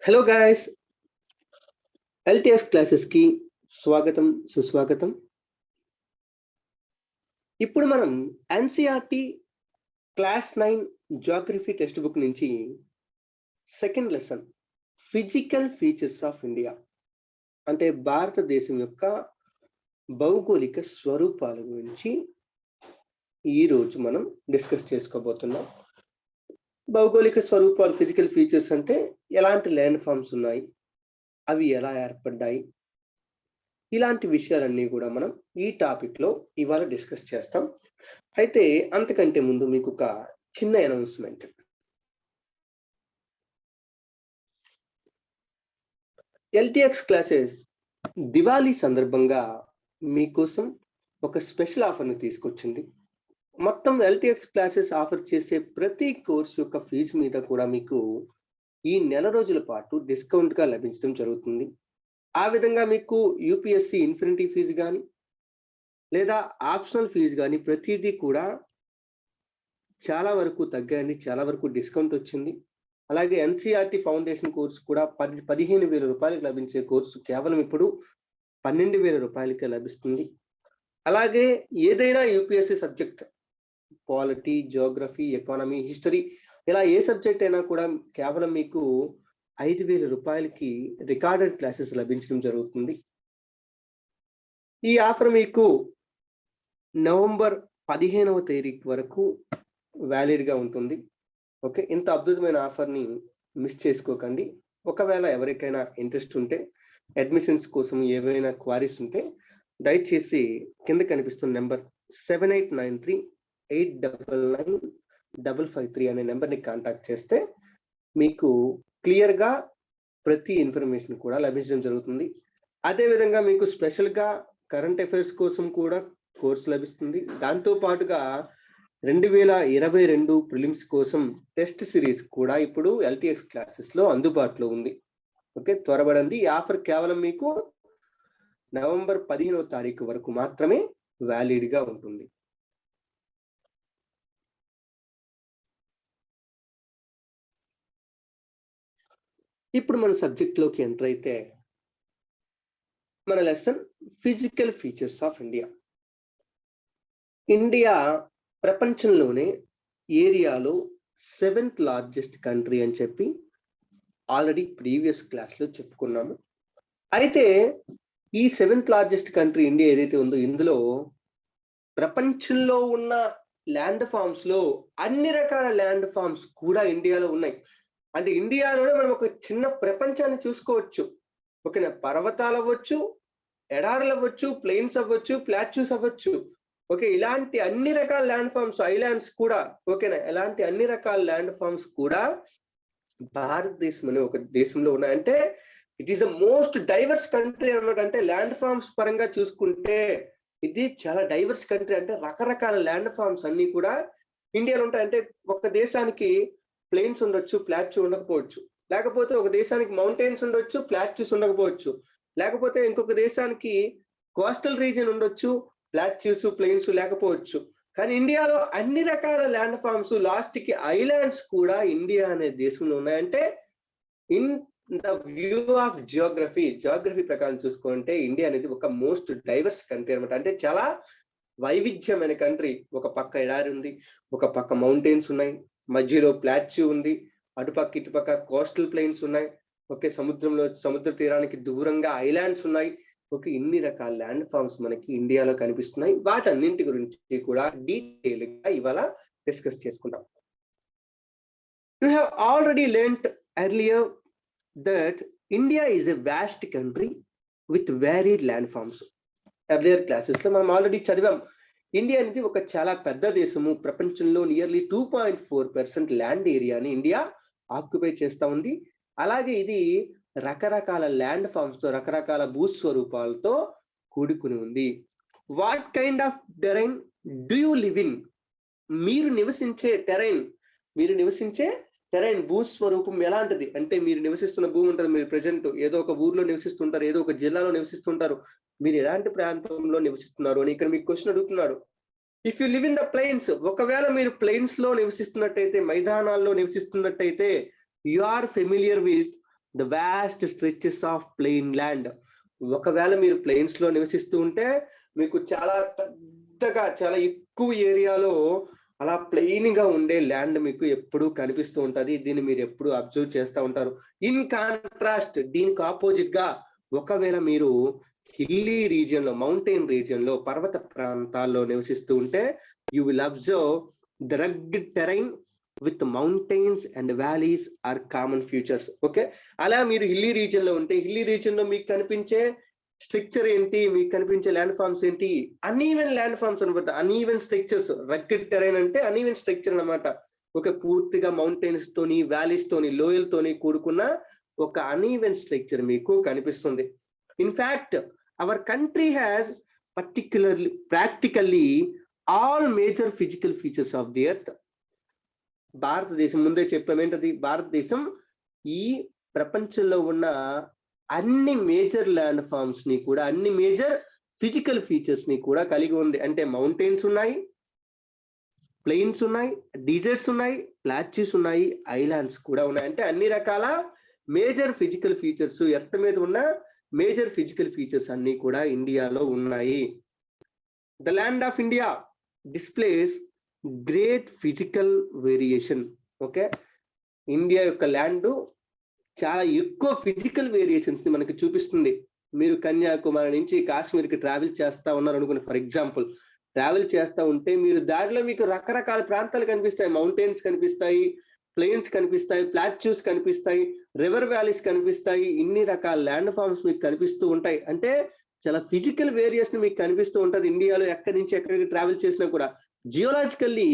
Hello guys, LTF క్లాసెస్కి స్వాగతం సుస్వాగతం. ఇప్పుడు మనం NCERT class 9 geography text book నుంచి second lesson physical features of India అంటే భారతదేశం యొక్క భౌగోళిక స్వరూపాల గురించి ఈరోజు మనం డిస్కస్ చేసుకోబోతున్నాం. భౌగోళిక స్వరూపాలు, ఫిజికల్ ఫీచర్స్ అంటే ఎలాంటి ల్యాండ్ ఫామ్స్ ఉన్నాయి, అవి ఎలా ఏర్పడ్డాయి, ఇలాంటి విషయాలన్నీ కూడా మనం ఈ టాపిక్లో ఇవాళ డిస్కస్ చేస్తాం. అయితే అంతకంటే ముందు మీకు ఒక చిన్న అనౌన్స్మెంట్. ఎల్టీఎక్స్ క్లాసెస్ దివాళీ సందర్భంగా మీకోసం ఒక స్పెషల్ ఆఫర్ని తీసుకొచ్చింది. మొత్తం ఎల్టీఎక్స్ క్లాసెస్ ఆఫర్ చేసే ప్రతి కోర్సు యొక్క ఫీజు మీద కూడా మీకు ఈ నెల రోజుల పాటు డిస్కౌంట్గా లభించడం జరుగుతుంది. ఆ విధంగా మీకు యూపీఎస్సి ఇన్ఫినిటీ ఫీజు కానీ లేదా ఆప్షనల్ ఫీజు కానీ ప్రతిదీ కూడా చాలా వరకు తగ్గాయండి, చాలా వరకు డిస్కౌంట్ వచ్చింది. అలాగే ఎన్సీఆర్టీ ఫౌండేషన్ కోర్సు కూడా 15,000 రూపాయలకు లభించే కోర్సు కేవలం ఇప్పుడు 12,000 రూపాయలకే లభిస్తుంది. అలాగే ఏదైనా UPSC subject, polity, Geography, economy, history, ఇలా ఏ సబ్జెక్ట్ అయినా కూడా కేవలం మీకు 5,000 రూపాయలకి రికార్డెడ్ క్లాసెస్ లభించడం జరుగుతుంది. ఈ ఆఫర్ మీకు నవంబర్ 15వ తేదీ వరకు వ్యాలిడ్గా ఉంటుంది. ఓకే, ఇంత అద్భుతమైన ఆఫర్ని మిస్ చేసుకోకండి. ఒకవేళ ఎవరికైనా ఇంట్రెస్ట్ ఉంటే, అడ్మిషన్స్ కోసం ఏవైనా క్వారీస్ ఉంటే దయచేసి కింద కనిపిస్తున్న నెంబర్ 7893-899-553 అనే నెంబర్ని కాంటాక్ట్ చేస్తే మీకు క్లియర్గా ప్రతి ఇన్ఫర్మేషన్ కూడా లభించడం జరుగుతుంది. అదేవిధంగా మీకు స్పెషల్గా కరెంట్ అఫైర్స్ కోసం కూడా కోర్సు లభిస్తుంది. దాంతో పాటుగా 2022 ప్రిలిమ్స్ కోసం టెస్ట్ సిరీస్ కూడా ఇప్పుడు ఎల్టీఎక్స్ క్లాసెస్లో అందుబాటులో ఉంది. ఓకే, త్వరపడండి. ఈ ఆఫర్ కేవలం మీకు నవంబర్ 15వ తారీఖు వరకు మాత్రమే వ్యాలిడ్గా ఉంటుంది. ఇప్పుడు మన సబ్జెక్ట్లోకి ఎంటర్ అయితే మన lesson physical features of India. India ప్రపంచంలోనే ఏరియాలో 7th లార్జెస్ట్ కంట్రీ అని చెప్పి ఆల్రెడీ ప్రీవియస్ క్లాస్లో చెప్పుకున్నాము. అయితే ఈ 7th లార్జెస్ట్ కంట్రీ ఇండియా ఏదైతే ఉందో, ఇందులో ప్రపంచంలో ఉన్న ల్యాండ్ ఫామ్స్ లో అన్ని రకాల ల్యాండ్ ఫామ్స్ కూడా ఇండియాలో ఉన్నాయి. అంటే ఇండియాలోనే మనం ఒక చిన్న ప్రపంచాన్ని చూసుకోవచ్చు. ఓకేనా, పర్వతాలు అవ్వచ్చు, ఎడారులు అవ్వచ్చు, ప్లెయిన్స్ అవ్వచ్చు, ప్లాట్యూస్ అవ్వచ్చు. ఓకే, ఇలాంటి అన్ని రకాల ల్యాండ్ ఫామ్స్, ఐలాండ్స్ కూడా, ఓకేనా, ఇలాంటి అన్ని రకాల ల్యాండ్ ఫామ్స్ కూడా భారతదేశం అనే ఒక దేశంలో ఉన్నాయి. అంటే it is the most divorce country అన్నమాట. అంటే ల్యాండ్ ఫామ్స్ పరంగా చూసుకుంటే ఇది చాలా డైవర్స్ కంట్రీ. అంటే రకరకాల ల్యాండ్ ఫామ్స్ అన్ని కూడా ఇండియాలో ఉంటాయి. అంటే ఒక దేశానికి ప్లెయిన్స్ ఉండొచ్చు, ప్లాట్యూ ఉండకపోవచ్చు. లేకపోతే ఒక దేశానికి మౌంటైన్స్ ఉండొచ్చు, ప్లాట్యూస్ ఉండకపోవచ్చు. లేకపోతే ఇంకొక దేశానికి కోస్టల్ రీజియన్ ఉండొచ్చు, ప్లాట్యూస్, ప్లెయిన్స్ లేకపోవచ్చు. కానీ ఇండియాలో అన్ని రకాల ల్యాండ్ ఫామ్స్, లాస్ట్ కి ఐలాండ్స్ కూడా ఇండియా అనే దేశంలో ఉన్నాయంటే in the view of Geography ప్రకారం చూసుకుంటే ఇండియా అనేది ఒక మోస్ట్ డైవర్స్ కంట్రీ అనమాట. అంటే చాలా వైవిధ్యమైన కంట్రీ. ఒక పక్క ఎడారి ఉంది, ఒక పక్క మౌంటైన్స్ ఉన్నాయి, మధ్యలో ప్లాట్యూ ఉంది, అటుపక్క ఇటుపక్క కోస్టల్ ప్లెయిన్స్ ఉన్నాయి. ఓకే, సముద్ర తీరానికి దూరంగా ఐలాండ్స్ ఉన్నాయి. ఓకే, ఇన్ని రకాల ల్యాండ్ ఫామ్స్ మనకి ఇండియాలో కనిపిస్తున్నాయి. వాటన్నింటి గురించి కూడా డీటెయిల్ గా ఇవాళ డిస్కస్ చేసుకుందాం. You have already learned earlier that India is a vast country with varied land forms. Earlier classes లో మనం ఆల్రెడీ చదివాం. ఇండియా అనేది ఒక చాలా పెద్ద దేశము. ప్రపంచంలో నియర్లీ 2.4% ల్యాండ్ ఏరియాని ఇండియా ఆక్యుపై చేస్తూ ఉంది. అలాగే ఇది రకరకాల ల్యాండ్ ఫామ్స్ తో, రకరకాల భూస్వరూపాలతో కూడుకుని ఉంది. What kind of terrain do you live in? మీరు నివసించే టెరైన్ భూస్వరూపం ఎలాంటిది అంటే, మీరు నివసిస్తున్న భూమి ఉంటుంది. మీరు ప్రజెంట్ ఏదో ఒక ఊర్లో నివసిస్తుంటారు, ఏదో ఒక జిల్లాలో నివసిస్తుంటారు. మీరు ఎలాంటి ప్రాంతంలో నివసిస్తున్నారు అని ఇక్కడ మీకు క్వశ్చన్ అడుగుతున్నాడు. If you live in the plains, ఒకవేళ మీరు ప్లెయిన్స్ లో నివసిస్తున్నట్టయితే, మైదానాల్లో నివసిస్తున్నట్టయితే, you are familiar with the vast stretches of plain land. ఒకవేళ మీరు ప్లెయిన్స్ లో నివసిస్తూ ఉంటే మీకు చాలా పెద్దగా చాలా ఎక్కువ ఏరియాలో అలా ప్లెయిన్ గా ఉండే ల్యాండ్ మీకు ఎప్పుడు కనిపిస్తూ ఉంటది. దీన్ని మీరు ఎప్పుడు అబ్జర్వ్ చేస్తూ ఉంటారు. ఇన్ కాంట్రాస్ట్ దీనికి ఆపోజిట్ గా ఒకవేళ మీరు హిల్లీ రీజియన్ లో, మౌంటైన్ రీజియన్ లో, పర్వత ప్రాంతాల్లో నివసిస్తూ ఉంటే you will observe the rugged terrain with mountains and valleys are common features. Okay, అలా మీరు హిల్లీ రీజియన్ లో ఉంటే హిల్లీ రీజియన్ లో మీకు కనిపించే స్ట్రక్చర్ ఏంటి, మీకు కనిపించే ల్యాండ్ ఫార్మ్స్ ఏంటి? అన్ఈవెన్ ల్యాండ్ ఫార్మ్స్ అనమాట. Uneven structures. రగ్గడ్ టెరైన్ అంటే అన్ఈవెన్ స్ట్రక్చర్ అనమాట. ఒక పూర్తిగా మౌంటైన్స్ తోని, వ్యాలీస్ తోని, లోయలతోని కూడుకున్న ఒక అన్ఈవెన్ స్ట్రక్చర్ మీకు కనిపిస్తుంది. In fact our country has practically all major physical features of the earth. భారతదేశం, ముందే చెప్పాం ఏంటది, భారతదేశం ఈ ప్రపంచంలో ఉన్న అన్ని మేజర్ ల్యాండ్ ఫార్మ్స్ ని కూడా, అన్ని మేజర్ ఫిజికల్ ఫీచర్స్ ని కూడా కలిగి ఉంది. అంటే మౌంటైన్స్ ఉన్నాయి, ప్లెయిన్స్ ఉన్నాయి, డిజర్ట్స్ ఉన్నాయి, ప్లాట్యూస్ ఉన్నాయి, ఐలాండ్స్ కూడా ఉన్నాయి. అంటే అన్ని రకాల మేజర్ ఫిజికల్ ఫీచర్స్, ఎర్త్ మీద ఉన్న మేజర్ ఫిజికల్ ఫీచర్స్ అన్ని కూడా ఇండియాలో ఉన్నాయి. The land of India displays great physical variation. Okay, India యొక్క ల్యాండ్ చాలా ఎక్కువ ఫిజికల్ వేరియేషన్స్ ని మనకి చూపిస్తుంది. మీరు కన్యాకుమారి నుంచి కాశ్మీర్కి ట్రావెల్ చేస్తా ఉన్నారు అనుకోండి, ఫర్ ఎగ్జాంపుల్. ట్రావెల్ చేస్తా ఉంటే మీరు దారిలో మీకు రకరకాల ప్రాంతాలు కనిపిస్తాయి. మౌంటైన్స్ కనిపిస్తాయి, ప్లెయిన్స్ కనిపిస్తాయి, ప్లాట్యూస్ కనిపిస్తాయి, రివర్ వ్యాలీస్ కనిపిస్తాయి. ఇన్ని రకాల ల్యాండ్ ఫార్మ్స్ మీకు కనిపిస్తూ ఉంటాయి. అంటే చాలా ఫిజికల్ వేరియేషన్ మీకు కనిపిస్తూ ఉంటుంది ఇండియాలో ఎక్కడి నుంచి ఎక్కడికి ట్రావెల్ చేసినా కూడా. Geologically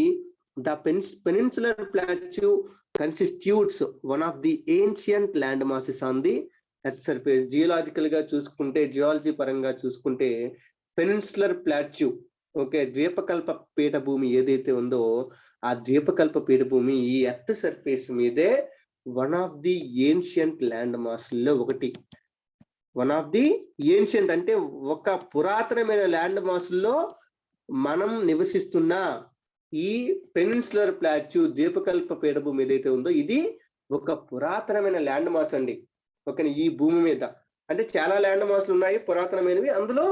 the peninsular plateau constitutes one of the ancient land masses on the earth surface. Geological గా చూసుకుంటే, జియాలజీ పరంగా చూసుకుంటే పెనిన్సులర్ ప్లాట్యూ, ఓకే, ద్వీపకల్ప పీఠభూమి ఏదైతే ఉందో ఆ ద్వీపకల్ప పీఠభూమి ఈ ఎర్త్ సర్ఫేస్ మీదే one of the ancient land Maslow ఒకటి. వన్ ఆఫ్ ది ఏన్షియంట్ అంటే ఒక పురాతనమైన ల్యాండ్ మాస్లో మనం నివసిస్తున్న ఈ పెనిన్సులర్ ప్లాట్యూ ద్వీపకల్ప పీఠభూమి ఏదైతే ఉందో ఇది ఒక పురాతనమైన ల్యాండ్ మాస్ అండి. ఓకే, ఈ భూమి మీద అంటే చాలా ల్యాండ్ మాస్లు ఉన్నాయి పురాతనమైనవి, అందులో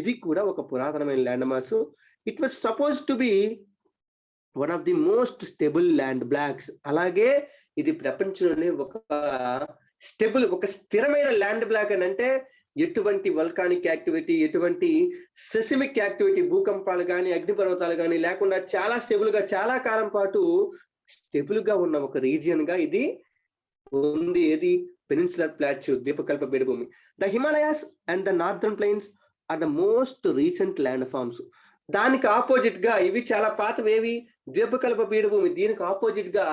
ఇది కూడా ఒక పురాతనమైన land mass. It was suppose to be one of the most stable land blocks. అలాగే ఇది ప్రపంచంలోనే ఒక స్టేబుల్, ఒక స్థిరమైన ల్యాండ్ బ్లాక్ అని అంటే ఎటువంటి వల్కానిక్ యాక్టివిటీ, ఎటువంటి సెసిమిక్ యాక్టివిటీ, భూకంపాలు కానీ అగ్నిపర్వతాలు కానీ లేకుండా చాలా స్టేబుల్ గా, చాలా కాలం పాటు స్టేబుల్ గా ఉన్న ఒక రీజియన్ గా ఇది ఉంది. ఏది? పెనిన్సులర్ ప్లాట్యూ ద్వీపకల్ప పీఠభూమి. The Himalayas and the northern plains are the most recent land forms. దానికి ఆపోజిట్ గా ఇవి చాలా పాతవేవి, ద్వీపకల్ప పీఠభూమి. దీనికి ఆపోజిట్ గా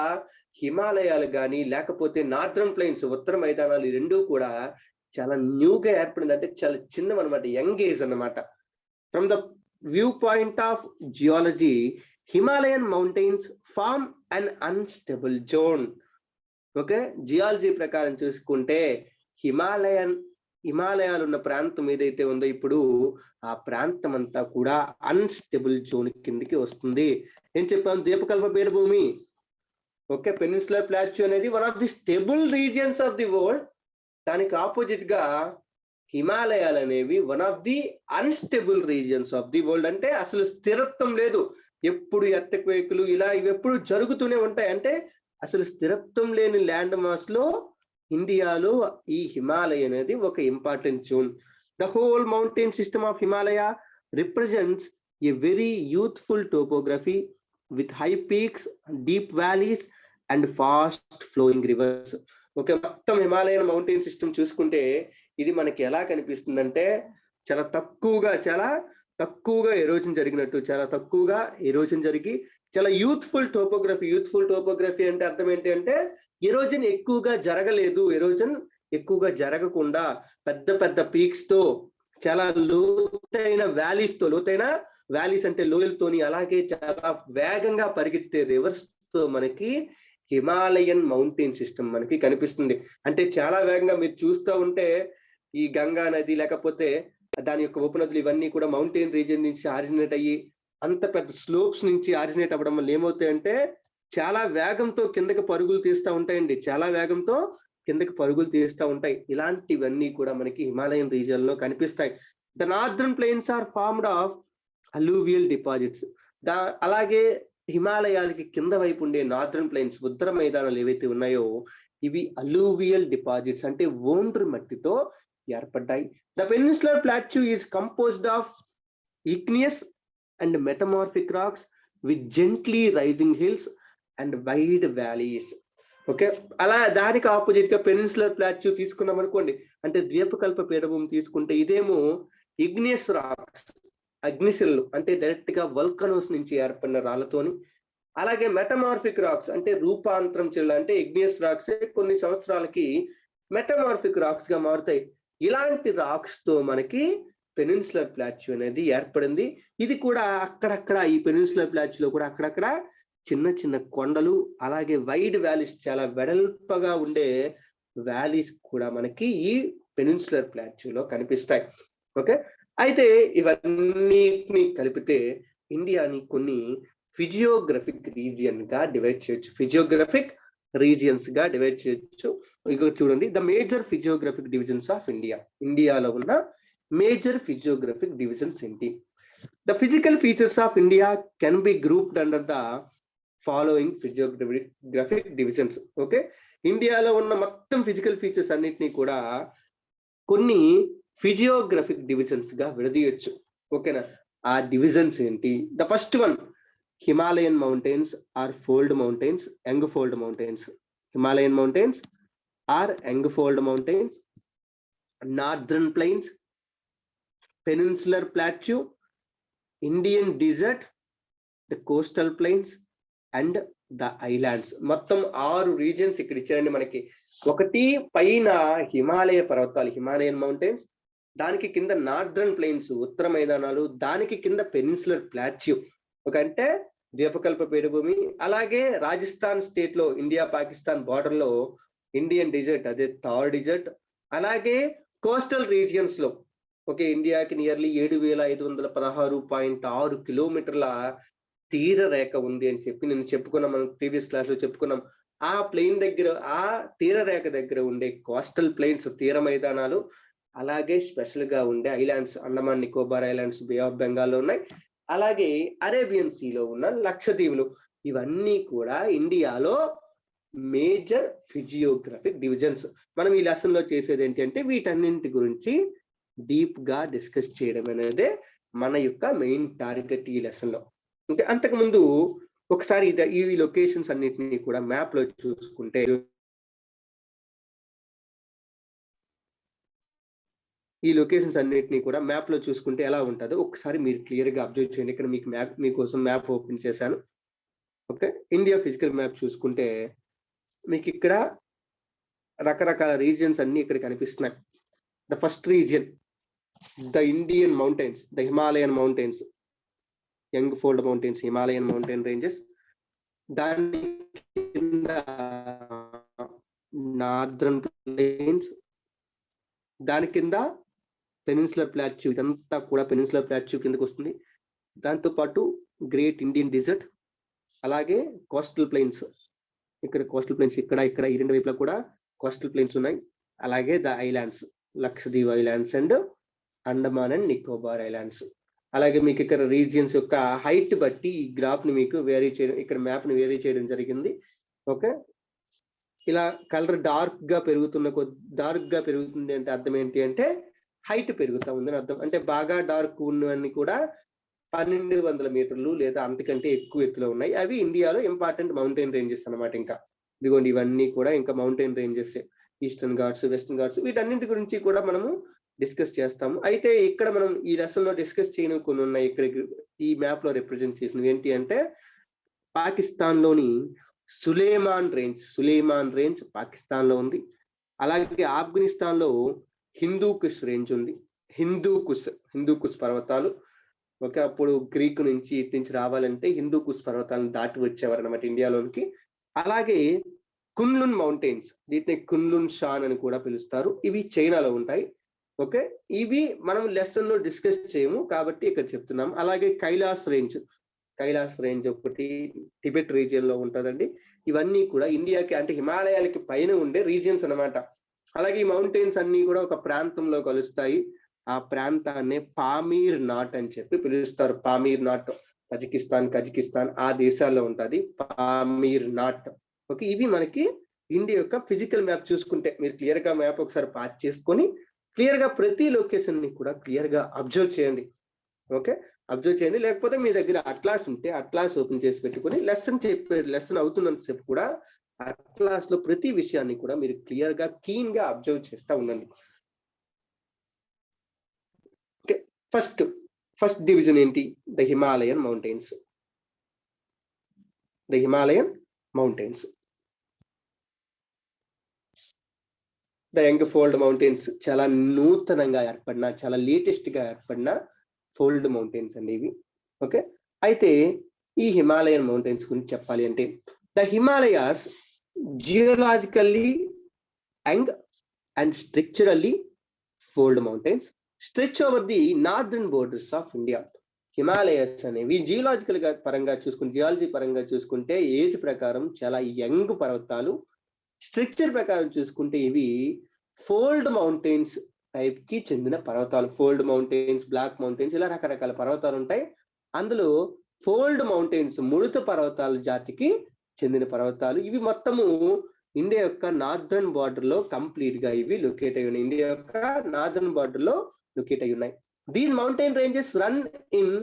హిమాలయాలు కానీ లేకపోతే నార్థర్న్ ప్లెయిన్స్, ఉత్తర మైదానాలు, ఈ రెండూ కూడా చాలా న్యూగా ఏర్పడింది. అంటే చాలా చిన్నవి అనమాట, యంగ్ ఏజ్ అన్నమాట. From the view point of geology, Himalayan mountains form an unstable zone. Okay, geology ప్రకారం చూసుకుంటే హిమాలయాలు ఉన్న ప్రాంతం ఏదైతే ఉందో ఇప్పుడు ఆ ప్రాంతం అంతా కూడా అన్స్టేబుల్ జోన్ కిందకి వస్తుంది. ఏం చెప్పాం? ద్వీపకల్ప పీఠభూమి, ఓకే, పెనిన్సులర్ ప్లాట్యూ అనేది one of the stable regions of the world. దానికి ఆపోజిట్ గా హిమాలయాలు అనేవి one of the unstable regions of the world. అంటే అసలు స్థిరత్వం లేదు, ఎప్పుడు ఎర్త్క్వేక్లు ఇలా ఇవి ఎప్పుడు జరుగుతూనే ఉంటాయి. అంటే అసలు స్థిరత్వం లేని ల్యాండ్ మాస్ లో ఇండియాలో ఈ హిమాలయ అనేది ఒక important zone. The whole mountain system of Himalaya represents a very youthful topography with high peaks, deep valleys and fast flowing reverse. Okay, మొత్తం హిమాలయన్ మౌంటైన్ సిస్టమ్ చూసుకుంటే ఇది మనకి ఎలా కనిపిస్తుందంటే చాలా తక్కువగా ఎరోజన్ జరిగినట్టు, చాలా తక్కువగా ఎరోజన్ జరిగి చాలా యూత్ఫుల్ టోపోగ్రఫీ. యూత్ఫుల్ టోపోగ్రఫీ అంటే అర్థం ఏంటి అంటే ఎరోజన్ ఎక్కువగా జరగలేదు, ఎరోజన్ ఎక్కువగా జరగకుండా పెద్ద పెద్ద పీక్స్ తో, చాలా లోతైన వ్యాలీస్ అంటే లోయలతోని, అలాగే చాలా వేగంగా పరిగెత్తే రివర్స్ తో మనకి హిమాలయన్ మౌంటైన్ సిస్టమ్ మనకి కనిపిస్తుంది. అంటే చాలా వేగంగా మీరు చూస్తూ ఉంటే ఈ గంగా నది లేకపోతే దాని యొక్క ఉపనదులు ఇవన్నీ కూడా మౌంటైన్ రీజియన్ నుంచి ఆరిజినేట్ అయ్యి అంత పెద్ద స్లోప్స్ నుంచి ఆరిజినేట్ అవ్వడం వల్ల ఏమవుతాయంటే చాలా వేగంతో కిందకి పరుగులు తీస్తూ ఉంటాయండి. చాలా వేగంతో కిందకి పరుగులు తీస్తూ ఉంటాయి. ఇలాంటివన్నీ కూడా మనకి హిమాలయన్ రీజియన్ లో కనిపిస్తాయి. The northern plains are formed of alluvial deposits. అలాగే హిమాలయాలకి కింద వైపు ఉండే నార్దర్న్ ప్లెయిన్స్, ఉత్తర మైదానాలు ఏవైతే ఉన్నాయో ఇవి అలూవియల్ డిపాజిట్స్ అంటే ఒండ్రు మట్టితో ఏర్పడ్డాయి. The peninsular plateau is composed of igneous and metamorphic rocks with gently rising hills and wide valleys. Okay, అలా దానికి ఆపోజిట్ గా పెనిన్సులర్ ప్లాట్యూ తీసుకున్నాం అనుకోండి, అంటే ద్వీపకల్ప పీఠభూమి తీసుకుంటే ఇదేమో ఇగ్నియస్ రాక్స్, అగ్నిశిలలు అంటే డైరెక్ట్ గా వల్కనోస్ నుంచి ఏర్పడిన రాళ్లతోని, అలాగే మెటమార్ఫిక్ రాక్స్ అంటే రూపాంతరం చెల్లు అంటే ఇగ్నియస్ రాక్స్ కొన్ని సంవత్సరాలకి మెటమార్ఫిక్ రాక్స్ గా మారుతాయి. ఇలాంటి రాక్స్ తో మనకి పెనిన్సులర్ ప్లాట్యూ అనేది ఏర్పడింది. ఇది కూడా అక్కడక్కడ ఈ పెనిన్సులర్ ప్లాట్యూలో కూడా అక్కడక్కడ చిన్న చిన్న కొండలు, అలాగే వైడ్ వ్యాలీస్, చాలా వెడల్పగా ఉండే వ్యాలీస్ కూడా మనకి ఈ పెనిన్సులర్ ప్లాట్యూలో కనిపిస్తాయి. ఓకే, అయితే ఇవన్నిటిని కలిపితే ఇండియాని కొన్ని ఫిజియోగ్రఫిక్ రీజియన్ గా డివైడ్ చేయొచ్చు. ఫిజియోగ్రఫిక్ రీజియన్స్ గా డివైడ్ చేయొచ్చు. ఇక చూడండి, the major physiographic divisions of India. ఇండియాలో ఉన్న మేజర్ ఫిజియోగ్రఫిక్ డివిజన్స్ ఏంటి? The physical features of India can be grouped under the following physiographic divisions. Okay, ఇండియాలో ఉన్న మొత్తం ఫిజికల్ ఫీచర్స్ అన్నిటినీ కూడా కొన్ని ఫిజియోగ్రఫిక్ డివిజన్స్ గా విడదీయొచ్చు. ఓకేనా, ఆ డివిజన్స్ ఏంటి? The first one, Himalayan mountains are fold mountains, young fold mountains. Himalayan mountains are young fold mountains, northern plains, peninsular plateau, Indian desert, the coastal plains and the islands. మొత్తం 6 regions ఇక్కడ ఇచ్చారండి మనకి. ఒకటి పైన హిమాలయ పర్వతాలు, Himalayan mountains, దానికి కింద northern plains, ఉత్తర మైదానాలు, దానికి కింద పెనిన్సులర్ ప్లాట్యూ ఒక అంటే ద్వీపకల్ప పీఠభూమి, అలాగే రాజస్థాన్ స్టేట్ లో ఇండియా పాకిస్తాన్ బార్డర్ లో ఇండియన్ డిజర్ట్, అదే థార్ డిజర్ట్, అలాగే కోస్టల్ రీజియన్స్ లో ఓకే ఇండియాకి నియర్లీ 7516.6 కిలోమీటర్ల తీర రేఖ ఉంది అని చెప్పి నేను చెప్పుకున్నాం, మనం ప్రీవియస్ క్లాస్ లో చెప్పుకున్నాం. ఆ ప్లెయిన్ దగ్గర, ఆ తీర రేఖ దగ్గర ఉండే కోస్టల్ ప్లెయిన్స్, తీర మైదానాలు, అలాగే స్పెషల్ గా ఉండే islands, Andaman Nicobar islands, bay of బెంగాల్లో ఉన్నాయి, అలాగే అరేబియన్ సీలో ఉన్న లక్షద్వీపులు. ఇవన్నీ కూడా ఇండియాలో మేజర్ ఫిజియోగ్రఫిక్ డివిజన్స్. మనం ఈ లెసన్ లో చేసేది ఏంటంటే వీటన్నింటి గురించి డీప్ గా డిస్కస్ చేయడం అనేది మన యొక్క మెయిన్ టార్గెట్ ఈ లెసన్ లో. అంటే అంతకుముందు ఒకసారి ఈ లొకేషన్స్ అన్నిటిని కూడా మ్యాప్ లో చూసుకుంటే, ఈ లొకేషన్స్ అన్నిటిని కూడా మ్యాప్ లో చూసుకుంటే ఎలా ఉంటుందో ఒకసారి మీరు క్లియర్ గా అబ్జర్వ్ చేయండి. ఇక్కడ మీకు మీకోసం మ్యాప్ ఓపెన్ చేశాను. ఓకే, ఇండియా ఫిజికల్ మ్యాప్ చూసుకుంటే మీకు ఇక్కడ రకరకాల రీజియన్స్ అన్ని ఇక్కడ కనిపిస్తున్నాయి. The first region, the Indian mountains, the Himalayan mountains, young fold mountains, Himalayan mountain ranges, దాని కింద నార్దర్న్ ప్లెయిన్స్, దాని కింద పెనిన్సులర్ ప్లాట్యూ, ఇదంతా కూడా పెనిన్సులర్ ప్లాట్యూ కిందకి వస్తుంది. దాంతోపాటు గ్రేట్ ఇండియన్ డిజర్ట్, అలాగే కోస్టల్ ప్లెయిన్స్, ఇక్కడ కోస్టల్ ప్లెయిన్స్ ఇక్కడ ఈ రెండు వైపులా కూడా కోస్టల్ ప్లెయిన్స్ ఉన్నాయి, అలాగే the islands, Lakshadweep islands and Andaman and Nicobar islands. అలాగే మీకు ఇక్కడ రీజియన్స్ యొక్క హైట్ బట్టి ఈ గ్రాఫ్ ని మీకు వేరీ చేయడం, ఇక్కడ మ్యాప్ ని వేరీ చేయడం జరిగింది. ఓకే, ఇలా కలర్ డార్క్ గా పెరుగుతుంది అంటే అర్థం ఏంటి అంటే హైట్ పెరుగుతూ ఉందని అర్థం. అంటే బాగా డార్క్ ఉన్నవన్నీ కూడా 1200 మీటర్లు లేదా అంతకంటే ఎక్కువ ఎత్తులో ఉన్నాయి. అవి ఇండియాలో ఇంపార్టెంట్ మౌంటైన్ రేంజెస్ అనమాట. ఇంకా ఇదిగోండి ఇవన్నీ కూడా ఇంకా mountain ranges, eastern Ghats, western Ghats, వీటన్నింటి గురించి కూడా మనము డిస్కస్ చేస్తాము. అయితే ఇక్కడ మనం ఈ లెసన్ లో డిస్కస్ చేయని కొన్ని ఉన్నాయి. ఇక్కడ ఈ మ్యాప్ లో రిప్రజెంట్ చేసినవి ఏంటి అంటే పాకిస్తాన్ లోని సులేమాన్ రేంజ్ పాకిస్తాన్ లో ఉంది. అలాగే ఆఫ్ఘనిస్తాన్ లో హిందూకుష్ రేంజ్ ఉంది. హిందూకుష్ పర్వతాలు. ఓకే, అప్పుడు గ్రీక్ నుంచి ఇటు నుంచి రావాలంటే హిందూకుష్ పర్వతాలను దాటి వచ్చేవారు అనమాట ఇండియాలోనికి. అలాగే కున్లున్ మౌంటైన్స్, వీటిని కున్లున్ షాన్ అని కూడా పిలుస్తారు. ఇవి చైనాలో ఉంటాయి. ఓకే, ఇవి మనం లెసన్ లో డిస్కస్ చేయము కాబట్టి ఇక్కడ చెప్తున్నాం. అలాగే కైలాస్ కైలాస్ రేంజ్ ఒకటి టిబెట్ రీజియన్ లో ఉంటుందండి. ఇవన్నీ కూడా ఇండియాకి అంటే హిమాలయాలకి పైన ఉండే రీజియన్స్ అన్నమాట. అలాగే ఈ మౌంటైన్స్ అన్ని కూడా ఒక ప్రాంతంలో కలుస్తాయి. ఆ ప్రాంతాన్ని పామీర్ నాట్ అని చెప్పి పిలుస్తారు. పామీర్ నాట్ కజకిస్తాన్ ఆ దేశాల్లో ఉంటది పామీర్ నాట్. ఓకే, ఇవి మనకి ఇండియా యొక్క ఫిజికల్ మ్యాప్ చూసుకుంటే మీరు క్లియర్ గా మ్యాప్ ఒకసారి పాస్ చేసుకొని క్లియర్ గా ప్రతి లొకేషన్ ని కూడా క్లియర్ గా అబ్జర్వ్ చేయండి. ఓకే, అబ్జర్వ్ చేయండి. లేకపోతే మీ దగ్గర అట్లాస్ ఉంటే అట్లాస్ ఓపెన్ చేసి పెట్టుకొని లెసన్ అవుతున్నంతసేపు కూడా అట్లాస్ లో ప్రతి విషయాన్ని కూడా మీరు క్లియర్ గా క్లీన్ గా అబ్జర్వ్ చేస్తూ ఉండండి. ఓకే, ఫస్ట్ డివిజన్ ఏంటి? The Himalayan mountains. The Himalayan mountains. The young fold mountains చాలా నూతనంగా ఏర్పడిన, చాలా లేటెస్ట్ గా ఏర్పడిన ఫోల్డ్ మౌంటైన్స్ అండి ఇవి. ఓకే, అయితే ఈ హిమాలయన్ మౌంటైన్స్ గురించి చెప్పాలి అంటే the Himalayas geologically young and structurally fold mountains stretch over the northern borders of India. Himalayas అనేవి జియాలజీ పరంగా చూసుకుంటే ఏజ్ ప్రకారం చాలా యంగ్ పర్వతాలు. స్ట్రక్చర్ ప్రకారం చూసుకుంటే ఇవి ఫోల్డ్ మౌంటైన్స్ టైప్ కి చెందిన పర్వతాలు. ఫోల్డ్ మౌంటైన్స్, బ్లాక్ మౌంటైన్స్ ఇలా రకరకాల పర్వతాలు ఉంటాయి. అందులో ఫోల్డ్ మౌంటైన్స్ ముడత పర్వతాల జాతికి చెందిన పర్వతాలు. ఇవి మొత్తము ఇండియా యొక్క నార్దర్న్ బార్డర్ లో కంప్లీట్ గా ఇవి లొకేట్ అయి ఉన్నాయి. ఇండియా యొక్క నార్దర్న్ బార్డర్ లో లొకేట్ అయి ఉన్నాయి. These mountain ranges run in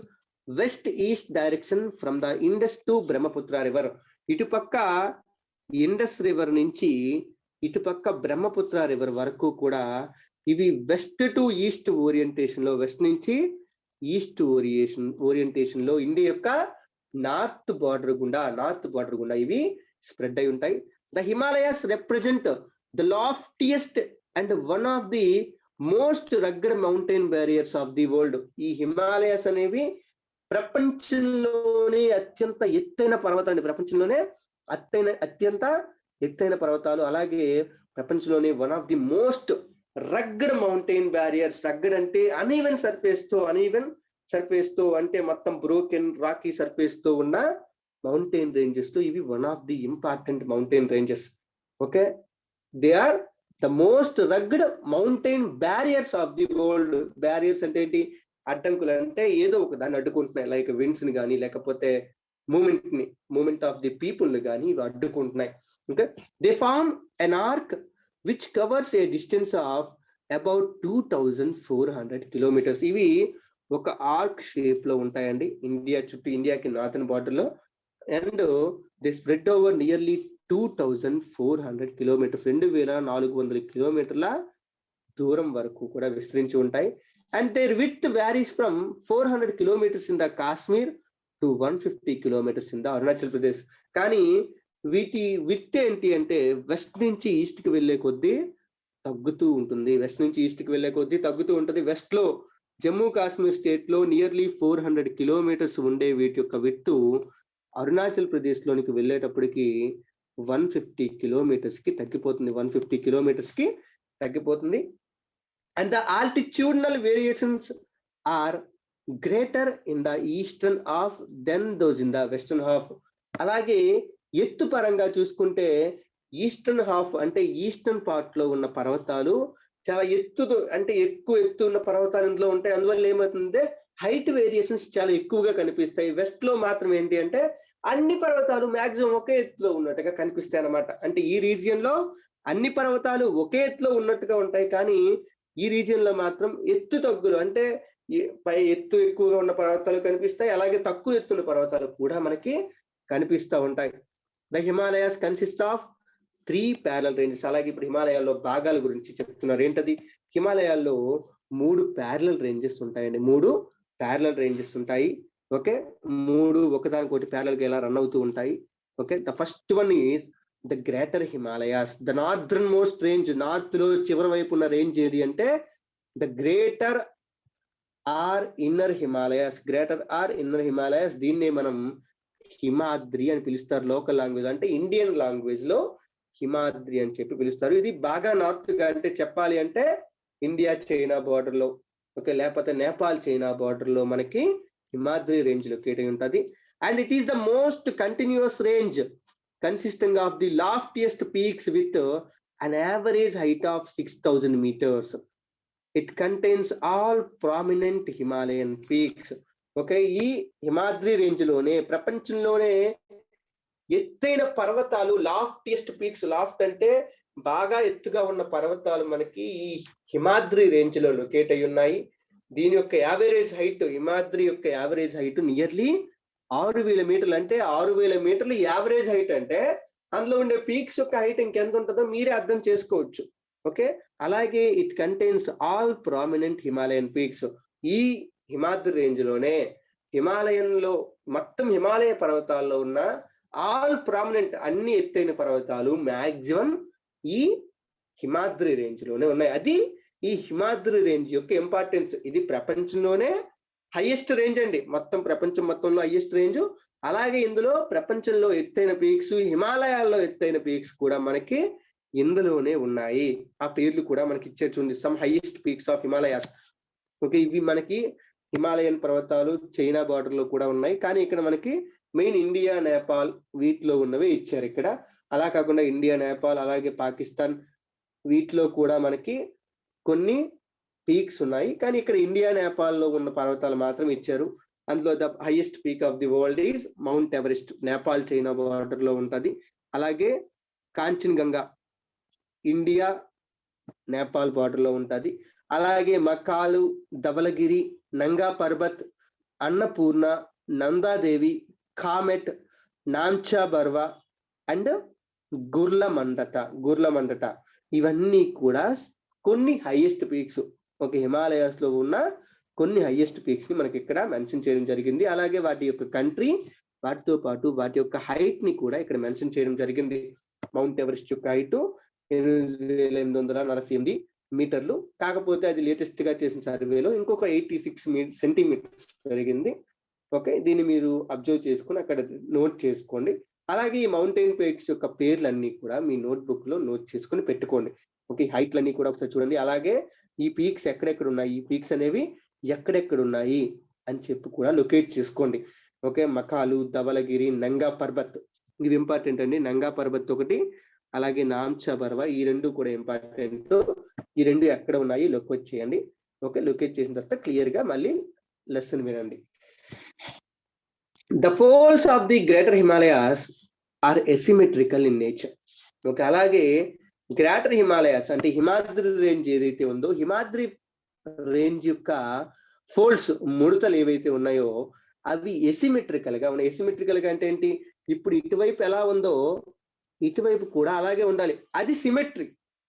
west east direction from the Indus to Brahmaputra river. ఇటుపక్క ఇండస్ రివర్ నుంచి ఇటుపక్క బ్రహ్మపుత్ర రివర్ వరకు కూడా ఇవి వెస్ట్ టు ఈస్ట్ ఓరియంటేషన్ లో, వెస్ట్ నుంచి ఈస్ట్ ఓరియంటేషన్ లో ఇండియా యొక్క నార్త్ బార్డర్ గుండా ఇవి స్ప్రెడ్ అయి ఉంటాయి. The Himalayas represent the loftiest and one of the most rugged mountain barriers of the world. ఈ హిమాలయాస్ అనేవి ప్రపంచంలోనే అత్యంత ఎత్తైన పర్వతాలు. ప్రపంచంలోనే అత్యంత ఎత్తైన పర్వతాలు. అలాగే ప్రపంచంలోనే one of the most rugged mountain barriers. Rugged అంటే అన్ఈవెన్ సర్ఫేస్ తో అంటే మొత్తం బ్రోకెన్ రాకీ సర్ఫేస్ తో ఉన్న మౌంటైన్ రేంజెస్ తో ఇవి one of the important mountain ranges. Okay, they are the most rugged mountain barriers of the world. Barriers అంటే ఏంటి? అడ్డంకులు అంటే ఏదో ఒక దాన్ని అడ్డుకుంటున్నాయి. లైక్ విండ్స్ ని కానీ లేకపోతే మూమెంట్ ఆఫ్ ది పీపుల్ ని కానీ ఇవి అడ్డుకుంటున్నాయి. Okay, they form an arc which covers a distance of about 2400 kilometres. ఇవి ఒక ఆర్క్ షేప్ లో ఉంటాయండి ఇండియాకి నార్తర్న్ బార్డర్ లో. And they spread over nearly 2400 kilometres. 2400 కిలోమీటర్ల దూరం వరకు కూడా విస్తరించి ఉంటాయి. And their width varies from 400 kilometres in the Kashmir to 150 kilometres in the Arunachal Pradesh. కానీ వీటి విడ్త్ ఏంటి అంటే వెస్ట్ నుంచి ఈస్ట్ కి వెళ్లే కొద్దీ తగ్గుతూ ఉంటుంది. వెస్ట్ లో జమ్మూ కాశ్మీర్ స్టేట్ లో నియర్లీ 400 కిలోమీటర్స్ ఉండే వీటి యొక్క విడ్త్ అరుణాచల్ ప్రదేశ్ లోనికి వెళ్ళేటప్పటికి 150 కిలోమీటర్స్ కి తగ్గిపోతుంది. And the altitudinal variations are greater in the eastern half than those in the western half. అలాగే ఎత్తు పరంగా చూసుకుంటే ఈస్టర్న్ హాఫ్ అంటే ఈస్టర్న్ పార్ట్ లో ఉన్న పర్వతాలు చాలా ఎక్కువ ఎత్తు ఉన్న పర్వతాలు ఇందులో ఉంటాయి. అందువల్ల ఏమవుతుందంటే హైట్ వేరియేషన్స్ చాలా ఎక్కువగా కనిపిస్తాయి. వెస్ట్ లో మాత్రం ఏంటి అంటే అన్ని పర్వతాలు మాక్సిమం ఒకే ఎత్తులో ఉన్నట్టుగా కనిపిస్తాయి అన్నమాట. అంటే ఈ రీజియన్ లో అన్ని పర్వతాలు ఒకే ఎత్తులో ఉన్నట్టుగా ఉంటాయి. కానీ ఈ రీజియన్ లో మాత్రం ఎత్తు తగ్గులు అంటే పై ఎత్తు ఎక్కువగా ఉన్న పర్వతాలు కనిపిస్తాయి. అలాగే తక్కువ ఎత్తున్న పర్వతాలు కూడా మనకి కనిపిస్తూ ఉంటాయి. The Himalayas consist of 3 parallel ranges. అలాగే ఇప్పుడు హిమాలయాల్లో భాగాల గురించి చెప్తున్నారు. ఏంటది? హిమాలయాల్లో 3 ప్యారలల్ రేంజెస్ ఉంటాయండి. 3 ప్యారలల్ రేంజెస్ ఉంటాయి. ఓకే, 3 ఒకదానికొకటి ప్యారలల్ గా ఎలా రన్ అవుతూ ఉంటాయి. Okay, the first one is the greater Himalayas, the northern most range. North లో చివరి వైపు ఉన్న రేంజ్ ఏది అంటే the greater are inner Himalayas. దీన్నే మనం హిమాద్రి అని పిలుస్తారు లోకల్ లాంగ్వేజ్. అంటే ఇండియన్ లాంగ్వేజ్ లో హిమాద్రి అని చెప్పి పిలుస్తారు. ఇది బాగా నార్త్ గా అంటే చెప్పాలి అంటే ఇండియా చైనా బార్డర్ లో, ఓకే, లేకపోతే నేపాల్ చైనా బార్డర్ లో మనకి హిమాద్రి రేంజ్ లొకేట్ అయి ఉంటుంది. and it is the most continuous range consisting of the loftiest peaks with an average height of 6,000 meters. It contains all prominent Himalayan peaks. Okay, ఈ Himadri range లోనే ప్రపంచంలోనే ఎత్తైన పర్వతాలు, లాఫ్టియస్ట్ పీక్స్, లాఫ్ట్ అంటే బాగా ఎత్తుగా ఉన్న పర్వతాలు మనకి ఈ హిమాద్రి రేంజ్ లో లొకేట్ అయి ఉన్నాయి. దీని యొక్క యావరేజ్ హైట్, హిమాద్రి యొక్క యావరేజ్ హైట్ నియర్లీ 6,000 మీటర్లు. అంటే 6,000 మీటర్లు యావరేజ్ హైట్ అంటే అందులో ఉండే పీక్స్ యొక్క హైట్ ఇంకెంత ఉంటుందో మీరే అర్థం చేసుకోవచ్చు. ఓకే, అలాగే it contains all prominent Himalayan peaks. ఈ హిమాద్రి రేంజ్ లోనే హిమాలయంలో మొత్తం హిమాలయ పర్వతాల్లో ఉన్న ఆల్ ప్రామినెంట్ అన్ని ఎత్తైన పర్వతాలు మ్యాక్సిమం ఈ హిమాద్రి రేంజ్ లోనే ఉన్నాయి. అది ఈ హిమాద్రి రేంజ్ యొక్క ఇంపార్టెన్స్. ఇది ప్రపంచంలోనే హైయెస్ట్ రేంజ్ అండి, మొత్తం ప్రపంచం మొత్తంలో హైయెస్ట్ రేంజ్. అలాగే ఇందులో ప్రపంచంలో ఎత్తైన పీక్స్, హిమాలయాల్లో ఎత్తైన పీక్స్ కూడా మనకి ఇందులోనే ఉన్నాయి. ఆ పేర్లు కూడా మనకి ఇచ్చే చూడండి, some highest peaks of Himalayas. Okay, ఇవి మనకి హిమాలయన్ పర్వతాలు చైనా బార్డర్ లో కూడా ఉన్నాయి, కానీ ఇక్కడ మనకి మెయిన్ ఇండియా, నేపాల్ వీటిలో ఉన్నవి ఇచ్చారు ఇక్కడ. అలా కాకుండా ఇండియా, నేపాల్ అలాగే పాకిస్తాన్ వీటిలో కూడా మనకి కొన్ని పీక్స్ ఉన్నాయి, కానీ ఇక్కడ ఇండియా, నేపాల్లో ఉన్న పర్వతాలు మాత్రం ఇచ్చారు. అందులో the highest peak of the world is mount Everest, Nepal China border లో ఉంటది. అలాగే కాంచన్గంగా ఇండియా, నేపాల్ బార్డర్ లో ఉంటది. అలాగే మకాలు, ధవలగిరి, నంగా పర్వత్, అన్నపూర్ణ, నందాదేవి, కామెట్, నాంచా బర్వా అండ్ గుర్లమండట ఇవన్నీ కూడా కొన్ని హైయెస్ట్ పీక్స్. ఒక హిమాలయాస్ లో ఉన్న కొన్ని హైయెస్ట్ పీక్స్ ని మనకి ఇక్కడ మెన్షన్ చేయడం జరిగింది. అలాగే వాటి యొక్క కంట్రీ, వాటితో పాటు వాటి యొక్క హైట్ ని కూడా ఇక్కడ మెన్షన్ చేయడం జరిగింది. మౌంట్ ఎవరెస్ట్ యొక్క హైట్ 8,848 మీటర్లు. కాకపోతే అది లేటెస్ట్ గా చేసిన సర్వేలో ఇంకొక 86 సెంటీమీటర్స్ పెరిగింది. ఓకే, దీన్ని మీరు అబ్జర్వ్ చేసుకుని అక్కడ నోట్ చేసుకోండి. అలాగే ఈ మౌంటైన్ పీక్స్ యొక్క పేర్లన్నీ కూడా మీ నోట్బుక్ లో నోట్ చేసుకుని పెట్టుకోండి. ఓకే, హైట్లన్నీ కూడా ఒకసారి చూడండి. అలాగే ఈ పీక్స్ ఎక్కడెక్కడ ఉన్నాయి, ఈ పీక్స్ అనేవి ఎక్కడెక్కడ ఉన్నాయి అని చెప్పి కూడా లొకేట్ చేసుకోండి. ఓకే, మకాలు, ధవలగిరి, నంగా పర్వత్ ఇవి ఇంపార్టెంట్ అండి. నంగా పర్వత్ ఒకటి, అలాగే నాంచా బర్వా, ఈ రెండు కూడా ఇంపార్టెంట్. ఈ రెండు ఎక్కడ ఉన్నాయి లొకేట్ చేయండి. ఓకే, లొకేట్ చేసిన తర్వాత క్లియర్ గా మళ్ళీ లెసన్ వినండి. The folds of the greater Himalayas are asymmetrical in nature. Okay, అలాగే గ్రేటర్ హిమాలయాస్ అంటే హిమాద్రి రేంజ్ ఏదైతే ఉందో, హిమాద్రి రేంజ్ యొక్క ఫోల్డ్స్, ముడతలు ఏవైతే ఉన్నాయో అవి ఎసిమెట్రికల్ గా ఉన్నాయి. ఎసిమెట్రికల్ గా అంటే ఏంటి, ఇప్పుడు ఇటువైపు ఎలా ఉందో ఇటువైపు కూడా అలాగే ఉండాలి, అది సిమెట్రీ.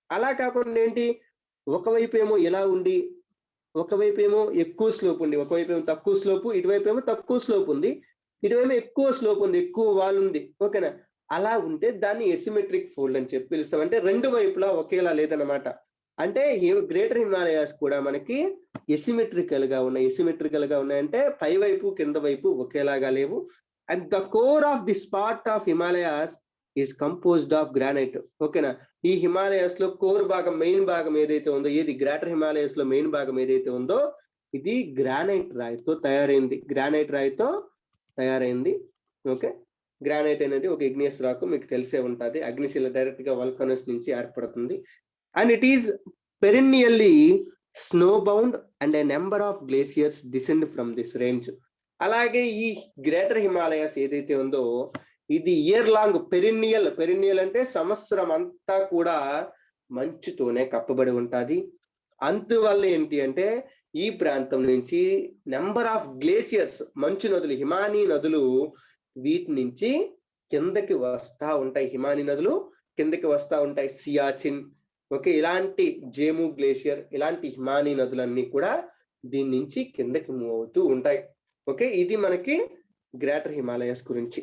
అలా కాకుండా ఏంటి, ఒకవైపు ఏమో ఇలా ఉండి ఒకవైపు ఏమో ఎక్కువ స్లోప్ ఉంది, ఒకవైపు ఏమో తక్కువ స్లోపు, ఇటువైపు ఏమో తక్కువ స్లోప్ ఉంది, ఇటువైపు ఎక్కువ స్లోప్ ఉంది, ఎక్కువ వాల్ ఉంది. ఓకేనా, అలా ఉంటే దాన్ని ఎసిమెట్రిక్ ఫోల్డ్ అని చెప్పి పిలుస్తాం. అంటే రెండు వైపులా ఒకేలా లేదన్నమాట. అంటే గ్రేటర్ హిమాలయాస్ కూడా మనకి ఎసిమెట్రికల్ గా ఉన్నాయంటే పై వైపు కింద వైపు ఒకేలాగా లేవు. And the core of this part of Himalayas is composed of granite. ఓకేనా, ఈ హిమాలయాస్ లో కోర్ భాగం, మెయిన్ భాగం ఏదైతే ఉందో, ఏది గ్రేటర్ హిమాలయాస్ లో మెయిన్ భాగం ఏదైతే ఉందో ఇది గ్రానైట్ రాయితో తయారైంది. ఓకే, గ్రానైట్ అనేది ఒక ఇగ్నియస్ రాక్, మీకు తెలిసే ఉంటుంది. అగ్నిశిల డైరెక్ట్ గా వల్కనస్ నుంచి ఏర్పడుతుంది. And it is perennially snow bound and a number of glaciers descend from this range. అలాగే ఈ గ్రేటర్ హిమాలయాస్ ఏదైతే ఉందో ఇది ఇయర్ లాంగ్ పెరినియల్ అంటే సంవత్సరం అంతా కూడా మంచుతోనే కప్పబడి ఉంటుంది. అందువల్ల ఏంటి అంటే ఈ ప్రాంతం నుంచి నెంబర్ ఆఫ్ గ్లేసియర్స్, మంచు నదులు, హిమానీ నదులు వీటి నుంచి కిందకి వస్తా ఉంటాయి. హిమానీ నదులు కిందకి వస్తా ఉంటాయి. సియాచిన్, ఓకే, ఇలాంటి జేము గ్లేషియర్, ఇలాంటి హిమానీ నదులన్నీ కూడా దీని నుంచి కిందకి మూవ్ అవుతూ ఉంటాయి. ఓకే, ఇది మనకి గ్రేటర్ హిమాలయాస్ గురించి.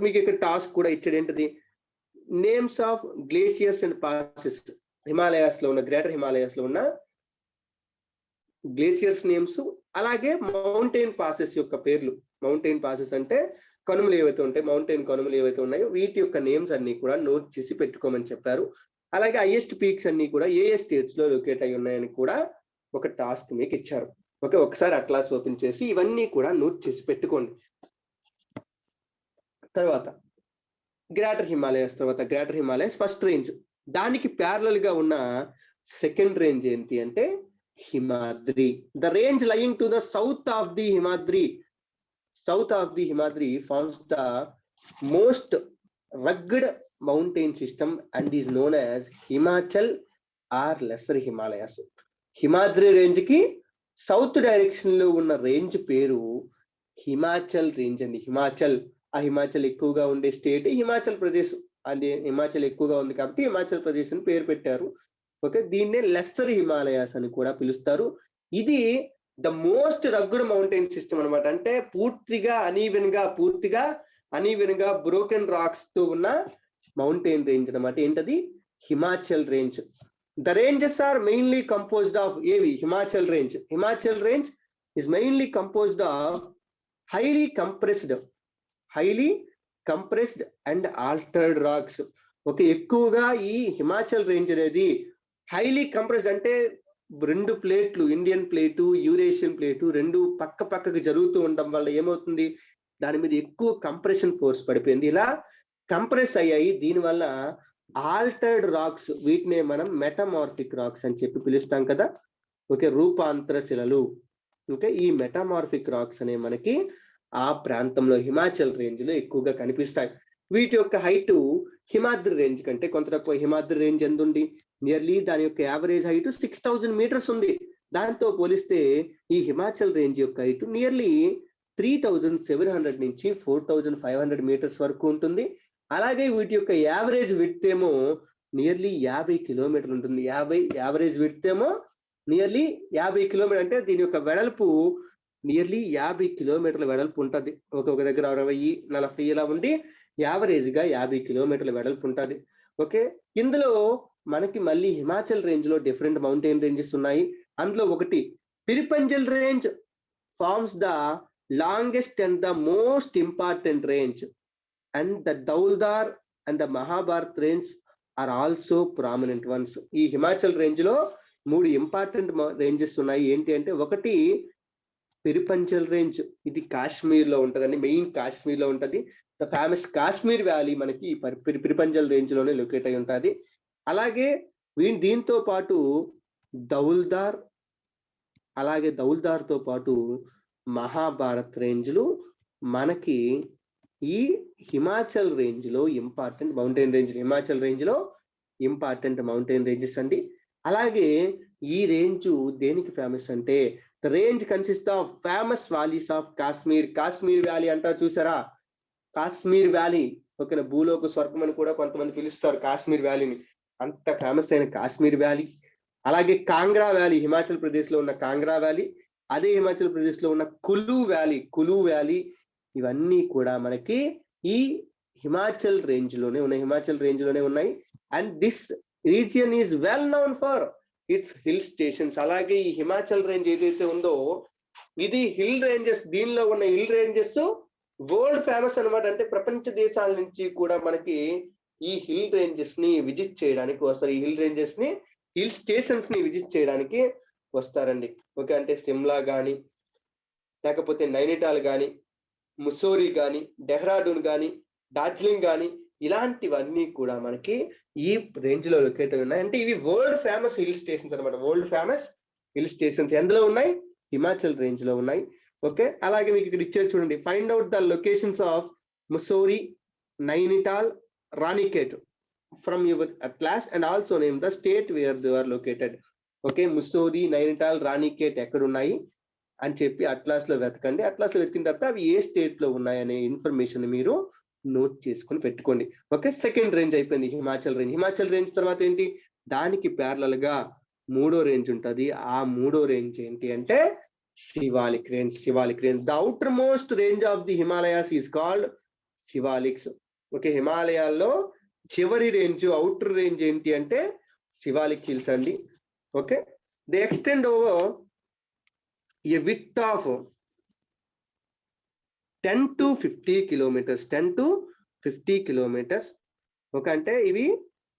మీకు ఇక్కడ టాస్క్ కూడా ఇచ్చాడు, ఏంటిది, names of glaciers and passes. Himalayas లో ఉన్న, గ్రేటర్ హిమాలయాస్ లో ఉన్న గ్లేషియర్స్ నేమ్స్, అలాగే మౌంటైన్ పాసెస్ యొక్క పేర్లు. మౌంటైన్ పాసెస్ అంటే కనుమలు ఏవైతే ఉంటాయి, మౌంటైన్ కనుమలు ఏవైతే ఉన్నాయో వీటి యొక్క నేమ్స్ అన్ని కూడా నోట్ చేసి పెట్టుకోమని చెప్పారు. అలాగే హైయెస్ట్ పీక్స్ అన్ని కూడా ఏ స్టేట్స్ లో లొకేట్ అయి ఉన్నాయని కూడా ఒక టాస్క్ మీకు ఇచ్చారు. ఓకే, ఒకసారి అట్లాస్ ఓపెన్ చేసి ఇవన్నీ కూడా నోట్ చేసి పెట్టుకోండి. తర్వాత గ్రేటర్ హిమాలయస్ ఫస్ట్ రేంజ్. దానికి ప్యారలల్ గా ఉన్న సెకండ్ రేంజ్ ఏంటి అంటే Himadri. The range lying to the south of the Himadri forms the most rugged mountain system and is known as Himachal or lesser Himalayas. Himadri range కి సౌత్ డైరెక్షన్ లో ఉన్న range పేరు Himachal range అండి. హిమాచల్ ఎక్కువగా ఉండే స్టేట్ హిమాచల్ ప్రదేశ్. అది హిమాచల్ ఎక్కువగా ఉంది కాబట్టి హిమాచల్ ప్రదేశ్ అని పేరు పెట్టారు. ఓకే, దీన్నే లెస్సర్ హిమాలయాస్ అని కూడా పిలుస్తారు. ఇది the most rugged mountain system అనమాట. అంటే పూర్తిగా అనీవెన్ గా బ్రోకెన్ రాక్స్ తో ఉన్న మౌంటైన్ రేంజ్ అనమాట. ఏంటది? Himachal range. The ranges are mainly composed of ఏవి? Himachal range is mainly composed of highly compressed and altered rocks. Okay, ఎక్కువగా ఈ హిమాచల్ రేంజ్ అనేది హైలీ కంప్రెస్డ్ అంటే రెండు ప్లేట్లు, ఇండియన్ ప్లేటు యూరేషియన్ ప్లేటు రెండు పక్కకు జరుగుతూ ఉండడం వల్ల ఏమవుతుంది, దాని మీద ఎక్కువ కంప్రెషన్ ఫోర్స్ పడిపోయింది. ఇలా కంప్రెస్ అయ్యాయి. దీనివల్ల ఆల్టర్డ్ రాక్స్, వీటినే మనం మెటమార్ఫిక్ రాక్స్ అని చెప్పి పిలుస్తాం కదా. ఓకే, రూపాంతర శిలలు. ఓకే, ఈ మెటమార్ఫిక్ రాక్స్ అనే మనకి ఆ ప్రాంతంలో హిమాచల్ రేంజ్ లో ఎక్కువగా కనిపిస్తాయి. వీటి యొక్క హైట్ హిమాద్రి రేంజ్ కంటే కొంత తక్కువ. హిమాద్రి రేంజ్ ఎంత ఉంది? నియర్లీ దాని యొక్క యావరేజ్ హైట్ 6000 meters ఉంది. దాంతో పోలిస్తే ఈ హిమాచల్ రేంజ్ యొక్క హైట్ నియర్లీ 3700 నుంచి 4500 meters వరకు ఉంటుంది. అలాగే వీటి యొక్క యావరేజ్ విడ్త్ ఏమో నియర్లీ 50 kilometers ఉంటుంది. యావరేజ్ విడ్త్ ఏమో నియర్లీ 50 kilometers. అంటే దీని యొక్క వెడల్పు నియర్లీ 50 kilometers వెడల్పు ఉంటుంది. ఒక దగ్గర 60-40 ఇలా ఉండి యావరేజ్ గా 50 kilometers వెడల్పు ఉంటుంది. ఓకే, ఇందులో మనకి మళ్ళీ హిమాచల్ రేంజ్ లో డిఫరెంట్ మౌంటైన్ రేంజెస్ ఉన్నాయి. అందులో ఒకటి Pir Panjal range forms the longest and the most important range, and the Dhauladhar and the Mahabharat range are also prominent ones. ఈ హిమాచల్ రేంజ్ లో 3 ఇంపార్టెంట్ రేంజెస్ ఉన్నాయి. ఏంటి అంటే, ఒకటి పిరిపంజల్ రేంజ్. ఇది కాశ్మీర్ లో ఉంటదండి, మెయిన్ కాశ్మీర్ లో ఉంటది. ద ఫేమస్ కాశ్మీర్ వ్యాలీ మనకి పిరిపంజల్ రేంజ్ లోనే లొకేట్ అయి ఉంటుంది. అలాగే దీంతో పాటు దౌల్దార్, అలాగే దౌల్దార్ తో పాటు మహాభారత్ రేంజ్లు మనకి ఈ హిమాచల్ రేంజ్ లో important mountain range. Himachal range లో ఇంపార్టెంట్ మౌంటైన్ రేంజెస్ అండి. అలాగే ఈ రేంజ్ దేనికి ఫేమస్ అంటే, the range consist of famous valleys of Kashmir valley అంటారు చూసారా, కాశ్మీర్ వ్యాలీ. ఓకేనా, భూలోక స్వర్గం అని కూడా కొంతమంది పిలుస్తారు కాశ్మీర్ వ్యాలీని. అంత ఫేమస్ అయిన కాశ్మీర్ వ్యాలీ. అలాగే కాంగ్రా వ్యాలీ, హిమాచల్ ప్రదేశ్ లో ఉన్న కాంగ్రా వ్యాలీ. అదే హిమాచల్ ప్రదేశ్ లో ఉన్న కులు వ్యాలీ. ఇవన్నీ కూడా మనకి ఈ హిమాచల్ రేంజ్ లోనే ఉన్నాయి. And this region is well known for it's hill stations. అలాగే ఈ హిమాచల్ రేంజ్ ఏదైతే ఉందో ఇది హిల్ రేంజెస్. దీనిలో ఉన్న హిల్ రేంజెస్ వరల్డ్ ఫేమస్ అనమాట. అంటే ప్రపంచ దేశాల నుంచి కూడా మనకి ఈ హిల్ రేంజెస్ ని విజిట్ చేయడానికి వస్తారు. ఈ హిల్ స్టేషన్స్ ని విజిట్ చేయడానికి వస్తారండి. ఓకే, అంటే సిమ్లా కానీ, లేకపోతే నైనిటాల్ కానీ, ముస్సోరీ కానీ, డెహ్రాడూన్ కానీ, డార్జిలింగ్ కానీ, ఇలాంటివన్నీ కూడా మనకి ఈ రేంజ్ లో లొకేట్ అయి ఉన్నాయి. అంటే ఇవి వరల్డ్ ఫేమస్ హిల్ స్టేషన్స్ అనమాట. వరల్డ్ ఫేమస్ హిల్ స్టేషన్స్ ఎందులో ఉన్నాయి? హిమాచల్ రేంజ్ లో ఉన్నాయి. ఓకే, అలాగే మీకు ఇక్కడ ఇచ్చారు చూడండి. Find out the locations of Mussoorie, Nainital, Ranikhet from your atlas and also name the state where they are located. Okay, Mussoorie, Nainital, Ranikhet ఎక్కడ ఉన్నాయి అని చెప్పి అట్లాస్ లో వెతకండి. అట్లాస్ లో వెతికిన తర్వాత అవి ఏ స్టేట్ లో ఉన్నాయనే ఇన్ఫర్మేషన్ మీరు నోట్ చేసుకుని పెట్టుకోండి. ఓకే, సెకండ్ రేంజ్ అయిపోయింది హిమాచల్ రేంజ్ తర్వాత ఏంటి? దానికి ప్యారలల్ గా 3వ రేంజ్ ఉంటుంది. ఆ 3వ రేంజ్ ఏంటి అంటే Shivalik range. The outer most range of the Himalayas is called Shivaliks. Okay, హిమాలయాల్లో చివరి రేంజ్, అవుటర్ రేంజ్ ఏంటి అంటే శివాలిక్ హిల్స్ అండి. Okay, they extend over a width of 10 to 50 kilometers. Okay, అంటే ఇవి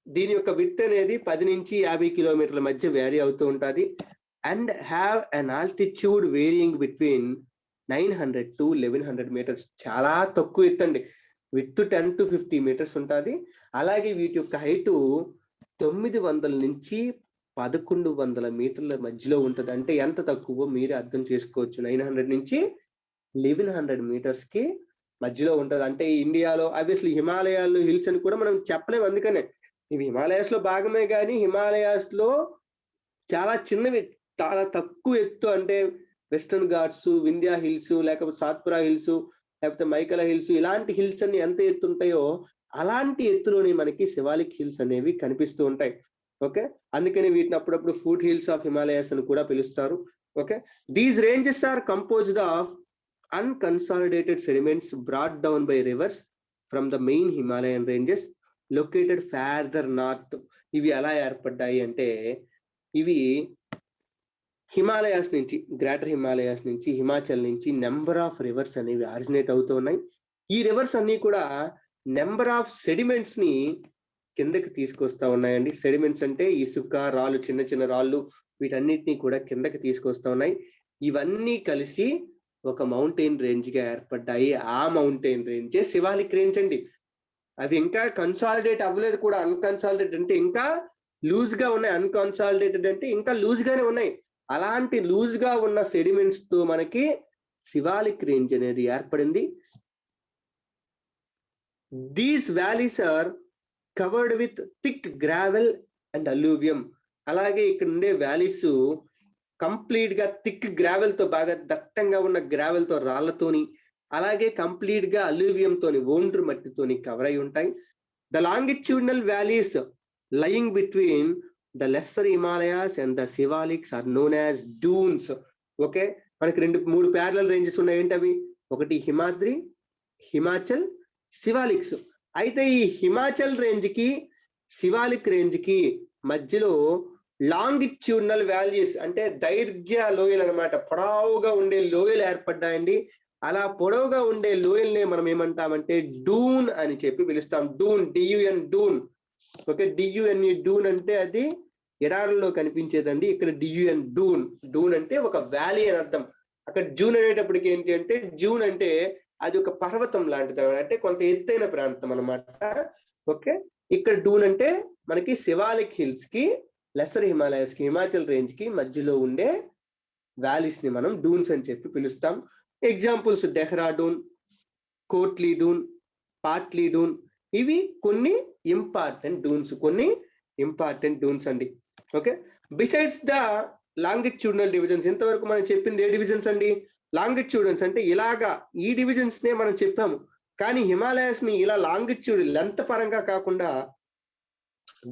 దీని యొక్క విడ్త్ అనేది 10 నుంచి 50 kilometers మధ్య వ్యారీ అవుతూ ఉంటుంది. And have an altitude varying between 900 to 1100 meters. చాలా తక్కువ ఎత్తు అండి. విత్ 10 to 50 meters ఉంటుంది. అలాగే వీటి యొక్క హైటు 900 నుంచి 1100 మీటర్ల మధ్యలో ఉంటుంది. అంటే ఎంత తక్కువ మీరే అర్థం చేసుకోవచ్చు. 900 నుంచి 1100 meters కి మధ్యలో ఉంటుంది. అంటే ఇండియాలో ఆబ్వియస్లీ హిమాలయాల్లో హిల్స్ అని కూడా మనం చెప్పలేము. అందుకనే ఇవి హిమాలయాస్ లో భాగమే, కానీ హిమాలయాస్ లో చాలా చిన్నవి, చాలా తక్కువ ఎత్తు. అంటే వెస్టర్న్ ఘాట్స్, వింధ్యా హిల్స్, లేకపోతే సాత్పురా హిల్స్, లేకపోతే మైకల హిల్స్, ఇలాంటి హిల్స్ అన్ని ఎంత ఎత్తు ఉంటాయో అలాంటి ఎత్తులోని మనకి శివాలిక్ హిల్స్ అనేవి కనిపిస్తూ ఉంటాయి. ఓకే, అందుకని వీటిని అప్పుడప్పుడు ఫుట్ హిల్స్ ఆఫ్ హిమాలయాస్ అని కూడా పిలుస్తారు. Okay, these ranges are composed of unconsolidated sediments brought down by rivers from the main Himalayan ranges located further north. ఇవి ఎలా ఏర్పడ్డాయి అంటే ఇవి హిమాలయాస్ నుంచి, గ్రేటర్ హిమాలయాస్ నుంచి, హిమాచల్ నుంచి నెంబర్ ఆఫ్ రివర్స్ అనేవి ఆరిజినేట్ అవుతూ ఉన్నాయి. ఈ రివర్స్ అన్ని కూడా నెంబర్ ఆఫ్ సెడిమెంట్స్ ని కిందకి తీసుకొస్తా ఉన్నాయండి. సెడిమెంట్స్ అంటే ఇసుక, రాళ్ళు, చిన్న చిన్న రాళ్ళు, వీటన్నిటిని కూడా కిందకి తీసుకొస్తా ఉన్నాయి. ఇవన్నీ కలిసి ఒక మౌంటైన్ రేంజ్ గా ఏర్పడ్డాయి. ఆ మౌంటైన్ రేంజే శివాలిక్ రేంజ్ అండి. అవి ఇంకా కన్సాలిడేట్ అవ్వలేదు కూడా. అన్కన్సాలిడేటెడ్ అంటే ఇంకా లూజ్ గా ఉన్నాయి, అన్కన్సాలిడేటెడ్ అంటే ఇంకా లూజ్ గానే ఉన్నాయి. అలాంటి లూజ్ గా ఉన్న సెడిమెంట్స్ తో మనకి శివాలిక్ రేంజ్ అనేది ఏర్పడింది. These valleys are covered with thick gravel and alluvium. అలాగే ఇక్కడ ఉండే వ్యాలీస్ కంప్లీట్ గా థిక్ గ్రావెల్ తో, బాగా దట్టంగా ఉన్న గ్రావెల్ తో, రాళ్లతోని, అలాగే కంప్లీట్ గా అల్యూవియం తోని, ఒండ్రు మట్టితోని కవర్ అయి ఉంటాయి. The longitudinal valleys lying between the lesser Himalayas and the Shiwaliks are known as duns. Okay, మనకి 3 ప్యారలల్ రేంజెస్ ఉన్నాయి. ఏంటవి? ఒకటి హిమాద్రి, హిమాచల్, శివాలిక్స్. అయితే ఈ హిమాచల్ రేంజ్ కి, శివాలిక్ రేంజ్ కి మధ్యలో లాంగిట్యూడినల్ వాల్యూస్ అంటే దైర్ఘ్య లోయలు అనమాట. పొడవుగా ఉండే లోయలు ఏర్పడ్డాయండి. అలా పొడవుగా ఉండే లోయల్ని మనం ఏమంటామంటే డూన్ అని చెప్పి పిలుస్తాం. డూన్, డియుఎన్, డూన్. ఓకే, డియుఎన్ఈ డూన్ అంటే అది ఎడారుల్లో కనిపించేదండి. ఇక్కడ డియుఎన్ డూన్. డూన్ అంటే ఒక వ్యాలీ అని అర్థం. అక్కడ జూన్ అనేటప్పటికి ఏంటి అంటే, జూన్ అంటే అది ఒక పర్వతం లాంటిది, అంటే కొంత ఎత్తైన ప్రాంతం అనమాట. ఓకే, ఇక్కడ డూన్ అంటే మనకి శివాలిక్ హిల్స్ కి, లెస్సర్ హిమాలయస్ కి, హిమాచల్ రేంజ్ కి మధ్యలో ఉండే వ్యాలీస్ ని మనం డూన్స్ అని చెప్పి పిలుస్తాం. ఎగ్జాంపుల్స్ డెహ్రాడూన్, కోట్లీ డూన్, పాట్లీ డూన్. ఇవి కొన్ని ఇంపార్టెంట్ డూన్స్ అండి. Okay, besides the longitudinal divisions. ఇంతవరకు మనం చెప్పింది ఏ డివిజన్స్ అండి? లాంగిట్యూడన్స్ అంటే ఇలాగా ఈ డివిజన్స్ నే మనం చెప్పాము. కానీ హిమాలయాస్ ని ఇలా లాంగిట్యూడ్, లెంత్ పరంగా కాకుండా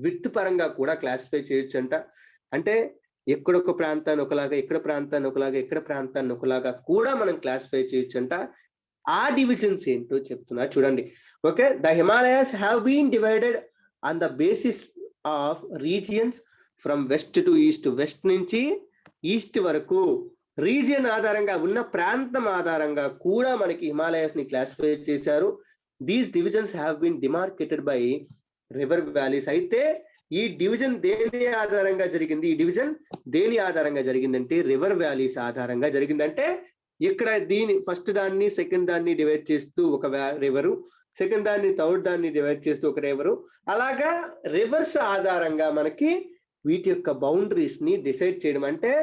విడ్త్ పరంగా కూడా క్లాసిఫై చేయొచ్చు అంట. అంటే ఎక్కడొక ప్రాంతాన్ని ఒకలాగా, ఇక్కడ ప్రాంతాన్ని ఒకలాగా, ఇక్కడ ప్రాంతాన్ని ఒకలాగా కూడా మనం క్లాసిఫై చేయొచ్చు అంట. ఆ డివిజన్స్ ఏంటో చెప్తున్నా చూడండి. Okay, the Himalayas have been divided on the basis of regions from west to east. West నుంచి ఈస్ట్ వరకు రీజియన్ ఆధారంగా, ఉన్న ప్రాంతం ఆధారంగా కూడా మనకి హిమాలయాస్ ని క్లాసిఫై చేశారు. These divisions have been demarcated by river valleys. అయితే ఈ డివిజన్ దేని ఆధారంగా జరిగింది? ఈ డివిజన్ దేని ఆధారంగా జరిగిందంటే రివర్ వ్యాలీస్ ఆధారంగా జరిగిందంటే ఇక్కడ ఫస్ట్ దాన్ని, సెకండ్ దాన్ని డివైడ్ చేస్తూ ఒక రివరు, సెకండ్ దాన్ని, థర్డ్ దాన్ని డివైడ్ చేస్తూ ఒక రివరు, అలాగా రివర్స్ ఆధారంగా మనకి వీటి యొక్క బౌండరీస్ ని డిసైడ్ చేయడం. అంటే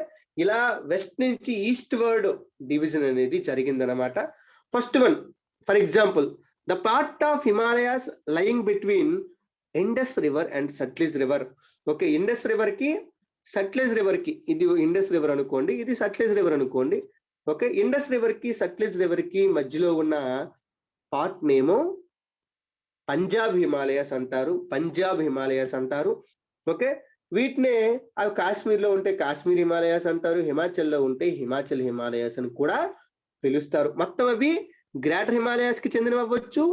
ఇలా వెస్ట్ నుంచి ఈస్ట్ వర్డ్ డివిజన్ అనేది జరిగిందనమాట. First one, for example, the part of Himalayas lying between Indus river and Sutlej river. Okay, Indus river కి, సట్లెజ్ రివర్ కి, ఇది ఇండస్ రివర్ అనుకోండి, ఇది సట్లెజ్ రివర్ అనుకోండి. ఓకే, ఇండస్ రివర్ కి, సట్లెజ్ రివర్ కి మధ్యలో ఉన్న పార్ట్ నేమో పంజాబ్ హిమాలయాస్ అంటారు. ఓకే, వీటినే అవి కాశ్మీర్ లో ఉంటే కాశ్మీర్ హిమాలయాస్ అంటారు, హిమాచల్లో ఉంటే హిమాచల్ హిమాలయాస్ అని కూడా పిలుస్తారు. మొత్తం అవి గ్రేటర్ హిమాలయాస్ కి చెందినవి అవ్వచ్చు,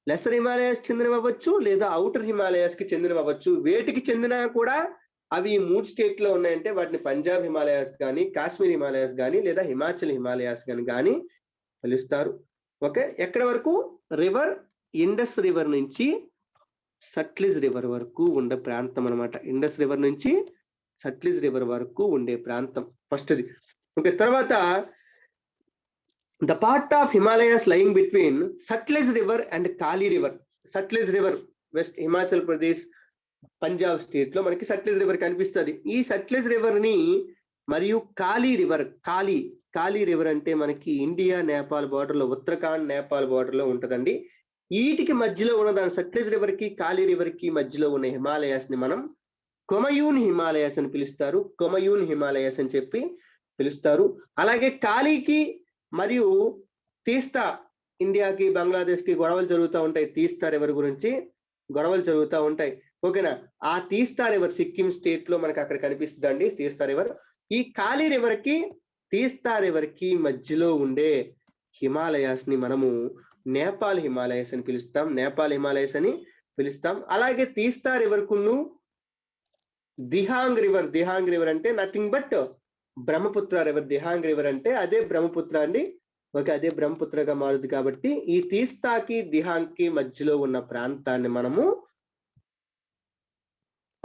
లెస్సర్ హిమాలయాస్ చెందినవి అవ్వచ్చు, లేదా అవుటర్ హిమాలయాస్ కి చెందినవి అవ్వచ్చు. వేటికి చెందినా కూడా అవి 3 స్టేట్ లో ఉన్నాయంటే వాటిని పంజాబ్ హిమాలయాస్ కానీ, కాశ్మీర్ హిమాలయాస్ కానీ, లేదా హిమాచల్ హిమాలయాస్ కానీ పిలుస్తారు. ఓకే, ఎక్కడ వరకు? రివర్, ఇండస్ రివర్ నుంచి సట్లెజ్ రివర్ వరకు ఉండే ప్రాంతం అనమాట. ఇండస్ రివర్ నుంచి సట్లెజ్ రివర్ వరకు ఉండే ప్రాంతం. ఫస్ట్ది. ఓకే, తర్వాత the part of Himalayas lying between Sutlej river and Kali river. Sutlej river west Himachal Pradesh Punjab state లో మనకి సట్లెజ్ రివర్ కనిపిస్తుంది. ఈ సట్లెజ్ రివర్ ని మరియు కాళీ రివర్, కాళీ రివర్ అంటే మనకి ఇండియా నేపాల్ బార్డర్ లో, ఉత్తరాఖండ్ నేపాల్ బార్డర్ లో ఉంటదండి. వీటికి మధ్యలో ఉన్న దాని సట్లెజ్ రివర్ కి కాళీ రివర్ కి మధ్యలో ఉన్న హిమాలయాస్ ని మనం కొమయూన్ హిమాలయాస్ అని పిలుస్తారు. కొమయూన్ హిమాలయాస్ అని చెప్పి పిలుస్తారు. అలాగే కాళీకి మరియు తీస్తా, ఇండియాకి బంగ్లాదేశ్ కి గొడవలు జరుగుతూ ఉంటాయి. తీస్తా రివర్ గురించి గొడవలు జరుగుతూ ఉంటాయి. ఓకేనా, ఆ తీస్తా రివర్ సిక్కిం స్టేట్ లో మనకి అక్కడ కనిపిస్తుందండి తీస్తా రివర్. ఈ కాళీ రివర్ కి తీస్తా రివర్ కి మధ్యలో ఉండే హిమాలయాస్ ని మనము నేపాల్ హిమాలయస్ అని పిలుస్తాం. నేపాల్ హిమాలయస్ అని పిలుస్తాం. అలాగే తీస్తా రివర్ కును దిహాంగ్ రివర్ అంటే nothing but Brahmaputra river. Dihang river అంటే అదే బ్రహ్మపుత్ర అండి. ఓకే, అదే బ్రహ్మపుత్రగా మారుతుంది. కాబట్టి ఈ తీస్తాకి దిహాంగ్ కి మధ్యలో ఉన్న ప్రాంతాన్ని మనము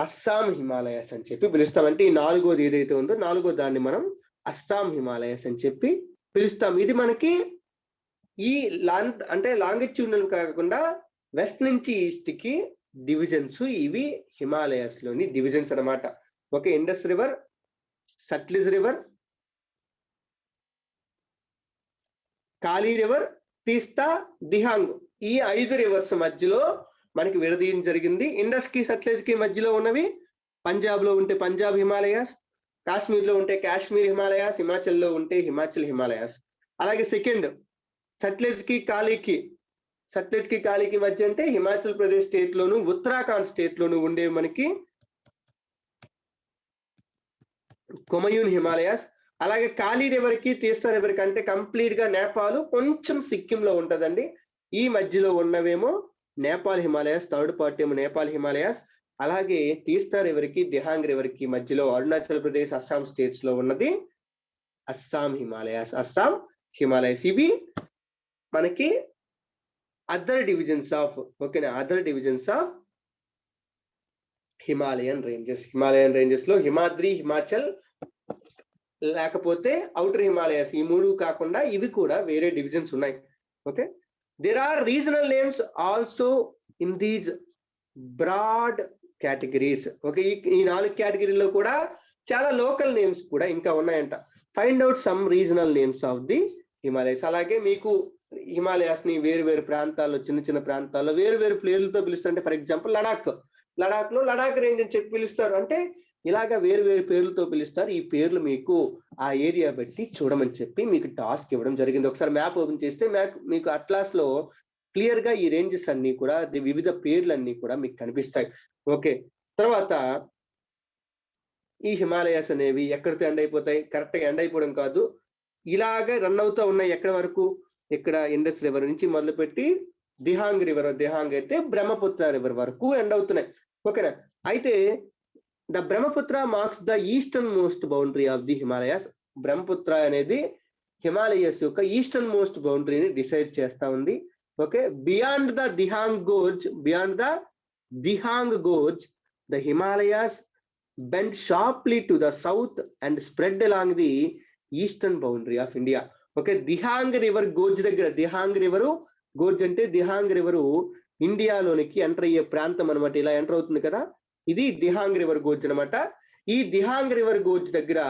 అస్సాం హిమాలయస్ అని చెప్పి పిలుస్తాం. అంటే ఈ నాలుగోది ఏదైతే ఉందో నాలుగో దాన్ని మనం అస్సాం హిమాలయస్ అని చెప్పి పిలుస్తాం. ఇది మనకి ఈ లాంగిట్యూడినల్ కాకుండా వెస్ట్ నుంచి ఈస్ట్ కి డివిజన్స్, ఇవి హిమాలయాస్ లోని డివిజన్స్ అన్నమాట. Okay, Indus river, Sutlej river, Kali river, Teesta, Dihang, ఈ 5 రివర్స్ మధ్యలో మనకి విడదీయడం జరిగింది. ఇండస్ కి సట్లెజ్ కి మధ్యలో ఉన్నవి పంజాబ్ లో ఉంటే పంజాబ్ హిమాలయాస్, కాశ్మీర్ లో ఉంటే కాశ్మీర్ హిమాలయాస్, హిమాచల్ లో ఉంటే హిమాచల్ హిమాలయాస్. అలాగే సెకండ్ సట్లెజ్ కి కాళీకి మధ్య అంటే హిమాచల్ ప్రదేశ్ స్టేట్ లోను, ఉత్తరాఖండ్ స్టేట్ లోను ఉండే మనకి కొమయూన్ హిమాలయాస్. అలాగే కాళీ రివర్ కి తీస్తా రివర్ కి అంటే కంప్లీట్ గా నేపాల్, కొంచెం సిక్కిం లో ఉంటదండి. ఈ మధ్యలో ఉన్నవేమో నేపాల్ హిమాలయాస్, థర్డ్ పార్ట్ ఏమో నేపాల్ హిమాలయాస్. అలాగే తీస్తా రివర్ కి దిహాంగ్ రివర్ కి మధ్యలో అరుణాచల్ ప్రదేశ్, అస్సాం స్టేట్స్ లో ఉన్నది అస్సాం హిమాలయాస్. ఇవి మనకి other divisions of Himalayan ranges లో హిమాద్రి, హిమాచల్, లేకపోతే అవుటర్ హిమాలయాస్, ఈ 3 కాకుండా ఇవి కూడా వేరే డివిజన్స్ ఉన్నాయి. Okay, there are regional names also in these broad categories. Okay, ఈ 4 కేటగిరీలో కూడా చాలా లోకల్ నేమ్స్ కూడా ఇంకా ఉన్నాయంట. Find out some regional names of the Himalayas. అలాగే మీకు హిమాలయాస్ ని వేరు ప్రాంతాల్లో, చిన్న ప్రాంతాల్లో వేరు పేర్లతో పిలుస్తుంటే, ఫర్ ఎగ్జాంపుల్ లడాక్ లో లడాక్ రేంజ్ అని చెప్పి పిలుస్తారు. అంటే ఇలాగా వేరు పేర్లతో పిలుస్తారు. ఈ పేర్లు మీకు ఆ ఏరియా బట్టి చూడమని చెప్పి మీకు టాస్క్ ఇవ్వడం జరిగింది. ఒకసారి మ్యాప్ ఓపెన్ చేస్తే మీకు అట్లాస్ లో క్లియర్ గా ఈ రేంజెస్ అన్ని కూడా, వివిధ పేర్లన్నీ కూడా మీకు కనిపిస్తాయి. ఓకే, తర్వాత ఈ హిమాలయాస్ అనేవి ఎక్కడితో ఎండ్ అయిపోతాయి? కరెక్ట్ గా ఎండ్ అయిపోవడం కాదు, ఇలాగే రన్ అవుతూ ఉన్నాయి. ఎక్కడి వరకు? ఇక్కడ ఇండస్ రివర్ నుంచి మొదలుపెట్టి దిహాంగ్ అయితే బ్రహ్మపుత్ర రివర్ వరకు ఎండ్ అవుతున్నాయి. ఓకేనా, అయితే the Brahmaputra marks the eastern most boundary of the Himalayas. Brahmaputra అనేది హిమాలయస్ యొక్క ఈస్టర్న్ మోస్ట్ బౌండరీని డిసైడ్ చేస్తా ఉంది. Okay, beyond the Dihang gorge the Himalayas bend sharply to the south and spread along the eastern boundary of India. Okay, Dihang river gorge దగ్గర, Dihang river గోర్జ్ అంటే Dihang river ఇండియాలోనికి enter అయ్యే ప్రాంతం అనమాట. ఇలా ఎంటర్ అవుతుంది కదా, ఇది దిహాంగ్ రివర్ గోర్జ్ అనమాట. ఈ దిహాంగ్ రివర్ గోర్జ్ దగ్గర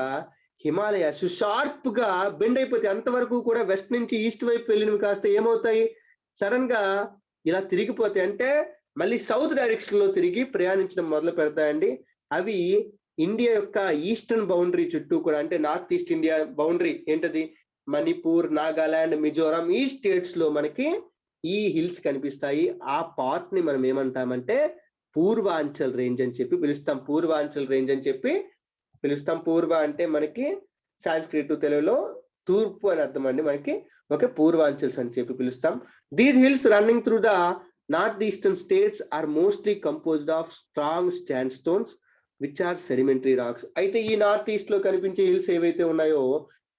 హిమాలయాస్ షార్ప్ గా బెండ్ అయిపోతాయి. అంతవరకు కూడా వెస్ట్ నుంచి ఈస్ట్ వైపు వెళ్ళినవి కాస్త ఏమవుతాయి, సడన్ గా ఇలా తిరిగిపోతాయి. అంటే మళ్ళీ సౌత్ డైరెక్షన్ లో తిరిగి ప్రయాణించడం మొదలు పెడతాయండి. అవి ఇండియా యొక్క ఈస్టర్న్ బౌండరీ చుట్టూ కూడా, అంటే నార్త్ ఈస్ట్ ఇండియా బౌండరీ ఏంటది, మణిపూర్, నాగాలాండ్, మిజోరాం, ఈ స్టేట్స్ లో మనకి ఈ హిల్స్ కనిపిస్తాయి. ఆ పార్ట్ ని మనం ఏమంటామంటే పూర్వాంచల్ రేంజ్ అని చెప్పి పిలుస్తాం. పూర్వ అంటే మనకి సాంస్క్రిట్, తెలుగులో తూర్పు అని అర్థం అండి మనకి. ఓకే, పూర్వాంచల్స్ అని చెప్పి పిలుస్తాం. These hills running through the north eastern states are mostly composed of strong sandstones which are sedimentary rocks. అయితే ఈ నార్త్ ఈస్ట్ లో కనిపించే హిల్స్ ఏవైతే ఉన్నాయో,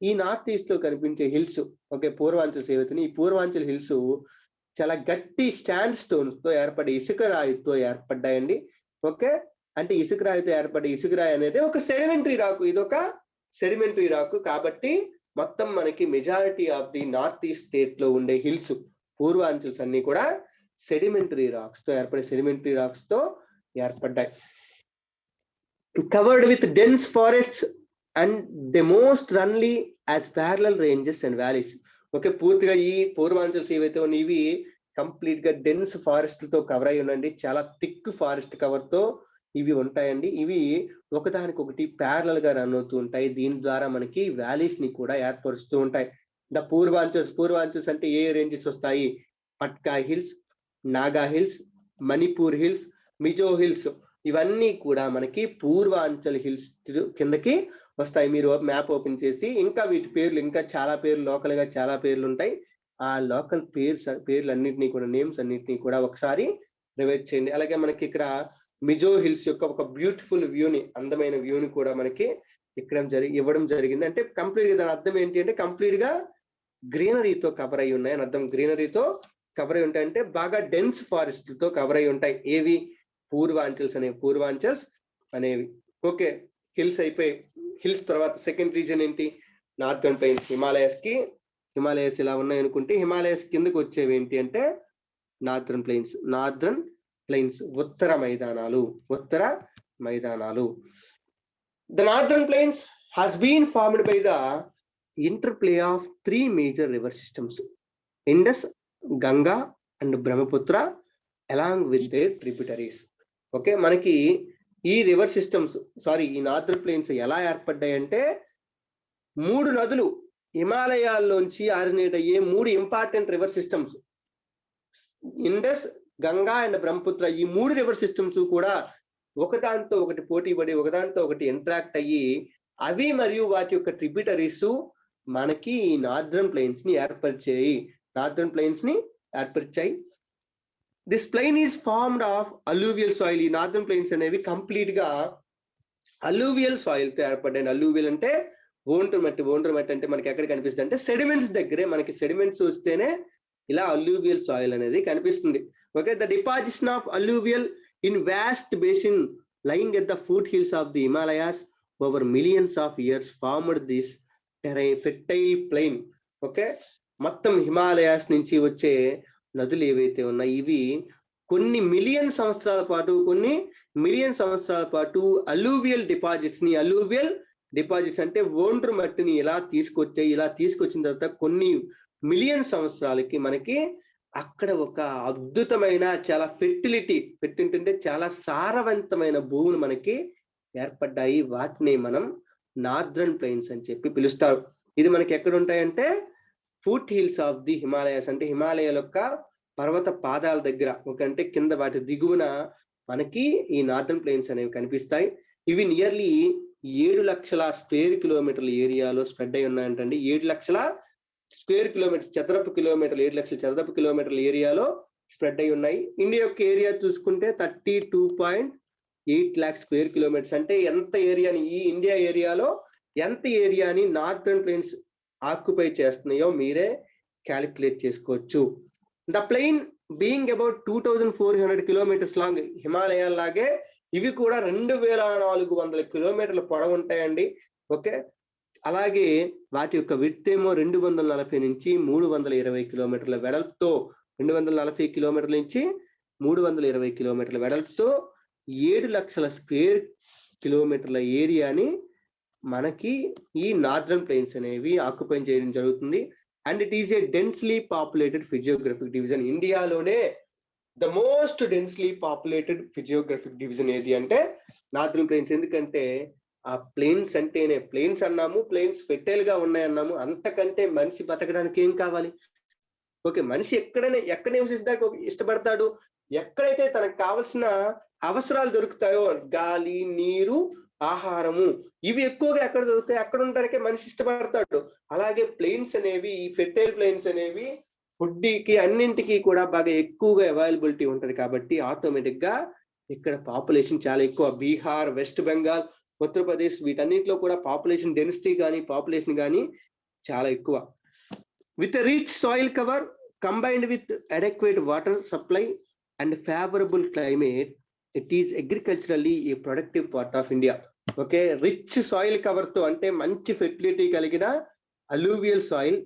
ఈ నార్త్ ఈస్ట్ లో కనిపించే హిల్స్, ఓకే, పూర్వాంచల్స్ ఏవైతే, ఈ పూర్వాంచల్ హిల్స్ చాలా గట్టి స్టాండ్ స్టోన్స్ తో ఏర్పడి ఇసుక రాయితో ఏర్పడ్డాయండి. ఓకే, అంటే ఇసుక రాయితో ఏర్పడే ఇసుక రాయి అనేది ఒక సెడిమెంటరీ రాక్, ఇది ఒక సెడిమెంటరీ రాక్. కాబట్టి మొత్తం మనకి majority of the north east state లో ఉండే హిల్స్, పూర్వాంచల్స్ అన్ని కూడా సెడిమెంటరీ రాక్స్ తో ఏర్పడ్డాయి. Covered with dense forests and the most run as parallel ranges and valleys. Okay, పూర్తిగా ఈ పూర్వాంచల్స్ ఏవైతే ఉన్నాయి ఇవి కంప్లీట్ గా డెన్స్ ఫారెస్ట్ తో కవర్ అయి ఉండండి. చాలా థిక్ ఫారెస్ట్ కవర్ తో ఇవి ఉంటాయండి. ఇవి ఒకదానికొకటి ప్యారలల్ గా రన్ అవుతూ ఉంటాయి. దీని ద్వారా మనకి వ్యాలీస్ ని కూడా ఏర్పరుస్తూ ఉంటాయి. ద పూర్వాంచల్స్ అంటే ఏ రేంజెస్ వస్తాయి? Patkai hills, Naga hills, Manipur hills, Mizo hills, ఇవన్నీ కూడా మనకి పూర్వాంచల్ హిల్స్ కిందకి వస్తాయి. మీరు మ్యాప్ ఓపెన్ చేసి ఇంకా వీటి పేర్లు, ఇంకా చాలా పేర్లు, లోకల్ గా చాలా పేర్లు ఉంటాయి. ఆ లోకల్ పేర్లు అన్నింటినీ కూడా, నేమ్స్ అన్నింటినీ కూడా ఒకసారి రివైజ్ చేయండి. అలాగే మనకి ఇక్కడ మిజో హిల్స్ యొక్క ఒక బ్యూటిఫుల్ వ్యూని, అందమైన వ్యూని కూడా మనకి ఇక్కడ ఇవ్వడం జరిగింది. అంటే కంప్లీట్ గా దాని అర్థం ఏంటి అంటే కంప్లీట్ గా గ్రీనరీతో కవర్ అయి ఉన్నాయి అని అర్థం. గ్రీనరీతో కవర్ అయి ఉంటాయి అంటే బాగా డెన్స్ ఫారెస్ట్ తో కవర్ అయి ఉంటాయి. ఏవి? పూర్వాంచల్స్ అనేవి. ఓకే, హిల్స్ అయిపోయి, హిల్స్ తర్వాత సెకండ్ రీజన్ ఏంటి? Northern plains. హిమాలయస్ ఇలా ఉన్నాయి అనుకుంటే హిమాలయస్ కిందకి వచ్చేవి ఏంటి అంటే నార్థర్న్ ప్లెయిన్స్, ఉత్తర మైదానాలు. The northern plains has been formed by the interplay of three major river systems, Indus, Ganga and Brahmaputra, along with their tributaries. Okay, మనకి ఈ రివర్ సిస్టమ్స్ ఈ నార్థర్న్ ప్లెయిన్స్ ఎలా ఏర్పడ్డాయి అంటే 3 నదులు హిమాలయాల్లోంచి ఆరిజినేట్ అయ్యే 3 important river systems, Indus, Ganga and Brahmaputra. ఈ 3 river systems కూడా ఒకదానితో ఒకటి పోటీ పడి, ఒకదానితో ఒకటి ఇంటరాక్ట్ అయ్యి, అవి మరియు వాటి యొక్క ట్రిబ్యూటరీస్ మనకి ఈ నార్థర్న్ ప్లెయిన్స్ ని ఏర్పరిచాయి. This plain is formed of alluvial soil. ఈ నార్థర్న్ ప్లెయిన్స్ అనేవి కంప్లీట్ గా అలూవియల్ సాయిల్ తో ఏర్పడ్డాయి. అలూవియల్ అంటే ఓండ్రు మట్టి అంటే మనకి ఎక్కడ కనిపిస్తుంది అంటే సెడిమెంట్స్ దగ్గరే. మనకి సెడిమెంట్స్ వస్తేనే ఇలా అలూవియల్ సాయిల్ అనేది కనిపిస్తుంది. Okay, the deposition of alluvial in vast basin lying at the foothills of the Himalayas over millions of years formed this fertile plain. Okay, మొత్తం హిమాలయాస్ నుంచి వచ్చే నదులు ఏవైతే ఉన్నాయి ఇవి కొన్ని మిలియన్ సంవత్సరాల పాటు అలూవియల్ డిపాజిట్స్ అంటే ఒండ్రు మట్టిని ఇలా తీసుకొచ్చిన తర్వాత కొన్ని మిలియన్ సంవత్సరాలకి మనకి అక్కడ ఒక అద్భుతమైన, చాలా ఫెర్టిలిటీ అంటే చాలా సారవంతమైన భూములు మనకి ఏర్పడ్డాయి. వాటిని మనం నార్థర్న్ ప్లెయిన్స్ అని చెప్పి పిలుస్తారు. ఇది మనకి ఎక్కడ ఉంటాయంటే foot hills of the Himalayas, అంటే హిమాలయాల యొక్క పర్వత పాదాల దగ్గర, అంటే కింద వాటి దిగువన మనకి ఈ నార్థర్న్ ప్లెయిన్స్ అనేవి కనిపిస్తాయి. ఇవి నియర్లీ 7 లక్షల స్క్వేర్ కిలోమీటర్ల ఏరియాలో స్ప్రెడ్ అయి ఉన్నాయంటండి. 7 లక్షల చదరపు కిలోమీటర్ల ఏరియాలో స్ప్రెడ్ అయి ఉన్నాయి. ఇండియా యొక్క ఏరియా చూసుకుంటే 32.8 lakh స్క్వేర్ కిలోమీటర్స్. అంటే ఎంత ఏరియాని, ఈ ఇండియా ఏరియాలో ఎంత ఏరియాని నార్థర్న్ ప్లెయిన్స్ ఆక్యుపై చేస్తున్నాయో మీరే క్యాలిక్యులేట్ చేసుకోవచ్చు. The plain being about 2400 kilometers long, హిమాలయాల లాగే ఇవి కూడా 2400 kilometers పొడవు ఉంటాయండి. ఓకే, అలాగే వాటి యొక్క విడ్త్ ఏమో 240 నుంచి 320 kilometers వెడల్పుతో, 240 kilometers నుంచి 320 kilometers వెడల్పుతో 7 లక్షల స్క్వేర్ కిలోమీటర్ల ఏరియాని మనకి ఈ నార్థర్న్ ప్లెయిన్స్ అనేవి ఆక్యుపై చేయడం జరుగుతుంది. And it is a densely populated physiographic division. ఇండియాలోనే the most densely populated physiographic division ఏది అంటే నార్థర్న్ ప్లెయిన్స్. ఎందుకంటే ఆ ప్లెయిన్స్ అంటేనే, ప్లెయిన్స్ అన్నాము, ప్లెయిన్స్ ఫెర్టైల్ గా ఉన్నాయన్నాము, అంతకంటే మనిషి బతకడానికి ఏం కావాలి? ఓకే, మనిషి ఎక్కడ నివసించడానికి ఇష్టపడతాడు? ఎక్కడైతే తనకు కావలసిన అవసరాలు దొరుకుతాయో, గాలి, నీరు, ఆహారము, ఇవి ఎక్కువగా ఎక్కడ దొరుకుతాయి అక్కడ ఉండడానికే మనిషి ఇష్టపడతాడు. అలాగే ప్లెయిన్స్ అనేవి, ఈ ఫెర్టైల్ ప్లెయిన్స్ అనేవి ఫుడ్కి అన్నింటికి కూడా బాగా ఎక్కువగా అవైలబిలిటీ ఉంటుంది. కాబట్టి ఆటోమేటిక్ గా ఇక్కడ పాపులేషన్ చాలా ఎక్కువ. బీహార్, వెస్ట్ బెంగాల్, ఉత్తరప్రదేశ్, వీటన్నిటిలో కూడా పాపులేషన్ డెన్సిటీ కానీ చాలా ఎక్కువ. With rich soil cover combined with adequate water supply and favourable climate, it is agriculturally a productive part of India. Okay, rich soil cover తో, అంటే మంచి ఫెర్టిలిటీ కలిగిన అలూవియల్ సాయిల్,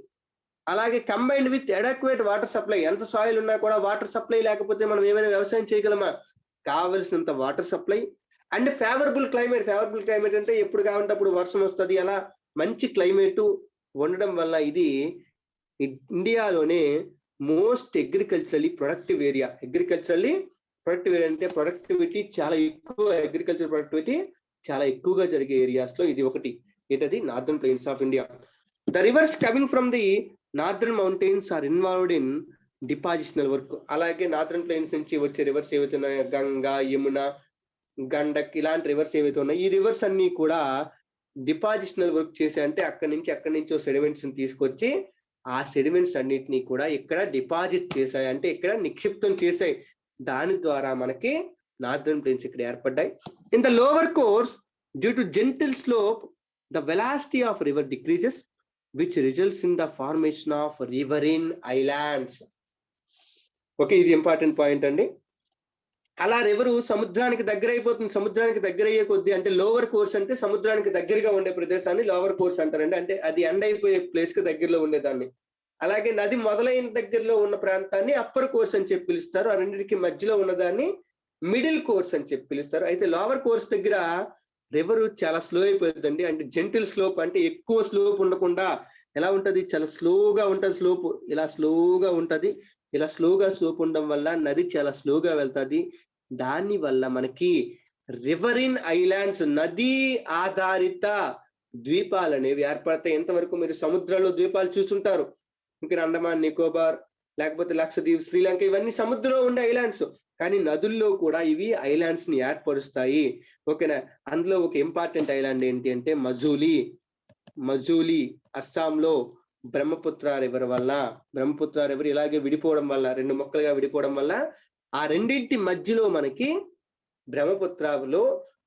అలాగే combined with adequate water supply. ఎంత soil ఉన్నా కూడా water supply లేకపోతే మనం ఏమైనా వ్యవసాయం చేయగలమా? కావలసినంత water supply and favourable climate. Favourable climate అంటే ఎప్పుడు కావాలంటే అప్పుడు వర్షం వస్తుంది, అలా మంచి క్లైమేట్ ఉండడం వల్ల ఇది ఇండియాలోనే most agriculturally productive area. Agriculturally productive area అంటే ప్రొడక్టివిటీ చాలా ఎక్కువ, అగ్రికల్చర్ ప్రొడక్టివిటీ చాలా ఎక్కువగా జరిగే ఏరియాస్ లో ఇది ఒకటి. ఏంటది? Northern plains of India. The rivers coming from the northern mountains are involved in depositional work. అలాగే నార్దర్న్ ప్లెయిన్స్ నుంచి వచ్చే రివర్స్ ఏవైతే ఉన్నాయో, గంగా, యమున, గండక్, ఇలాంటి రివర్స్ ఏవైతే ఉన్నాయో, ఈ రివర్స్ అన్ని కూడా డిపాజిషనల్ వర్క్ చేసాయి. అంటే అక్కడి నుంచో సెడిమెంట్స్ తీసుకొచ్చి ఆ సెడిమెంట్స్ అన్నిటినీ కూడా ఇక్కడ డిపాజిట్ చేశాయి, అంటే ఇక్కడ నిక్షిప్తం చేశాయి. దాని ద్వారా మనకి నార్దర్న్ ప్లెయిన్స్ ఇక్కడ ఏర్పడ్డాయి. In the lower course due to gentle slope the velocity of river decreases which results in the formation of riverine islands. Okay, ఇది ఇంపార్టెంట్ పాయింట్ అండి. అలా రివరు సముద్రానికి దగ్గర అయిపోతుంది. సముద్రానికి దగ్గర అయ్యే కొద్దీ, అంటే లోవర్ కోర్స్ అంటే సముద్రానికి దగ్గరగా ఉండే ప్రదేశాన్ని లోవర్ కోర్స్ అంటారండి, అంటే అది ఎండ్ అయిపోయే ప్లేస్ కి దగ్గరలో ఉండేదాన్ని. అలాగే నది మొదలైన దగ్గరలో ఉన్న ప్రాంతాన్ని అప్పర్ కోర్స్ అని చెప్పి పిలుస్తారు. ఆ రెండింటికి మధ్యలో ఉన్నదాన్ని మిడిల్ కోర్స్ అని చెప్పి పిలుస్తారు. అయితే లోవర్ కోర్స్ దగ్గర రివర్ చాలా స్లో అయిపోతుందండి. అంటే జెంటిల్ స్లోప్, అంటే ఎక్కువ స్లోప్ ఉండకుండా ఎలా ఉంటది, చాలా స్లోగా ఉంటది. స్లోప్ ఇలా స్లోగా ఉంటది. ఇలా స్లోగా స్లోప్ ఉండడం వల్ల నది చాలా స్లోగా వెళ్తుంది. దాని వల్ల మనకి రివరిన్ ఐలాండ్స్, నదీ ఆధారిత ద్వీపాలు అనేవి ఏర్పడతాయి. ఎంతవరకు మీరు సముద్రంలో ద్వీపాలు చూసుంటారు, ఇంకా అండమాన్ నికోబార్, లేకపోతే లక్షద్వీప్, శ్రీలంక, ఇవన్నీ సముద్రంలో ఉండే ఐలాండ్స్. కానీ నదుల్లో కూడా ఇవి ఐలాండ్స్ ని ఏర్పరుస్తాయి. ఓకేనా? అందులో ఒక ఇంపార్టెంట్ ఐలాండ్ ఏంటి అంటే మజూలీ అస్సాంలో బ్రహ్మపుత్ర రివర్ వల్ల, బ్రహ్మపుత్ర రివర్ ఇలాగే విడిపోవడం వల్ల, రెండు మొక్కలుగా విడిపోవడం వల్ల ఆ రెండింటి మధ్యలో మనకి బ్రహ్మపుత్రలో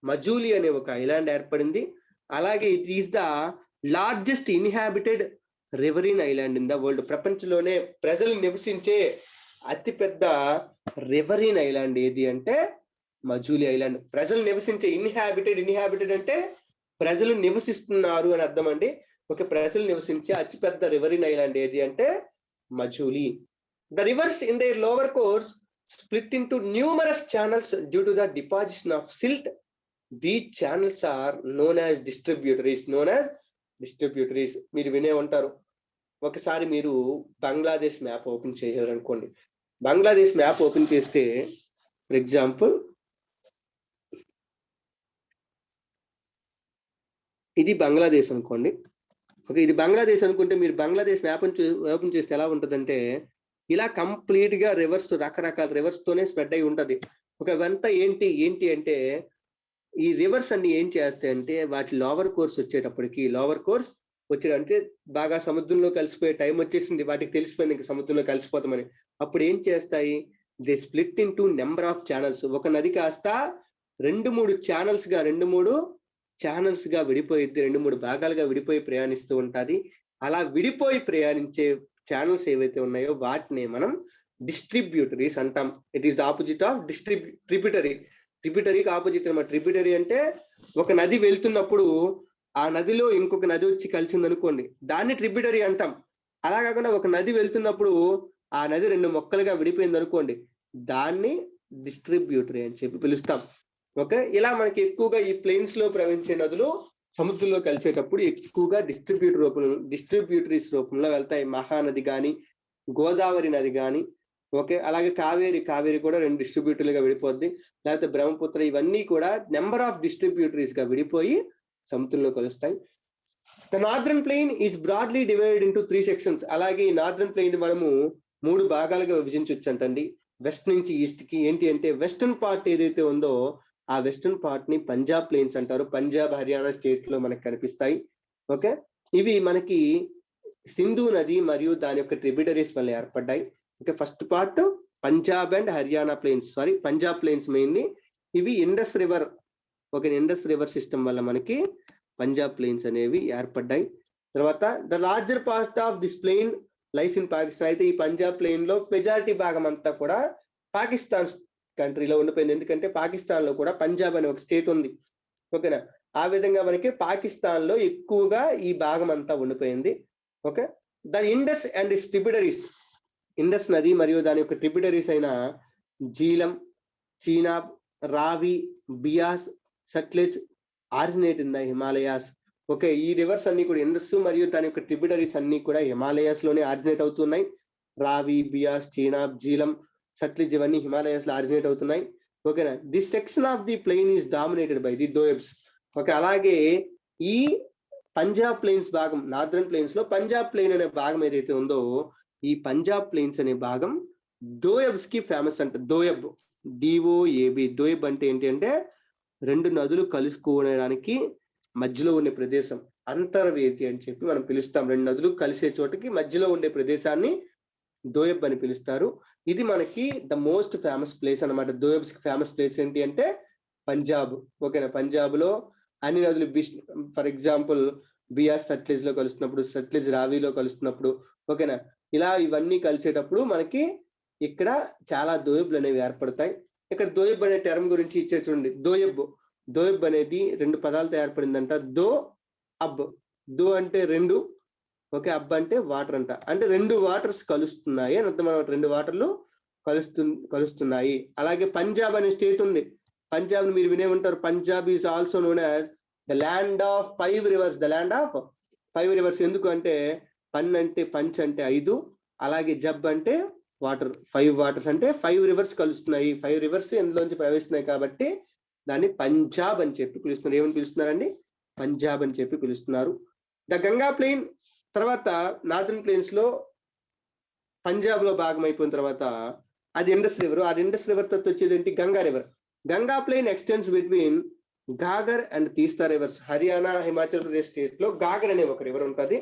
మజూలీ అనే ఒక ఐలాండ్ ఏర్పడింది. అలాగే it is the largest inhabited riverine island in the world. ప్రపంచంలోనే ప్రజలు నివసించే అతిపెద్ద రివరిన్ ఐలాండ్ ఏది అంటే మజూలీ ఐలాండ్. ప్రజలు నివసించే, ఇన్హాబిటెడ్ అంటే ప్రజలు నివసిస్తున్నారు అని అర్థం అండి. ఒక ప్రజలు నివసించే అతిపెద్ద రివరిన్ ఐలాండ్ ఏది అంటే Majuli. The rivers in there lower course split into numerous channels due to the deposition of silt. These channels are known as distributaries. మీరు వినే ఉంటారు. ఒకసారి మీరు బంగ్లాదేశ్ మ్యాప్ ఓపెన్ చేయాలనుకోండి. బంగ్లాదేశ్ మ్యాప్ ఓపెన్ చేస్తే, ఫర్ ఎగ్జాంపుల్ ఇది బంగ్లాదేశ్ అనుకోండి. ఓకే, ఇది బంగ్లాదేశ్ అనుకుంటే మీరు బంగ్లాదేశ్ మ్యాప్ ఓపెన్ చేస్తే ఎలా ఉంటుందంటే ఇలా కంప్లీట్ గా రివర్స్, రకరకాల రివర్స్ తోనే స్ప్రెడ్ అయి ఉంటది. ఒక వెంట ఏంటి అంటే ఈ రివర్స్ అన్ని ఏం చేస్తాయి అంటే వాటి లోవర్ కోర్స్ వచ్చేటంటే బాగా సముద్రంలో కలిసిపోయే టైం వచ్చేసింది, వాటికి తెలిసిపోయింది ఇంకా సముద్రంలో కలిసిపోతామని. అప్పుడు ఏం చేస్తాయి, they split in to number of channels. ఒక నది కాస్త రెండు మూడు ఛానల్స్ గా విడిపోయిద్ది, 2-3 భాగాలుగా విడిపోయి ప్రయాణిస్తూ ఉంటుంది. అలా విడిపోయి ప్రయాణించే ఛానల్స్ ఏవైతే ఉన్నాయో వాటిని మనం డిస్ట్రిబ్యూటరీస్ అంటాం. It is the opposite of ట్రిబ్యూటరీకి ఆపోజిట్ అన్నమాట. ట్రిబ్యూటరీ అంటే ఒక నది వెళ్తున్నప్పుడు ఆ నదిలో ఇంకొక నది వచ్చి కలిసింది అనుకోండి, దాన్ని ట్రిబ్యూటరీ అంటాం. అలా కాకుండా ఒక నది వెళ్తున్నప్పుడు ఆ నది 2 మొక్కలుగా విడిపోయింది అనుకోండి, దాన్ని డిస్ట్రిబ్యూటరీ అని చెప్పి పిలుస్తాం. ఓకే, ఇలా మనకి ఎక్కువగా ఈ ప్లెయిన్స్ లో ప్రవహించే నదులు సముద్రంలో కలిసేటప్పుడు ఎక్కువగా డిస్ట్రిబ్యూటరీస్ రూపంలో వెళ్తాయి. మహానది కానీ, గోదావరి నది కానీ, ఓకే, అలాగే కావేరి కూడా 2 డిస్ట్రిబ్యూటరీలుగా విడిపోద్ది. లేకపోతే బ్రహ్మపుత్ర, ఇవన్నీ కూడా నెంబర్ ఆఫ్ డిస్ట్రిబ్యూటరీస్ గా విడిపోయి సముద్రంలో కలుస్తాయి. The northern plain is broadly divided into 3 sections. అలాగే ఈ నార్దర్న్ ప్లెయిన్ మనము 3 భాగాలుగా విభజించవచ్చు అంటండి. వెస్ట్ నుంచి ఈస్ట్ కి. ఏంటి అంటే వెస్టర్న్ పార్ట్ ఏదైతే ఉందో ఆ వెస్టర్న్ పార్ట్ ని పంజాబ్ ప్లెయిన్స్ అంటారు. పంజాబ్, హర్యానా స్టేట్ లో మనకి కనిపిస్తాయి. ఓకే, ఇవి మనకి సింధు నది మరియు దాని యొక్క ట్రిబ్యూటరీస్ వల్ల ఏర్పడ్డాయి. Okay, first part Punjab and Haryana plains, Punjab plains mainly. ఇవి ఇండస్ రివర్ సిస్టమ్ వల్ల మనకి పంజాబ్ ప్లెయిన్స్ అనేవి ఏర్పడ్డాయి. తర్వాత the larger part of this plain lies in Pakistan. అయితే ఈ పంజాబ్ ప్లెయిన్ లో మెజారిటీ భాగం అంతా కూడా పాకిస్తాన్ కంట్రీలో ఉండిపోయింది. ఎందుకంటే పాకిస్తాన్ లో కూడా పంజాబ్ అనే ఒక స్టేట్ ఉంది. ఓకేనా, ఆ విధంగా మనకి పాకిస్తాన్ లో ఎక్కువగా ఈ భాగం అంతా ఉండిపోయింది. Okay, the Indus and it's tributaries, Indus నది మరియు దాని యొక్క ట్రిబ్యూటరీస్ అయిన జీలం, చీనాబ్, రావి, Beas, Sutlej originate in the Himalayas. Okay, ఈ రివర్స్ అన్ని కూడా ఇండస్ మరియు దాని యొక్క ట్రిబ్యూటరీస్ అన్ని కూడా హిమాలయాస్ లోనే ఆరిజినేట్ అవుతున్నాయి. రావి, బియాస్, చీనాబ్, జీలం, సట్లెజ్ ఇవన్నీ హిమాలయాస్ లో ఆరిజినేట్ అవుతున్నాయి. ఓకేనా, this section of the plain is dominated by the doabs. Okay, అలాగే ఈ పంజాబ్ ప్లెయిన్స్ భాగం, నార్దర్న్ ప్లెయిన్స్ లో పంజాబ్ ప్లెయిన్ అనే భాగం ఏదైతే ఉందో ఈ పంజాబ్ ప్లెయిన్స్ అనే భాగం దోయబ్స్ కి ఫేమస్ అంట. దోయబ్, డిఓఏబి, దోయబ్ అంటే ఏంటి అంటే రెండు నదులు కలుసుకోవడానికి మధ్యలో ఉండే ప్రదేశం, అంతర్వేది అని చెప్పి మనం పిలుస్తాం. రెండు నదులు కలిసే చోటకి మధ్యలో ఉండే ప్రదేశాన్ని దోయబ్ అని పిలుస్తారు. ఇది మనకి ద మోస్ట్ ఫేమస్ ప్లేస్ అనమాట. దోయబ్స్ కి ఫేమస్ ప్లేస్ ఏంటి అంటే పంజాబ్. ఓకేనా, పంజాబ్ లో అన్ని నదులు, ఫర్ ఎగ్జాంపుల్ బియాస్ సట్లెజ్ లో కలుస్తున్నప్పుడు, సట్లెజ్ రావిలో కలుస్తున్నప్పుడు, ఓకేనా, ఇలా ఇవన్నీ కలిసేటప్పుడు మనకి ఇక్కడ చాలా దోయబ్లు అనేవి ఏర్పడతాయి. ఇక్కడ దోయబ్ అనే టర్మ్ గురించి ఇచ్చే చూడండి. దోయబ్, దోయబ్ అనేది రెండు పదాలతో ఏర్పడిందంట. దో అబ్, దో అంటే రెండు, ఓకే, అబ్ అంటే వాటర్ అంట. అంటే రెండు వాటర్స్ కలుస్తున్నాయి అని అర్థం అనమాట. రెండు వాటర్లు కలుస్తున్నాయి. అలాగే పంజాబ్ అనే స్టేట్ ఉంది. పంజాబ్ మీరు వినే ఉంటారు. Punjab is also known as the land of 5 reverse, the land of 5 reverse. ఎందుకు అంటే పన్ అంటే పంచ్ అంటే 5, అలాగే జబ్ అంటే వాటర్, 5 వాటర్స్ అంటే 5 రివర్స్ కలుస్తున్నాయి. 5 రివర్స్ ఎందులోంచి ప్రవేశిస్తున్నాయి కాబట్టి దాన్ని పంజాబ్ అని చెప్పి పిలుస్తున్నారు. ఏమని పిలుస్తున్నారండి? పంజాబ్ అని చెప్పి పిలుస్తున్నారు. ద గంగా ప్లెయిన్ తర్వాత నార్దర్న్ ప్లెయిన్స్ లో పంజాబ్ లో భాగం అయిపోయిన తర్వాత అది ఇండస్ రివర్. ఆ ఇండస్ రివర్ తర్వాత వచ్చేది ఏంటి? Ganga river. Ganga plain extends between Ghaggar and Teesta rivers. Haryana, Himachal Pradesh state లో గాగర్ అనే ఒక రివర్ ఉంటుంది.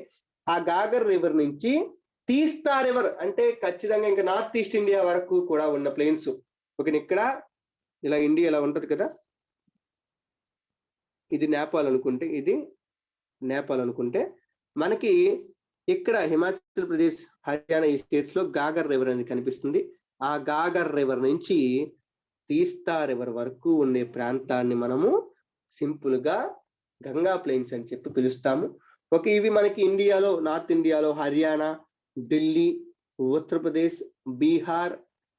ఆ గాగర్ రివర్ నుంచి తీస్తా రివర్ అంటే ఖచ్చితంగా ఇంకా నార్త్ ఈస్ట్ ఇండియా వరకు కూడా ఉన్న ప్లెయిన్స్. ఓకే, ఇక్కడ ఇలా ఇండియా ఇలా ఉంటది కదా, ఇది నేపాల్ అనుకుంటే, ఇది నేపాల్ అనుకుంటే మనకి ఇక్కడ హిమాచల్ ప్రదేశ్, హర్యానా ఈ స్టేట్స్ లో గాగర్ రివర్ అనేది కనిపిస్తుంది. ఆ గాగర్ రివర్ నుంచి తీస్తా రివర్ వరకు ఉండే ప్రాంతాన్ని మనము సింపుల్ గా గంగా ప్లెయిన్స్ అని చెప్పి పిలుస్తాము. ఓకే, ఇవి మనకి ఇండియాలో, నార్త్ ఇండియాలో హర్యానా, ఢిల్లీ, ఉత్తరప్రదేశ్, బీహార్,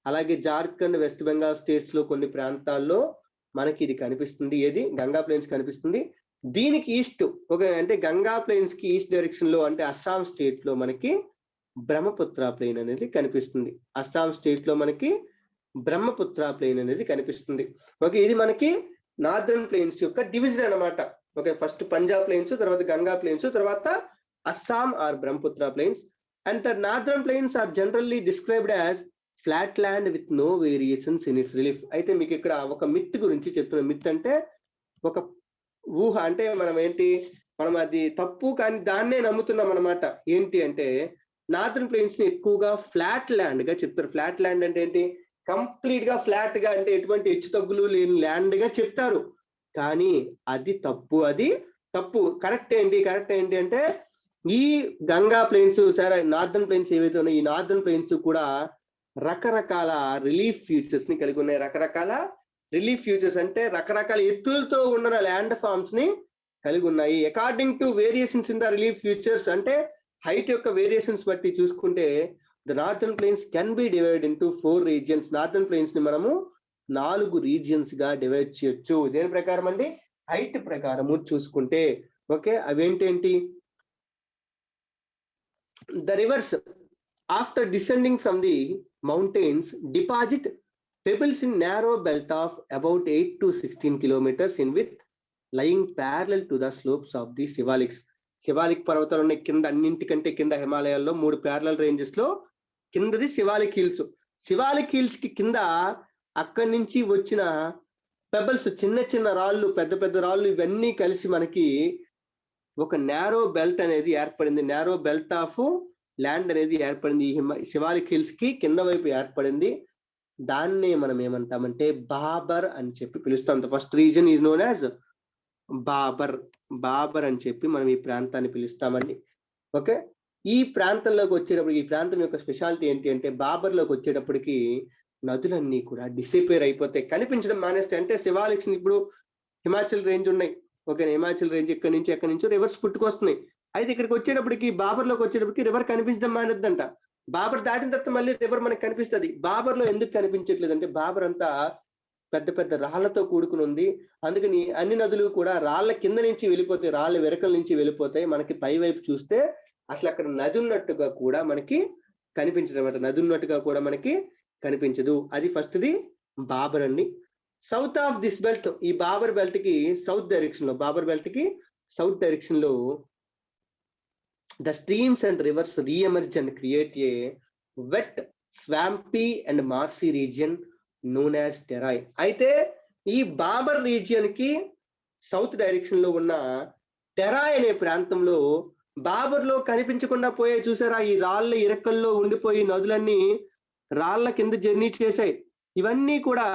అలాగే జార్ఖండ్, వెస్ట్ బెంగాల్ స్టేట్స్ లో కొన్ని ప్రాంతాల్లో మనకి ఇది కనిపిస్తుంది. ఏది? గంగా ప్లెయిన్స్ కనిపిస్తుంది. దీనికి ఈస్ట్, ఓకే, అంటే గంగా ప్లెయిన్స్ కి ఈస్ట్ డైరెక్షన్ లో అంటే అస్సాం స్టేట్ లో మనకి బ్రహ్మపుత్ర ప్లెయిన్ అనేది కనిపిస్తుంది. అస్సాం స్టేట్ లో మనకి బ్రహ్మపుత్ర ప్లెయిన్ అనేది కనిపిస్తుంది. ఓకే, ఇది మనకి నార్దర్న్ ప్లెయిన్స్ యొక్క డివిజన్ అన్నమాట. ఓకే, ఫస్ట్ పంజాబ్ ప్లెయిన్స్, తర్వాత గంగా ప్లెయిన్స్, తర్వాత Assam or Brahmaputra plains. And the northern plains are generally described as flat land with no variations in its relief. అయితే మీకు ఇక్కడ ఒక మిత్ గురించి చెప్తున్నాం. మిత్ అంటే ఒక ఊహ, అంటే మనం అది తప్పు కానీ దాన్నే నమ్ముతున్నాం అనమాట. ఏంటి అంటే నార్దర్న్ ప్లెయిన్స్ ని ఎక్కువగా ఫ్లాట్ ల్యాండ్ గా చెప్తారు. ఫ్లాట్ ల్యాండ్ అంటే ఏంటి? కంప్లీట్ గా ఫ్లాట్ గా, అంటే ఎటువంటి హెచ్చు తగ్గులు లేని ల్యాండ్ గా చెప్తారు. కానీ అది తప్పు. అది తప్పు. కరెక్ట్ ఏంటి అంటే ఈ గంగా ప్లెయిన్స్, సరే, నార్దర్న్ ప్లెయిన్స్ ఏవైతే ఉన్నాయో ఈ నార్దర్న్ ప్లెయిన్స్ కూడా రకరకాల రిలీఫ్ ఫీచర్స్ ని కలిగి ఉన్నాయి. రకరకాల రిలీఫ్ ఫీచర్స్ అంటే రకరకాల ఎత్తులతో ఉన్న ల్యాండ్ ఫార్మ్స్ ని కలిగి ఉన్నాయి. According to variations in the relief features, అంటే హైట్ యొక్క వేరియేషన్స్ బట్టి చూసుకుంటే the northern plains can be divide into 4 regions. Northern plains ని మనము 4 రీజియన్స్ గా డివైడ్ చేయొచ్చు. దేని ప్రకారం అండి? హైట్ ప్రకారము చూసుకుంటే. Okay, అవేంటేంటి? The rivers, after descending from the mountains, deposit pebbles in narrow belt of about 8 to 16 kilometers in width, lying parallel to the slopes of the Shivaliks. Shivalik పర్వతాలు ఉన్నాయి కింద, అన్నింటికంటే కింద హిమాలయాల్లో 3 ప్యారలల్ రేంజెస్ లో కిందది శివాలిక్ హిల్స్. శివాలిక్ హిల్స్ కి కింద అక్కడి నుంచి వచ్చిన పెబల్స్, చిన్న చిన్న రాళ్ళు, పెద్ద పెద్ద రాళ్ళు, ఇవన్నీ కలిసి మనకి ఒక నారో బెల్ట్ అనేది ఏర్పడింది. నారో బెల్ట్ ఆఫ్ ల్యాండ్ అనేది ఏర్పడింది. శివాలిక్ హిల్స్ కి కింద వైపు ఏర్పడింది. దాన్నే మనం ఏమంటామంటే బాబర్ అని చెప్పి పిలుస్తాం. The first region is known as Bhabar అని చెప్పి మనం ఈ ప్రాంతాన్ని పిలుస్తామండి. ఓకే, ఈ ప్రాంతంలోకి వచ్చేటప్పటికి, ఈ ప్రాంతం యొక్క స్పెషాలిటీ ఏంటి అంటే బాబర్లోకి వచ్చేటప్పటికి నదులన్నీ కూడా డిసిపేర్ అయిపోతాయి, కనిపించడం మానేస్తాయి. అంటే శివాలిక్స్ ఇప్పుడు హిమాచల్ రేంజ్ ఉన్నాయి, ఓకే, హిమాచల్ రేంజ్ ఎక్కడి నుంచో రివర్స్ పుట్టుకొస్తున్నాయి. అయితే ఇక్కడికి వచ్చేటప్పటికి బాబర్లోకి వచ్చేటప్పటికి రివర్ కనిపించడం మానేద్దంట. బాబర్ దాటిన తర్వాత మళ్ళీ రివర్ మనకు కనిపిస్తుంది. బాబర్లో ఎందుకు కనిపించట్లేదు అంటే బాబర్ అంతా పెద్ద పెద్ద రాళ్లతో కూడుకుని ఉంది. అందుకని అన్ని నదులు కూడా రాళ్ల కింద నుంచి వెళ్ళిపోతాయి, రాళ్ల వెరకల నుంచి వెళ్ళిపోతాయి. మనకి పై వైపు చూస్తే అసలు అక్కడ నది ఉన్నట్టుగా కూడా మనకి కనిపించదు అనమాట. నది ఉన్నట్టుగా కూడా మనకి కనిపించదు. అది ఫస్ట్ది బాబర్ అండి. సౌత్ ఆఫ్ దిస్ బెల్ట్, ఈ బాబర్ బెల్ట్ కి సౌత్ డైరెక్షన్ లో, బాబర్ బెల్ట్ కి సౌత్ డైరెక్షన్ లో the streams and rivers re-emerge and create a wet, swampy and marshy region known as Terai. అయితే ఈ బాబర్ రీజియన్ కి సౌత్ డైరెక్షన్ లో ఉన్న టెరాయ్ అనే ప్రాంతంలో బాబర్ లో కనిపించకుండా పోయే చూసారా, ఈ రాళ్ల ఇరక్కల్లో ఉండిపోయి నదులన్నీ రాళ్ల కింద జర్నీ చేశాయి. ఇవన్నీ కూడా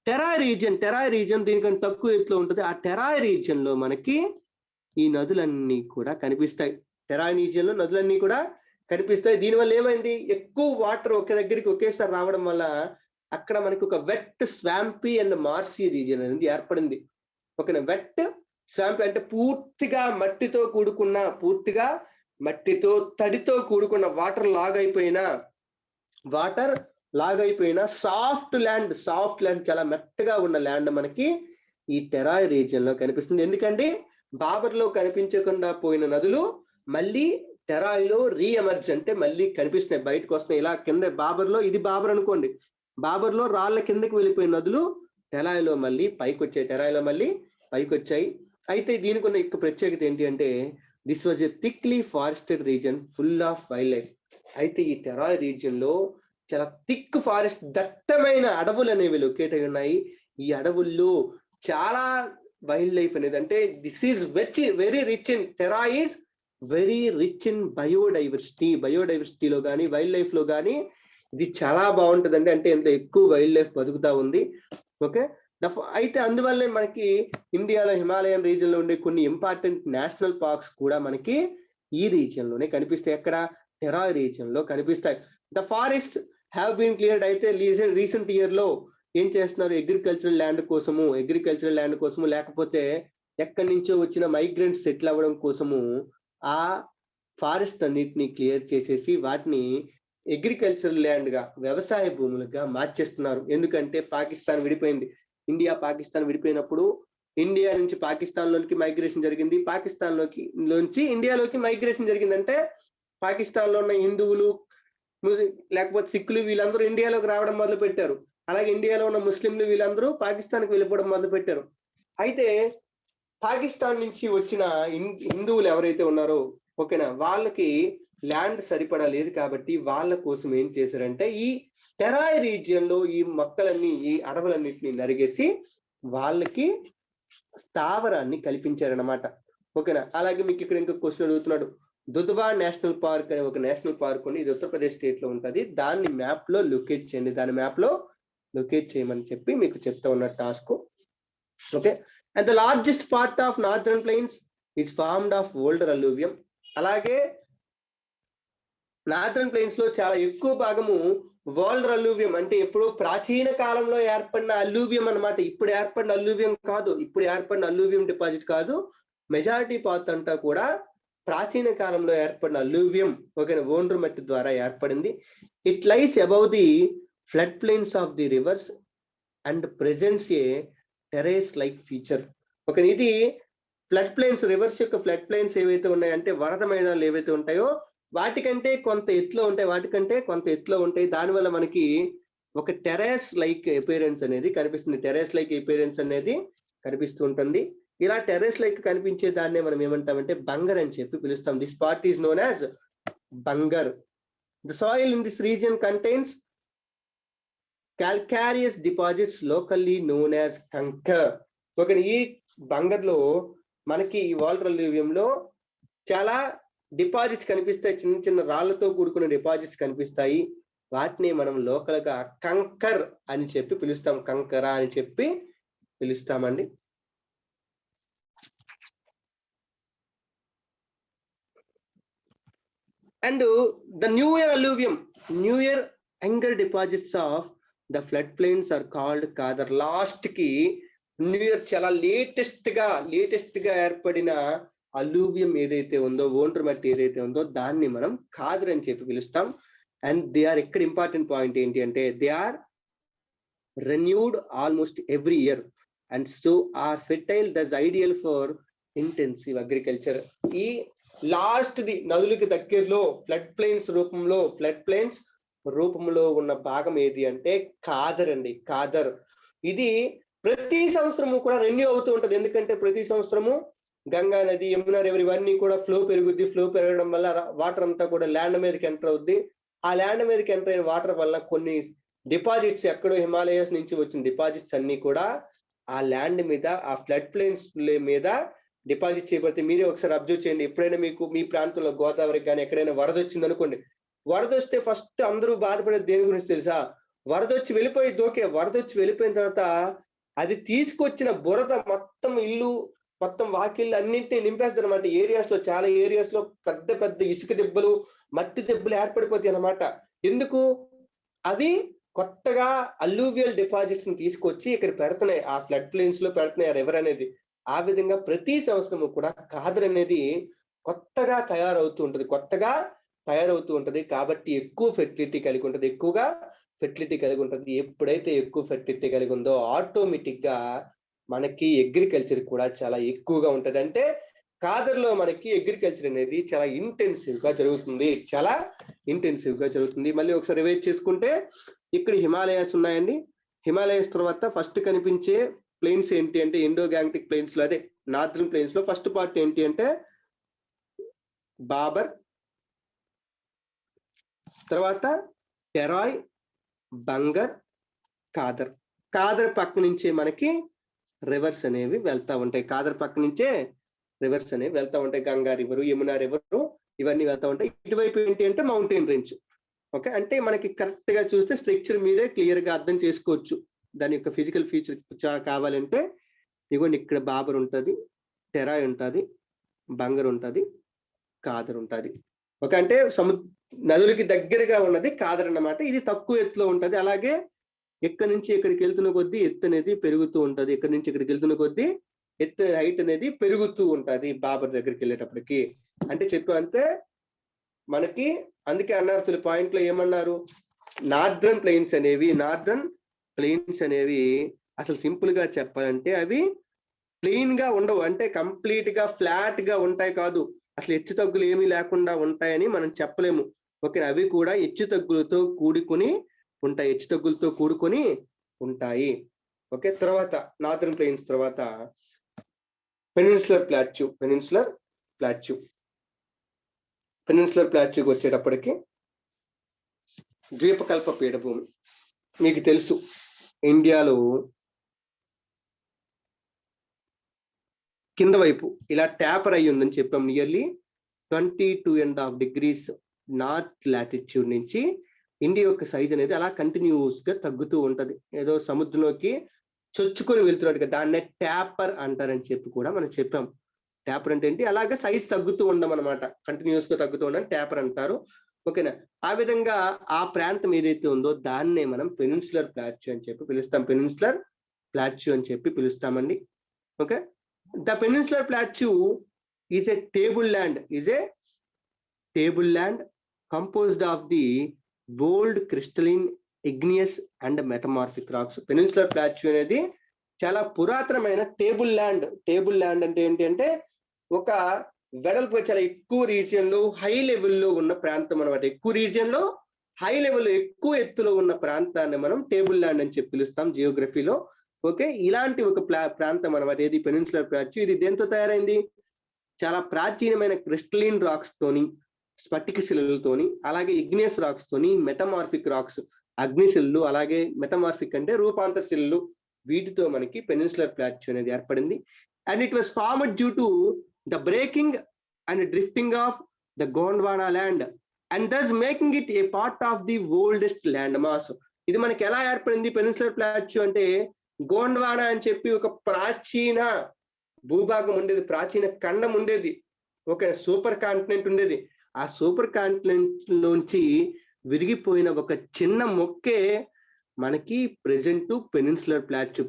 టెరాయ్ రీజియన్ దీనికంటే తక్కువ ఎత్తులో ఉంటుంది. ఆ టెరాయ్ రీజియన్ లో మనకి ఈ నదులన్నీ కూడా కనిపిస్తాయి. టెరాయ్ రీజియన్ లో నదులన్నీ కూడా కనిపిస్తాయి. దీనివల్ల ఏమైంది, ఎక్కువ వాటర్ ఒక దగ్గరికి ఒకేసారి రావడం వల్ల అక్కడ మనకి ఒక వెట్, స్వాంపీ అండ్ మార్సీ రీజియన్ అనేది ఏర్పడింది. ఓకేనా, వెట్ స్వాంపీ అంటే పూర్తిగా మట్టితో తడితో కూడుకున్న వాటర్ లాగైపోయిన సాఫ్ట్ ల్యాండ్ చాలా మెత్తగా ఉన్న ల్యాండ్ మనకి ఈ టెరాయ్ రీజియన్ లో కనిపిస్తుంది. ఎందుకంటే బాబర్ లో కనిపించకుండా పోయిన నదులు మళ్ళీ టెరాయ్ లో రీఎమర్జ్ అంటే మళ్ళీ కనిపిస్తున్నాయి, బయటకు వస్తున్నాయి. ఇలా కింద బాబర్ లో, ఇది బాబర్ అనుకోండి, బాబర్ లో రాళ్ల కిందకి వెళ్ళిపోయిన నదులు టెరాయ్ లో మళ్ళీ పైకి వచ్చాయి. అయితే దీనికి ఉన్న యొక్క ప్రత్యేకత ఏంటి అంటే this was a thickly forested region full of wild life. అయితే ఈ టెరాయ్ రీజియన్ లో చాలా థిక్ ఫారెస్ట్, దట్టమైన అడవులు అనేవి లొకేట్ అయి ఉన్నాయి. ఈ అడవుల్లో చాలా వైల్డ్ లైఫ్ అనేది, అంటే this is very rich in Terai is very rich in బయోడైవర్సిటీలో కానీ వైల్డ్ లైఫ్ లో కానీ ఇది చాలా బాగుంటుందండి. అంటే ఇంత ఎక్కువ వైల్డ్ లైఫ్ బతుకుతా ఉంది. ఓకే, అయితే అందువల్లే మనకి ఇండియాలో హిమాలయన్ రీజియన్ లో ఉండే కొన్ని ఇంపార్టెంట్ నేషనల్ పార్క్స్ కూడా మనకి ఈ రీజియన్ లోనే కనిపిస్తాయి. ఎక్కడ, టెరాయ్ రీజియన్ లో కనిపిస్తాయి. The forest have been cleared. అయితే రీసెంట్ ఇయర్ లో ఏం చేస్తున్నారు, అగ్రికల్చరల్ ల్యాండ్ కోసము లేకపోతే ఎక్కడి నుంచో వచ్చిన మైగ్రెంట్స్ సెటిల్ అవ్వడం కోసము ఆ ఫారెస్ట్ అన్నిటిని క్లియర్ చేసేసి వాటిని అగ్రికల్చరల్ ల్యాండ్ గా, వ్యవసాయ భూములుగా మార్చేస్తున్నారు. ఎందుకంటే పాకిస్తాన్ విడిపోయింది. పాకిస్తాన్ విడిపోయినప్పుడు ఇండియా నుంచి పాకిస్తాన్ లోకి మైగ్రేషన్ జరిగింది, పాకిస్తాన్ లోంచి ఇండియాలోకి మైగ్రేషన్ జరిగిందంటే పాకిస్తాన్ లో ఉన్న హిందువులు లేకపోతే సిక్కులు వీళ్ళందరూ ఇండియాలోకి రావడం మొదలు పెట్టారు. అలాగే ఇండియాలో ఉన్న ముస్లింలు వీళ్ళందరూ పాకిస్తాన్కి వెళ్ళిపోవడం మొదలు పెట్టారు. అయితే పాకిస్తాన్ నుంచి వచ్చిన హిందువులు ఎవరైతే ఉన్నారో, ఓకేనా, వాళ్ళకి ల్యాండ్ సరిపడా లేదు కాబట్టి వాళ్ళ కోసం ఏం చేశారంటే ఈ టెరాయ్ రీజియన్ లో ఈ మొక్కలన్నీ, ఈ అడవులన్నింటినీ నరిగేసి వాళ్ళకి స్థావరాన్ని కల్పించారనమాట. ఓకేనా, అలాగే మీకు ఇక్కడ ఇంకొక క్వశ్చన్ అడుగుతున్నాడు. దుధువా నేషనల్ పార్క్ అనే ఒక నేషనల్ పార్క్ ఉంది, ఇది ఉత్తరప్రదేశ్ స్టేట్ లో ఉంటుంది. దాన్ని మ్యాప్ లో లొకేట్ చేయమని చెప్పి మీకు చెప్తా ఉన్న task. Okay, and the largest part of northern plains is formed of older alluvium. అలాగే నార్థర్న్ ప్లెయిన్స్ లో చాలా ఎక్కువ భాగము ఓల్డర్ అల్లూవియం, అంటే ఎప్పుడో ప్రాచీన కాలంలో ఏర్పడిన అల్లూవియం అన్నమాట. ఇప్పుడు ఏర్పడిన అల్లూవియం డిపాజిట్ కాదు. మెజారిటీ పార్ట్ అంతా కూడా ప్రాచీన కాలంలో ఏర్పడిన అల్లూవియం, ఓకేనా, ఓండ్రు మట్టి ద్వారా ఏర్పడింది. It lies above the flood plains of the reverse and presents A terrace like feature. Okay, ఇది ఫ్లడ్ ప్లెయిన్స్, రివర్స్ యొక్క ఫ్లడ్ ప్లెయిన్స్ ఏవైతే ఉన్నాయంటే వరద మైదానాలు ఏవైతే ఉంటాయో వాటికంటే కొంత ఎత్తులో ఉంటాయి. దానివల్ల మనకి ఒక టెరేస్ లైక్ అపియరెన్స్ అనేది కనిపిస్తూ ఉంటుంది. ఇలా టెరెస్ లైక్ కనిపించే దాన్నే మనం ఏమంటామంటే బంగర్ అని చెప్పి పిలుస్తాం. This part is known as bhangar. The soil in this region contains calcareous deposits locally known as kankar. Okay, ఈ బంగర్ లో మనకి ఈ వాల్టర్ అల్లూవియం లో చాలా డిపాజిట్స్ కనిపిస్తాయి, చిన్న చిన్న రాళ్లతో కూడుకున్న డిపాజిట్స్ కనిపిస్తాయి. వాటిని మనం లోకల్ గా కంకర్ అని చెప్పి పిలుస్తాం, కంకరా అని చెప్పి పిలుస్తామండి. And the newer younger deposits of the flood plains are called khadar. Last కి న్యూ ఇయర్ చాలా లేటెస్ట్ గా ఏర్పడిన అలూవియం ఏదైతే ఉందో, ఒండ్రు మట్టి ఏదైతే ఉందో దాన్ని మనం ఖాదర్ అని చెప్పి పిలుస్తాం. అండ్ దే ఆర్ ఇక్కడ ఇంపార్టెంట్ పాయింట్ ఏంటి అంటే they are renewed almost every year and so are fertile, thus ideal for intensive agriculture. ఈ లాస్ట్ ది నదులకి దగ్గరలో ఫ్లడ్ ప్లెయిన్స్ రూపంలో ఉన్న భాగం ఏది అంటే ఖాదర్ అండి. ఖాదర్ ఇది ప్రతి సంవత్సరము కూడా రెన్యూ అవుతూ ఉంటది. ఎందుకంటే ప్రతి సంవత్సరము గంగా నది, యమునా రివర్ ఇవన్నీ కూడా ఫ్లో పెరగడం వల్ల వాటర్ అంతా కూడా ల్యాండ్ మీదకి ఎంటర్ అవుద్ది. ఆ ల్యాండ్ మీదకి ఎంటర్ అయిన వాటర్ వల్ల కొన్ని డిపాజిట్స్, ఎక్కడో హిమాలయస్ నుంచి వచ్చిన డిపాజిట్స్ అన్ని కూడా ఆ ల్యాండ్ మీద, ఆ ఫ్లడ్ ప్లెయిన్స్ మీద డిపాజిట్ చేయబడితే మీరే ఒకసారి అబ్జర్వ్ చేయండి. ఎప్పుడైనా మీకు మీ ప్రాంతంలో గోదావరికి కానీ ఎక్కడైనా వరద వచ్చింది అనుకోండి, వరద వస్తే ఫస్ట్ అందరూ బాధపడేది దేని గురించి తెలుసా? వరద వచ్చి వెళ్ళిపోయిన తర్వాత అది తీసుకొచ్చిన బురద మొత్తం ఇల్లు, మొత్తం వాకిళ్ళు అన్నింటినీ నింపేస్తుంది అనమాట. చాలా ఏరియాస్ లో పెద్ద పెద్ద ఇసుక దెబ్బలు, మట్టి దెబ్బలు ఏర్పడిపోతాయి అనమాట. ఎందుకు? అవి కొత్తగా అల్లూవియల్ డిపాజిట్స్ ని తీసుకొచ్చి ఇక్కడ పెడుతున్నాయి, ఆ ఫ్లడ్ ప్లెయిన్స్ లో పెడుతున్నాయి, ఆ రివర్ అనేది. ఆ విధంగా ప్రతి సంవత్సరము కూడా ఖాదర్ అనేది కొత్తగా తయారవుతూ ఉంటది. కాబట్టి ఎక్కువగా ఫెర్టిలిటీ కలిగి ఉంటుంది. ఎప్పుడైతే ఎక్కువ ఫెర్టిలిటీ కలిగి ఉందో ఆటోమేటిక్ గా మనకి అగ్రికల్చర్ కూడా చాలా ఎక్కువగా ఉంటది. అంటే ఖాదర్లో మనకి అగ్రికల్చర్ అనేది చాలా ఇంటెన్సివ్ గా జరుగుతుంది. మళ్ళీ ఒకసారి రివైజ్ చేసుకుంటే ఇక్కడ హిమాలయాస్ ఉన్నాయండి. హిమాలయాస్ తర్వాత ఫస్ట్ కనిపించే ప్లెయిన్స్ ఏంటి అంటే ఇండో గ్యాంగ్టిక్ ప్లెయిన్స్ లో, అదే నార్థర్న్ ప్లెయిన్స్ లో ఫస్ట్ పార్ట్ ఏంటి అంటే బాబర్, తర్వాత టెరాయ్, బంగర్, ఖాదర్ పక్క నుంచే మనకి రివర్స్ అనేవి వెళ్తా ఉంటాయి. గంగా రివరు, యమునా రివరు ఇవన్నీ వెళ్తా ఉంటాయి. ఇటువైపు ఏంటి అంటే మౌంటైన్ రేంజ్. ఓకే, అంటే మనకి కరెక్ట్ గా చూస్తే స్ట్రక్చర్ మీరే క్లియర్ గా అర్థం చేసుకోవచ్చు. దాని యొక్క ఫిజికల్ ఫీచర్ కావాలంటే ఇగోండి, ఇక్కడ బాబర్ ఉంటుంది, టెరాయ్ ఉంటుంది, బంగర్ ఉంటుంది, ఖాదర్ ఉంటుంది. ఓకే, అంటే నదులకి దగ్గరగా ఉన్నది ఖాదర్ అన్నమాట. ఇది తక్కువ ఎత్తులో ఉంటది. అలాగే ఎక్కడి నుంచి ఎక్కడికి వెళ్తున్న కొద్దీ ఎత్తు అనేది పెరుగుతూ ఉంటది. ఎక్కడి నుంచి ఎక్కడికి వెళ్తున్న కొద్దీ ఎత్తు హైట్ అనేది పెరుగుతూ ఉంటది బాబర్ దగ్గరికి వెళ్ళేటప్పటికి. అంటే అంటే మనకి అందుకే అన్నారు తొలి పాయింట్ లో ఏమన్నారు, నార్థర్న్ ప్లెయిన్స్ అనేవి అసలు సింపుల్ గా చెప్పాలంటే అవి ప్లెయిన్ గా ఉండవు. అంటే కంప్లీట్ గా ఫ్లాట్ గా ఉంటాయి కాదు, అసలు హెచ్చు తగ్గులు ఏమీ లేకుండా ఉంటాయని మనం చెప్పలేము. ఓకే, అవి కూడా హెచ్చు తగ్గులతో కూడుకొని ఉంటాయి. ఓకే, తర్వాత నార్థర్న్ ప్లెయిన్స్ తర్వాత పెనిన్సులర్ ప్లాట్యూకి వచ్చేటప్పటికి ద్వీపకల్ప పీఠభూమి. మీకు తెలుసు ఇండియాలో కింద వైపు ఇలా ట్యాపర్ అయ్యి ఉందని చెప్పాం. నియర్లీ 22.5 degrees నార్త్ లాటిట్యూడ్ నుంచి ఇండియా యొక్క సైజ్ అనేది అలా కంటిన్యూస్ గా తగ్గుతూ ఉంటది. ఏదో సముద్రంలోకి చొచ్చుకొని వెళ్తున్నట్టుగా దాన్నే ట్యాపర్ అంటారని చెప్పి కూడా మనం చెప్పాం. ట్యాపర్ అంటే ఏంటి? అలాగే సైజ్ తగ్గుతూ ఉండడం అనమాట, కంటిన్యూస్ గా తగ్గుతూ ఉండడం ట్యాపర్ అంటారు. ఓకేనా? ఆ విధంగా ఆ ప్రాంతం ఏదైతే ఉందో దాన్నే మనం పెనిన్సులర్ ప్లాట్యూ అని చెప్పి పిలుస్తామండి. Okay, the peninsular plateau is a table land composed of the bold crystalline igneous and metamorphic rocks. Peninsular plateau అనేది చాలా పురాతనమైన టేబుల్ ల్యాండ్ అంటే ఏంటి అంటే ఒక వెడల్పు చాలా ఎక్కువ రీజియన్ లో హై లెవెల్లో ఉన్న ప్రాంతం అనమాట. ఎక్కువ ఎత్తులో ఉన్న ప్రాంతాన్ని మనం టేబుల్ ల్యాండ్ అని చెప్పి పిలుస్తాం జియోగ్రఫీలో. ఓకే, ఇలాంటి ఒక ప్రాంతం అనమాట ఏది పెనిన్సులర్ ప్లాట్యూ. ఇది దేంతో తయారైంది? చాలా ప్రాచీనమైన క్రిస్టలిన్ రాక్స్ తోని, స్ఫటిక శిలలతోని, అలాగే ఇగ్నియస్ రాక్స్ తోని, మెటమార్ఫిక్ రాక్స్ అగ్నిశిలలు, అలాగే మెటమార్ఫిక్ అంటే రూపాంతర శిలలు, వీటితో మనకి పెనిన్సులర్ ప్లాట్యూ అనేది ఏర్పడింది. And it was formed due to the breaking and drifting of the Gondwana land and thus making it a part of the oldest land mass. ఇది మనకి ఎలా ఏర్పడింది పెనిన్సులర్ ప్లాట్యూ అంటే, గోండ్వానా అని చెప్పి ఒక ప్రాచీన భూభాగం ఉండేది, ప్రాచీన ఖండం ఉండేది, ఒక సూపర్ కాంటినెంట్ ఉండేది. ఆ సూపర్ కాంటినెంట్ లోంచి విరిగిపోయిన ఒక చిన్న మొక్కే మనకి present peninsular plateau,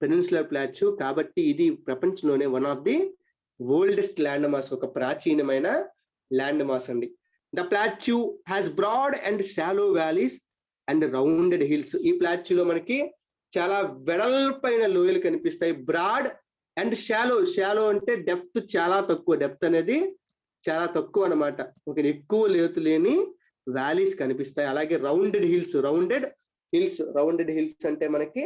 peninsular plateau, కాబట్టి ఇది ప్రపంచంలోనే one of the oldest land mass, ఒక ప్రాచీనమైన ల్యాండ్ మాస్ అండి. The plateau has broad and shallow valleys and rounded hills. ఈ ప్లాట్యూలో మనకి చాలా వెడల్పైన లోయలు కనిపిస్తాయి. బ్రాడ్ అండ్ షాలో అంటే డెప్త్ చాలా తక్కువ, డెప్త్ అనేది చాలా తక్కువ అనమాట, ఒక ఎక్కువ లోతు లేని వ్యాలీస్ కనిపిస్తాయి. అలాగే రౌండెడ్ హిల్స్ అంటే మనకి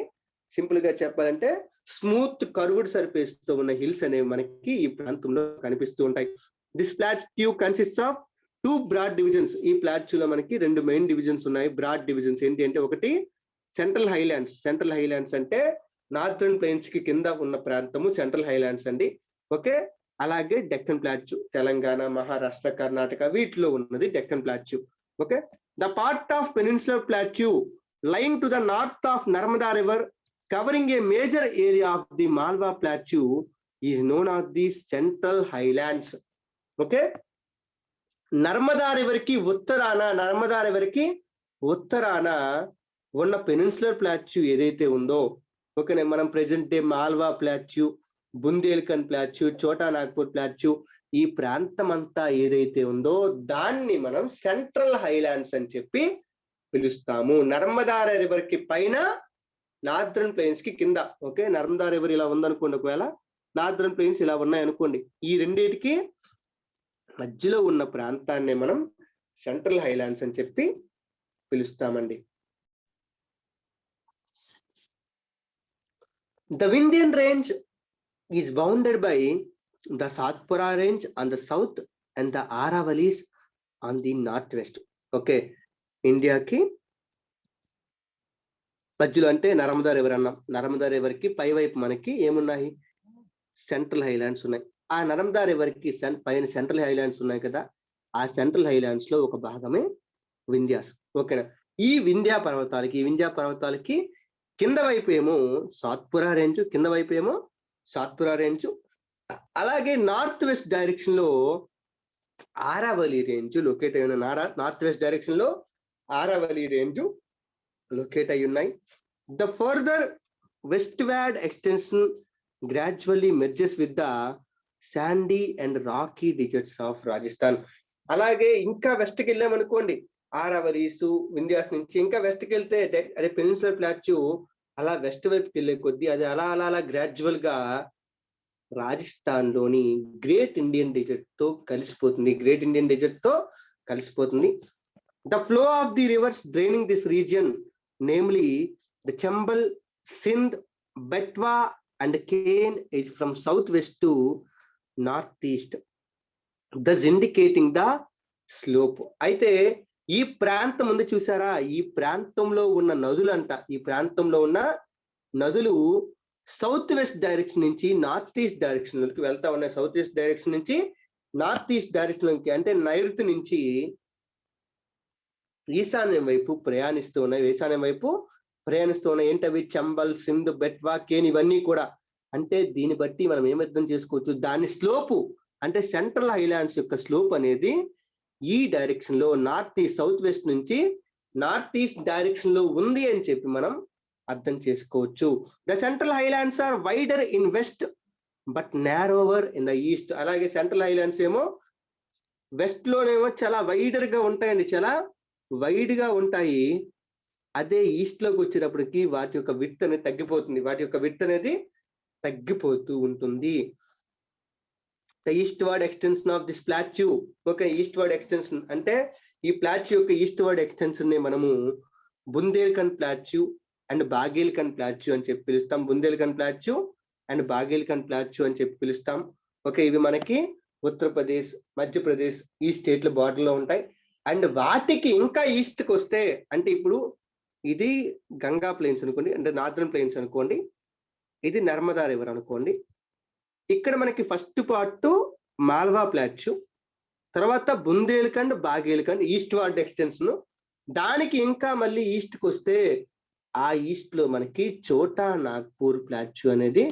సింపుల్ గా చెప్పాలంటే స్మూత్ కర్వ్డ్ సర్ఫేస్ తో ఉన్న హిల్స్ అనేవి మనకి ఈ ప్రాంతంలో కనిపిస్తూ ఉంటాయి. This plateau consists of 2 broad divisions. ఈ ప్లాట్యూలో మనకి 2 మెయిన్ డివిజన్స్ ఉన్నాయి. బ్రాడ్ డివిజన్స్ ఏంటి అంటే, ఒకటి సెంట్రల్ హైలాండ్స్ అంటే నార్థర్న్ ప్లెయిన్స్ కి కింద ఉన్న ప్రాంతము సెంట్రల్ హైలాండ్స్ అండి. ఓకే, అలాగే డెక్కన్ ప్లాట్యూ, తెలంగాణ, మహారాష్ట్ర, కర్ణాటక వీటిలో ఉన్నది Deccan plateau. Okay, the part of peninsular plateau lying to the north of Narmada river, covering a major area of the Malwa plateau, is known as the Central Highlands. Okay, Narmada river కి ఉత్తరాన ఉన్న peninsular plateau ఏదైతే ఉందో, okay, మనం present day Malwa plateau, Bundelkhand plateau, చోటా Nagpur plateau, ఈ ప్రాంతం అంతా ఏదైతే ఉందో దాన్ని మనం సెంట్రల్ హైలాండ్స్ అని చెప్పి పిలుస్తాము. నర్మదా రివర్ కి పైన, నార్థర్న్ ప్లెయిన్స్ కి కింద. ఓకే, నర్మదా రివర్ ఇలా ఉందనుకోండి, ఒకవేళ నార్థర్న్ ప్లెయిన్స్ ఇలా ఉన్నాయనుకోండి, ఈ రెండింటికి మధ్యలో ఉన్న ప్రాంతాన్ని మనం సెంట్రల్ హైలాండ్స్ అని చెప్పి పిలుస్తామండి. The Vindhyan range is bounded by the Satpura range on the south and the Aravalis on the north west. Okay, ఇండియాకి మధ్యలో అంటే నర్మదా రివర్ అన్నాం. నర్మదా రివర్ కి పై వైపు మనకి ఏమున్నాయి, సెంట్రల్ హైలాండ్స్ ఉన్నాయి. ఆ నర్మదా రివర్ కి పైన సెంట్రల్ హైలాండ్స్ ఉన్నాయి కదా, ఆ సెంట్రల్ హైలాండ్స్ లో ఒక భాగమే వింధ్యాస్. ఓకేనా, ఈ వింధ్యా పర్వతాలకి కింద వైపు ఏమో సాత్పురా రేంజ్, అలాగే నార్త్ వెస్ట్ డైరెక్షన్ లో ఆరావళి రేంజ్ లొకేట్ అయి ఉన్న, నార్త్ వెస్ట్ డైరెక్షన్ లో ఆరావళి రేంజ్ లొకేట్ అయి ఉన్నాయి. The further westward extension gradually merges with the sandy and rocky deserts of Rajasthan. అలాగే ఇంకా వెస్ట్కి వెళ్ళామనుకోండి, ఆరావలీసు, వింధ్యాస్ నుంచి ఇంకా వెస్ట్కి వెళ్తే అదే పెనిన్సులర్ ప్లాట్యూ అలా వెస్ట్ వైపుకి వెళ్ళే కొద్దీ అది అలా గ్రాడ్యువల్ గా రాజస్థాన్ లోని గ్రేట్ ఇండియన్ డెజర్ట్ తో కలిసిపోతుంది. The flow of the rivers draining this region, namely the Chambal, Sindh, Betwa and Ken is from southwest to northeast, thus indicating the slope. అయితే ఈ ప్రాంతం ఉంది చూసారా, ఈ ప్రాంతంలో ఉన్న నదులు సౌత్ వెస్ట్ డైరెక్షన్ నుంచి నార్త్ ఈస్ట్ డైరెక్షన్ లోకి వెళ్తా ఉన్నాయి. సౌత్ వెస్ట్ డైరెక్షన్ నుంచి నార్త్ ఈస్ట్ డైరెక్షన్ లోకి, అంటే నైరుతి నుంచి ఈశాన్యం వైపు ప్రయాణిస్తూ ఉన్నాయి. ఏంటవి, చంబల్, సింధ్, బెట్వా, కేన్, ఇవన్నీ కూడా. అంటే దీన్ని బట్టి మనం ఏమర్థం చేసుకోవచ్చు, దాని స్లోపు అంటే సెంట్రల్ హైలాండ్స్ యొక్క స్లోప్ అనేది ఈ డైరెక్షన్ లో సౌత్ వెస్ట్ నుంచి నార్త్ ఈస్ట్ డైరెక్షన్ లో ఉంది అని చెప్పి మనం అర్థం చేసుకోవచ్చు. The central highlands are wider in west but narrower in the east. అలాగే సెంట్రల్ హైలాండ్స్ ఏమో వెస్ట్ లోనేమో చాలా వైడర్ గా ఉంటాయండి, చాలా వైడ్ గా ఉంటాయి. అదే ఈస్ట్ లోకి వచ్చేటప్పటికి వాటి యొక్క విడ్త్ అనేది తగ్గిపోతూ ఉంటుంది. The eastward extension of this plateau. Okay, eastward extension అంటే ఈ ప్లాట్యూ యొక్క ఈస్ట్వర్డ్ ఎక్స్టెన్షన్ ని మనము Bundelkhand plateau and Baghelkhand plateau అని చెప్పి పిలుస్తాం. Bundelkhand plateau and Baghelkhand plateau అని చెప్పి పిలుస్తాం. ఓకే, ఇవి మనకి ఉత్తరప్రదేశ్, మధ్యప్రదేశ్ ఈ స్టేట్ల బార్డర్ లో ఉంటాయి. అండ్ వాటికి ఇంకా ఈస్ట్ కి వస్తే, అంటే ఇప్పుడు ఇది గంగా ప్లెయిన్స్ అనుకోండి, అంటే నార్థర్న్ ప్లెయిన్స్ అనుకోండి, ఇది నర్మదా రివర్ అనుకోండి. ఇక్కడ మనకి ఫస్ట్ పార్ట్ మాల్వా ప్లాట్యూ, తర్వాత Bundelkhand, Baghelkhand east ward extension. దానికి ఇంకా మళ్ళీ ఈస్ట్ కి వస్తే ఆ ఈస్ట్ లో మనకి చోటా నాగ్పూర్ ప్లాట్యూ అనేది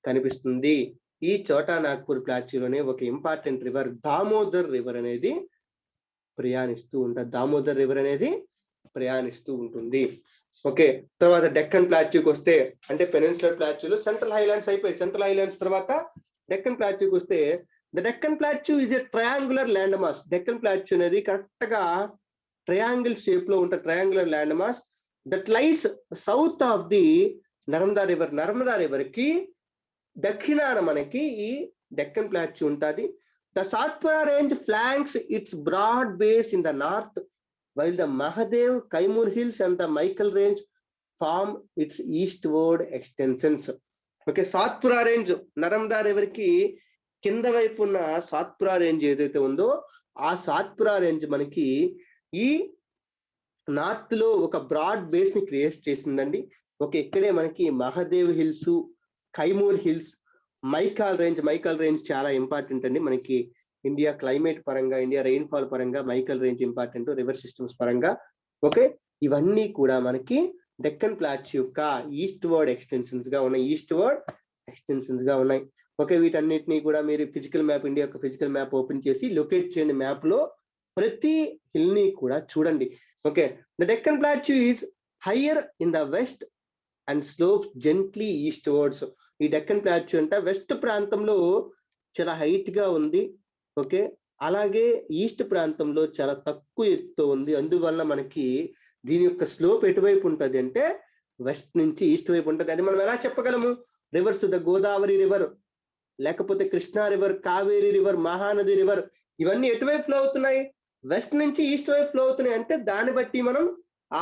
కనిపిస్తుంది. ఈ చోటా నాగ్పూర్ ప్లాట్యూలోనే ఒక ఇంపార్టెంట్ రివర్ దామోదర్ రివర్ అనేది ప్రయాణిస్తూ ఉంటుంది. దామోదర్ రివర్ అనేది ప్రయాణిస్తూ ఉంటుంది. ఓకే, తర్వాత డెక్కన్ ప్లాట్యూకి వస్తే అంటే పెనిన్సులర్ ప్లాట్యూలో సెంట్రల్ హైలాండ్స్ అయిపోయి, సెంట్రల్ హైలాండ్స్ తర్వాత డెక్కన్ ప్లాట్యూకి వస్తే the Deccan plateau is a triangular land mass. Deccan plateau అనేది కరెక్ట్ గా ట్రయాంగిల్ షేప్ లో ఉంటే triangular land mass that lies south of the Narmada river. Narmada river కి దక్షిణాన మనకి ఈ డెక్కన్ ప్లాట్యూ ఉంటుంది. The Satpura range flanks its broad base in the north while the Mahadev, Kaimur Hills and the Michael Range form its eastward extensions. Okay, Satpura range Narmada river కి కింద వైపు ఉన్న Satpura range ఏదైతే ఉందో ఆ సాత్పురా రేంజ్ మనకి ఈ నార్త్ లో ఒక బ్రాడ్ బేస్ ని క్రియేట్ చేసిందండి. ఓకే, ఇక్కడే మనకి Mahadev hills, Kaimur hills, Maikal range చాలా ఇంపార్టెంట్ అండి మనకి ఇండియా క్లైమేట్ పరంగా, ఇండియా రెయిన్ఫాల్ పరంగా Michael range important, river systems పరంగా. ఓకే, ఇవన్నీ కూడా మనకి డెక్కన్ ప్లాట్యూ యొక్క ఈస్ట్ వర్డ్ ఎక్స్టెన్షన్స్ గా ఉన్నాయి. ఓకే, వీటన్నిటిని కూడా మీరు ఫిజికల్ మ్యాప్, ఇండియా యొక్క ఫిజికల్ మ్యాప్ ఓపెన్ చేసి లొకేట్ చేయండి. మ్యాప్ లో ప్రతి హిల్ ని కూడా చూడండి. Okay, the Deccan plateau is higher in the west and slopes gently east words. ఈ డెక్కన్ ప్లాట్యూ అంటే వెస్ట్ ప్రాంతంలో చాలా హైట్ గా ఉంది. ఓకే, అలాగే ఈస్ట్ ప్రాంతంలో చాలా తక్కువ ఎత్తుతో ఉంది. అందువల్ల మనకి దీని యొక్క స్లోప్ ఎటువైపు ఉంటుంది అంటే వెస్ట్ నుంచి ఈస్ట్ వైపు ఉంటుంది. అది మనం ఎలా చెప్పగలము? రివర్స్, ద గోదావరి రివర్, లేకపోతే Krishna river, Kaveri river, Mahanadi river, ఇవన్నీ ఎటువైపు ఫ్లో అవుతున్నాయి? వెస్ట్ నుంచి ఈస్ట్ వైపు ఫ్లో అవుతున్నాయి. అంటే దాన్ని బట్టి మనం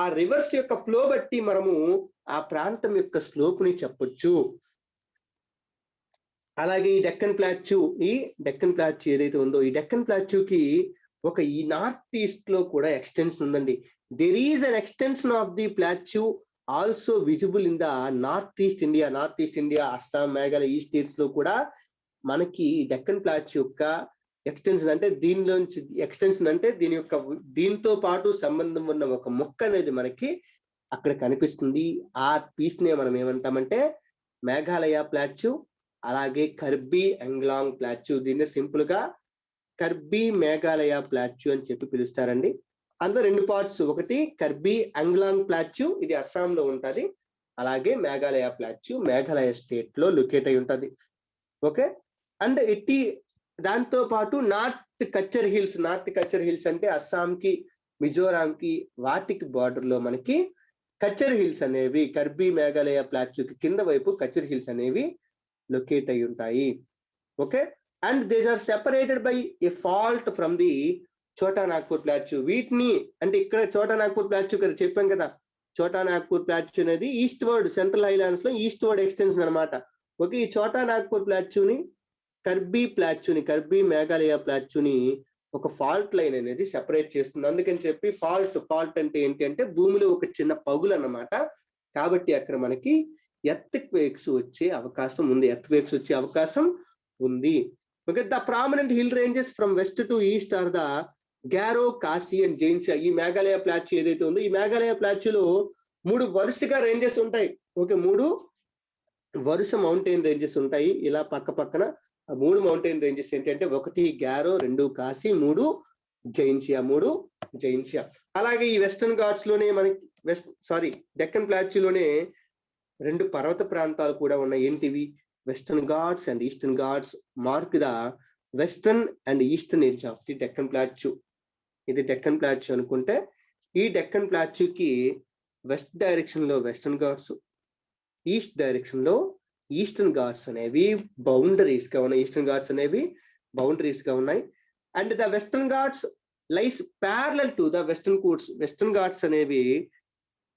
ఆ రివర్స్ యొక్క ఫ్లో బట్టి మనము ఆ ప్రాంతం యొక్క స్లోప్ ని చెప్పొచ్చు. అలాగే ఈ డెక్కన్ ప్లాట్యూ ఏదైతే ఉందో ఈ డెక్కన్ ప్లాట్యూకి ఒక ఈ నార్త్ ఈస్ట్ లో కూడా ఎక్స్టెన్షన్ ఉందండి. There is an extension of the plateau also visible in the north east India, Assam, Meghalaya, east east లో కూడా మనకి డెక్కన్ ప్లాట్యూ యొక్క ఎక్స్టెన్షన్ అంటే దీని యొక్క దీంతో పాటు సంబంధం ఉన్న ఒక మొక్క అనేది మనకి అక్కడ కనిపిస్తుంది. ఆ పీస్ నే మనం ఏమంటామంటే మేఘాలయ ప్లాట్యూ, అలాగే కర్బీ అంగ్లాంగ్ ప్లాట్యూ. దీన్ని సింపుల్ గా కర్బీ మేఘాలయ ప్లాట్యూ అని చెప్పి పిలుస్తారండి. అందులో రెండు పార్ట్స్, ఒకటి కర్బీ అంగ్లాంగ్ ప్లాట్యూ, ఇది అస్సాంలో ఉంటుంది. అలాగే మేఘాలయ ప్లాట్యూ మేఘాలయ స్టేట్ లో లొకేట్ అయి ఉంటుంది. ఓకే, అండ్ దాంతో పాటు నార్త్ కచ్చర్ హిల్స్ అంటే అస్సాంకి, మిజోరాంకి, వాటికి బార్డర్ లో మనకి కచ్చర్ హిల్స్ అనేవి కర్బీ మేఘాలయ ప్లాట్యూకి కింద వైపు కచ్చర్ హిల్స్ అనేవి లొకేట్ అయి ఉంటాయి. Okay, and these are separated by a fault from the Chota Nagpur plateau. వీటిని అంటే ఇక్కడ చోటా నాగ్పూర్ ప్లాట్యూ కదా చెప్పాం కదా, చోటా నాగ్పూర్ ప్లాట్యూ అనేది ఈస్ట్ వర్డ్ సెంట్రల్ హైలాండ్స్ లో ఈస్ట్ వర్డ్ ఎక్స్టెన్షన్ అనమాట. ఓకే, ఈ చోటా నాగ్పూర్ ప్లాట్యూని కర్బీ మేఘాలయ ప్లాట్యూని ఒక ఫాల్ట్ లైన్ అనేది సెపరేట్ చేస్తుంది. అందుకని చెప్పి ఫాల్ట్ అంటే ఏంటి అంటే భూమిలో ఒక చిన్న పగులు అన్నమాట. కాబట్టి అక్కడ మనకి ఎర్త్క్వేక్స్ వచ్చే అవకాశం ఉంది. Okay, the prominent hill ranges from west to east are the Garo, Khasi and Jaintia. ఈ మేఘాలయ ప్లాట్యూ ఏదైతే ఉందో ఈ మేఘాలయ ప్లాట్యూలో 3 వరుసగా రేంజెస్ ఉంటాయి. ఓకే, 3 వరుస మౌంటైన్ రేంజెస్ ఉంటాయి. ఇలా పక్క పక్కన 3 మౌంటైన్ రేంజెస్ ఏంటంటే 1 గ్యారో, 2 కాశీ, 3 జైన్సియా. అలాగే ఈ వెస్టర్న్ ఘాట్స్ లోనే మనకి డెక్కన్ ప్లాట్యూలోనే 2 పర్వత ప్రాంతాలు కూడా ఉన్నాయి. ఏంటివి? Western Ghats and eastern Ghats mark the western and eastern edge of the Deccan plateau. ఇది డెక్కన్ ప్లాట్యూ అనుకుంటే ఈ డెక్కన్ ప్లాట్యూకి వెస్ట్ డైరెక్షన్ లో వెస్టర్న్ ఘాట్స్, ఈస్ట్ డైరెక్షన్ లో ఈస్టర్న్ ఘాట్స్ అనేవి బౌండరీస్ గా ఉన్నాయి. And the Western Ghats lies parallel to the Western Ghats అనేవి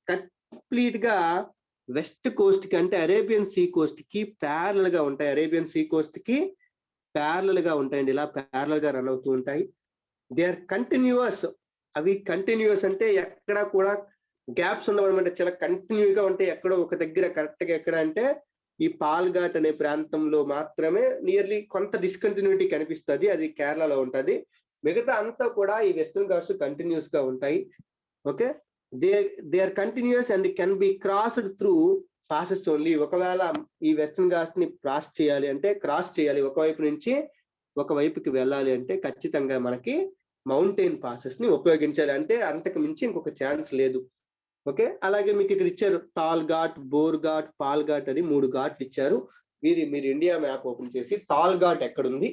కంప్లీట్ గా వెస్ట్ కోస్ట్ కి అంటే అరేబియన్ సీ కోస్ట్ కి ప్యారలల్ గా ఉంటాయండి. ఇలా ప్యారలల్ గా రన్ అవుతూ ఉంటాయి. They are continuous. అవి కంటిన్యూస్ అంటే ఎక్కడ కూడా గ్యాప్స్ ఉండవన్నమాట. చాలా కంటిన్యూగా ఉంటాయి. ఎక్కడో ఒక దగ్గర కరెక్ట్ గా ఎక్కడ అంటే ఈ పాల్ఘాట్ అనే ప్రాంతంలో మాత్రమే నియర్లీ కొంత డిస్కంటిన్యూటీ కనిపిస్తుంది. అది కేరళలో ఉంటది. మిగతా అంతా కూడా ఈ వెస్టర్న్ ఘాట్స్ కంటిన్యూస్ గా ఉంటాయి. Okay, they are continuous and can be crossed through passes only. ఒకవేళ ఈ వెస్టర్న్ ఘాట్స్ ని క్రాస్ చేయాలి, ఒకవైపు నుంచి ఒక వైపుకి వెళ్ళాలి అంటే ఖచ్చితంగా మనకి మౌంటైన్ పాసెస్ ని ఉపయోగించాలి. అంటే అంతకు మించి ఇంకొక ఛాన్స్ లేదు. ఓకే, అలాగే మీకు ఇక్కడ ఇచ్చారు తాల్ ఘాట్, బోర్ ఘాట్, పాల్ ఘాట్ అని 3 ఘాట్లు ఇచ్చారు. మీరు ఇండియా మ్యాప్ ఓపెన్ చేసి తాల్ ఘాట్ ఎక్కడుంది,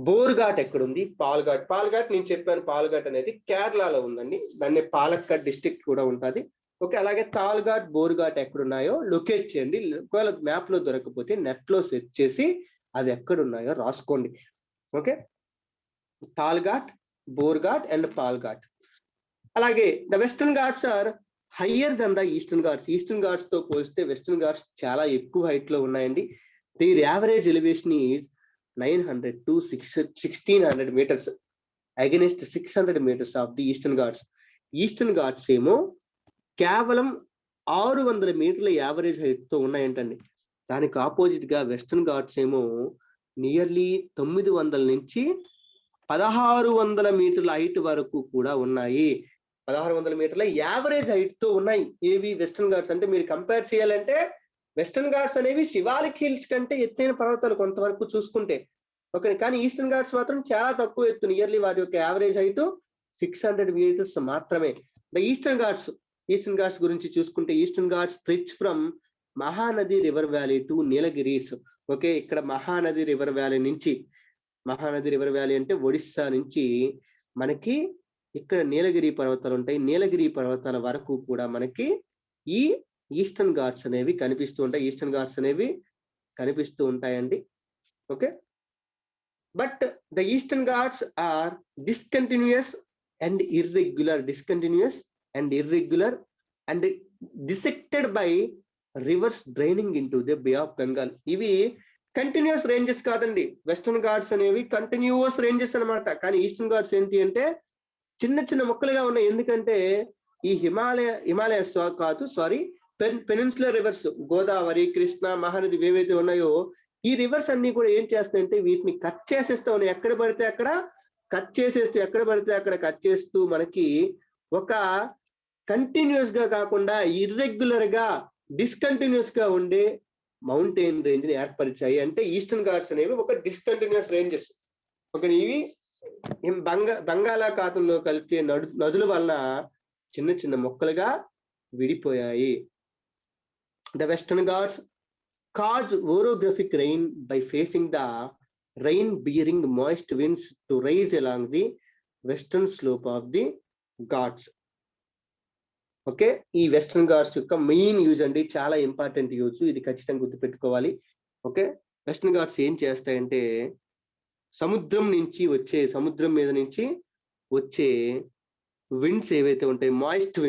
బోర్ ఘాట్ ఎక్కడుంది, పాల్ ఘాట్ నేను చెప్పాను, పాల్ ఘాట్ అనేది కేరళలో ఉందండి. దాన్ని పాలక్కడ్ డిస్ట్రిక్ట్ కూడా ఉంటుంది. ఓకే, అలాగే తాల్ ఘాట్, బోర్ ఘాట్ ఎక్కడున్నాయో లొకేట్ చేయండి. ఒకవేళ మ్యాప్ లో దొరకకపోతే నెట్ లో సెర్చ్ చేసి అవి ఎక్కడున్నాయో రాసుకోండి. Okay, Thal Ghat, Bhor Ghat and Pal Ghat. అలాగే the Western Ghats are higher than the Eastern Ghats. Eastern Ghats తో పోలిస్తే వెస్టర్న్ ఘాట్స్ చాలా ఎక్కువ హైట్ లో ఉన్నాయండి. దీని average elevation is 900 to 1600 meters against 600 meters of the eastern ghats. Eastern Ghats ఏమో కేవలం 600 మీటర్ల యావరేజ్ హైట్ తో ఉన్నాయంటండి. దానికి ఆపోజిట్ గా వెస్టర్న్ ఘాట్స్ ఏమో నియర్లీ 900 నుంచి 1600 మీటర్ల హైట్ వరకు కూడా ఉన్నాయి. 1600 మీటర్ల యావరేజ్ హైట్ తో ఉన్నాయి ఏవి వెస్టర్న్ ఘాట్స్. అంటే మీరు కంపేర్ చేయాలంటే వెస్టర్న్ ఘాట్స్ అనేవి శివాలిక్ హిల్స్ కంటే ఎత్తైన పర్వతాలు కొంతవరకు చూసుకుంటే. ఓకే, కానీ ఈస్టర్న్ ఘాట్స్ మాత్రం చాలా తక్కువ ఎత్తు. నియర్లీ వాటి యొక్క యావరేజ్ హైట్ 600 meters మాత్రమే. ద ఈస్టర్న్ ఘాట్స్ గురించి చూసుకుంటే eastern Ghats stretch from Mahanadi river valley to Nilgiris. Okay, ఇక్కడ మహానది రివర్ వ్యాలీ అంటే ఒడిస్సా నుంచి మనకి ఇక్కడ నీలగిరి పర్వతాలు ఉంటాయి. నీలగిరి పర్వతాల వరకు కూడా మనకి ఈ ఈస్టర్న్ ఘాట్స్ అనేవి కనిపిస్తూ ఉంటాయండి. Okay, but the Eastern Ghats are discontinuous and irregular and dissected by rivers draining into the Bay of Bengal. ఇవి కంటిన్యూస్ రేంజెస్ కాదండి. వెస్టర్న్ ఘాట్స్ అనేవి కంటిన్యూస్ రేంజెస్ అనమాట. కానీ ఈస్టర్న్ ఘాట్స్ ఏంటి అంటే చిన్న చిన్న మొక్కలుగా ఉన్నాయి. ఎందుకంటే ఈ హిమాలయస్ పెనిన్సులర్ రివర్స్, గోదావరి, కృష్ణ, మహానది ఏవైతే ఉన్నాయో ఈ రివర్స్ అన్ని కూడా ఏం చేస్తాయంటే వీటిని కట్ చేసేస్తా ఉన్నాయి. ఎక్కడ పడితే అక్కడ కట్ చేస్తూ మనకి ఒక కంటిన్యూస్ గా కాకుండా ఇర్రెగ్యులర్ గా, డిస్కంటిన్యూస్ గా ఉండే మౌంటైన్ రేంజ్ ని ఏర్పరిచాయి. అంటే ఈస్టర్న్ ఘాట్స్ అనేవి ఒక డిస్కంటిన్యూస్ రేంజెస్. ఒక ఇవి బంగాళాఖాతంలో కలిపే నదుల వల్ల చిన్న చిన్న మొక్కలుగా విడిపోయాయి. The Western Ghats cause orographic rain by facing the rain bearing moist winds to rise along the western slope of the ghats. Okay, ఈ వెస్టర్న్ ఘాట్స్ యొక్క మెయిన్ యూజ్ అండి, చాలా ఇంపార్టెంట్ యూజ్, ఇది ఖచ్చితంగా గుర్తుపెట్టుకోవాలి. ఓకే, వెస్టర్న్ ఘాట్స్ ఏం చేస్తాయంటే సముద్రం మీద నుంచి వచ్చే విండ్స్ ఏవైతే ఉంటాయి, మాయిస్ట్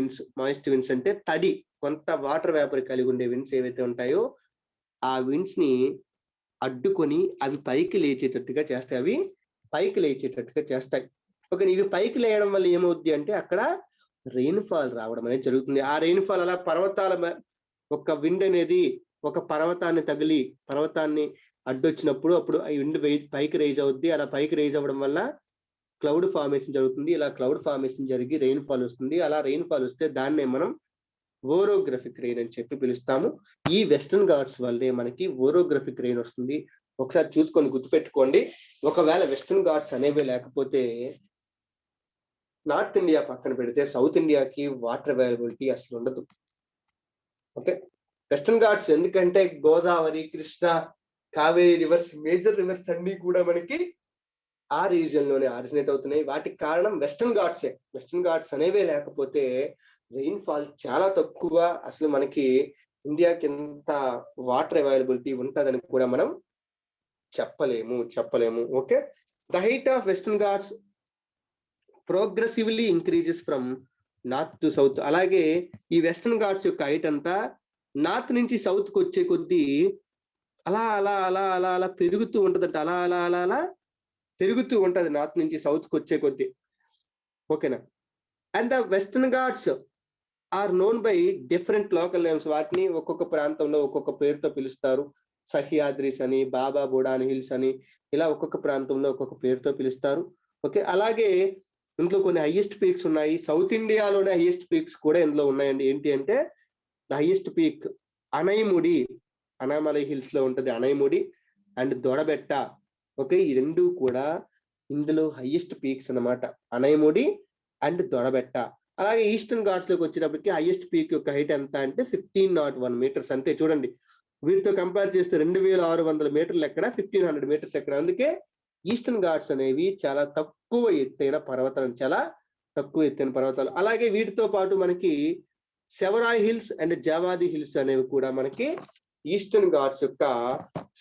విండ్స్ అంటే తడి, కొంత వాటర్ వేపర్ కలిగి ఉండే విండ్స్ ఏవైతే ఉంటాయో ఆ విండ్స్ ని అడ్డుకొని అవి పైకి లేచేటట్టుగా చేస్తాయి. ఓకే, ఇవి పైకి లేయడం వల్ల ఏమవుద్ది అంటే అక్కడ రెయిన్ ఫాల్ రావడం అనేది జరుగుతుంది. ఆ రెయిన్ ఫాల్ అలా పర్వతాల ఒక విండ్ అనేది ఒక పర్వతాన్ని తగిలి పర్వతాన్ని అడ్డొచ్చినప్పుడు అప్పుడు ఈ విండ్ పైకి రైజ్ అవుద్ది. అలా పైకి రైజ్ అవ్వడం వల్ల క్లౌడ్ ఫార్మేషన్ జరుగుతుంది. ఇలా క్లౌడ్ ఫార్మేషన్ జరిగి రెయిన్ ఫాల్ వస్తుంది. అలా రెయిన్ ఫాల్ వస్తే దాన్నే మనం ఓరోగ్రఫిక్ రెయిన్ అని చెప్పి పిలుస్తాము. ఈ వెస్టర్న్ ఘాట్స్ వల్లే మనకి ఓరోగ్రఫిక్ రెయిన్ వస్తుంది. ఒకసారి చూసుకొని గుర్తుపెట్టుకోండి. ఒకవేళ వెస్టర్న్ ఘాట్స్ అనేవి లేకపోతే నార్త్ ఇండియా పక్కన పెడితే సౌత్ ఇండియాకి వాటర్ అవైలబిలిటీ అసలు ఉండదు. ఓకే, వెస్టర్న్ ఘాట్స్ ఎందుకంటే Godavari, Krishna, Kaveri reverse, major reverse అన్ని కూడా మనకి ఆ రీజియన్ లోనే ఆరిజినేట్ అవుతున్నాయి. వాటికి కారణం వెస్టర్న్ ఘాట్సే. వెస్టర్న్ ఘాట్స్ అనేవే లేకపోతే రెయిన్ ఫాల్ చాలా తక్కువ. అసలు మనకి ఇండియాకి ఎంత వాటర్ అవైలబిలిటీ ఉంటుందని కూడా మనం చెప్పలేము. Okay, the height of western Ghats progressively increases from north to south. అలాగే ఈ వెస్టర్న్ ఘాట్స్ యొక్క హైట్ అంతా నార్త్ నుంచి సౌత్ కి వచ్చే కొద్దీ అలా అలా అలా అలా అలా పెరుగుతూ ఉంటదంట. అలా పెరుగుతూ ఉంటది నార్త్ నుంచి సౌత్ కి వచ్చే కొద్దీ. ఓకేనా, and the Western Ghats are known by different local names. వాటిని ఒక్కొక్క ప్రాంతంలో ఒక్కొక్క పేరుతో పిలుస్తారు. సహ్యాద్రిస్ అని, బాబా బుడాన్ హిల్స్ అని, ఇలా ఒక్కొక్క ప్రాంతంలో ఒక్కొక్క పేరుతో పిలుస్తారు. ఓకే, అలాగే ఇందులో కొన్ని హైయెస్ట్ పీక్స్ ఉన్నాయి. సౌత్ ఇండియాలోనే హైయెస్ట్ పీక్స్ కూడా ఇందులో ఉన్నాయండి. ఏంటి అంటే the highest peak Anaimudi, Annamalai hills లో ఉంటది అనైముడి, అండ్ దొడబెట్ట. ఓకే, ఈ రెండు కూడా ఇందులో హైయెస్ట్ పీక్స్ అన్నమాట అనయముడి అండ్ దొడబెట్ట. అలాగే ఈస్టర్న్ ఘాట్స్ లోకి వచ్చేటప్పటికి హైయెస్ట్ పీక్ యొక్క హైట్ ఎంత అంటే 1501 మీటర్స్ అంతే. చూడండి, వీటితో కంపేర్ చేస్తే 2600 మీటర్లు ఎక్కడ, 1500 మీటర్స్ ఎక్కడ. అందుకే ఈస్టర్న్ ఘాట్స్ అనేవి చాలా తక్కువ ఎత్తైన పర్వతాలు, చాలా తక్కువ ఎత్తైన పర్వతాలు. అలాగే వీటితో పాటు మనకి సెవరాయ్ హిల్స్ అండ్ జావాది హిల్స్ అనేవి కూడా మనకి ఈస్టర్న్ ఘాట్స్ యొక్క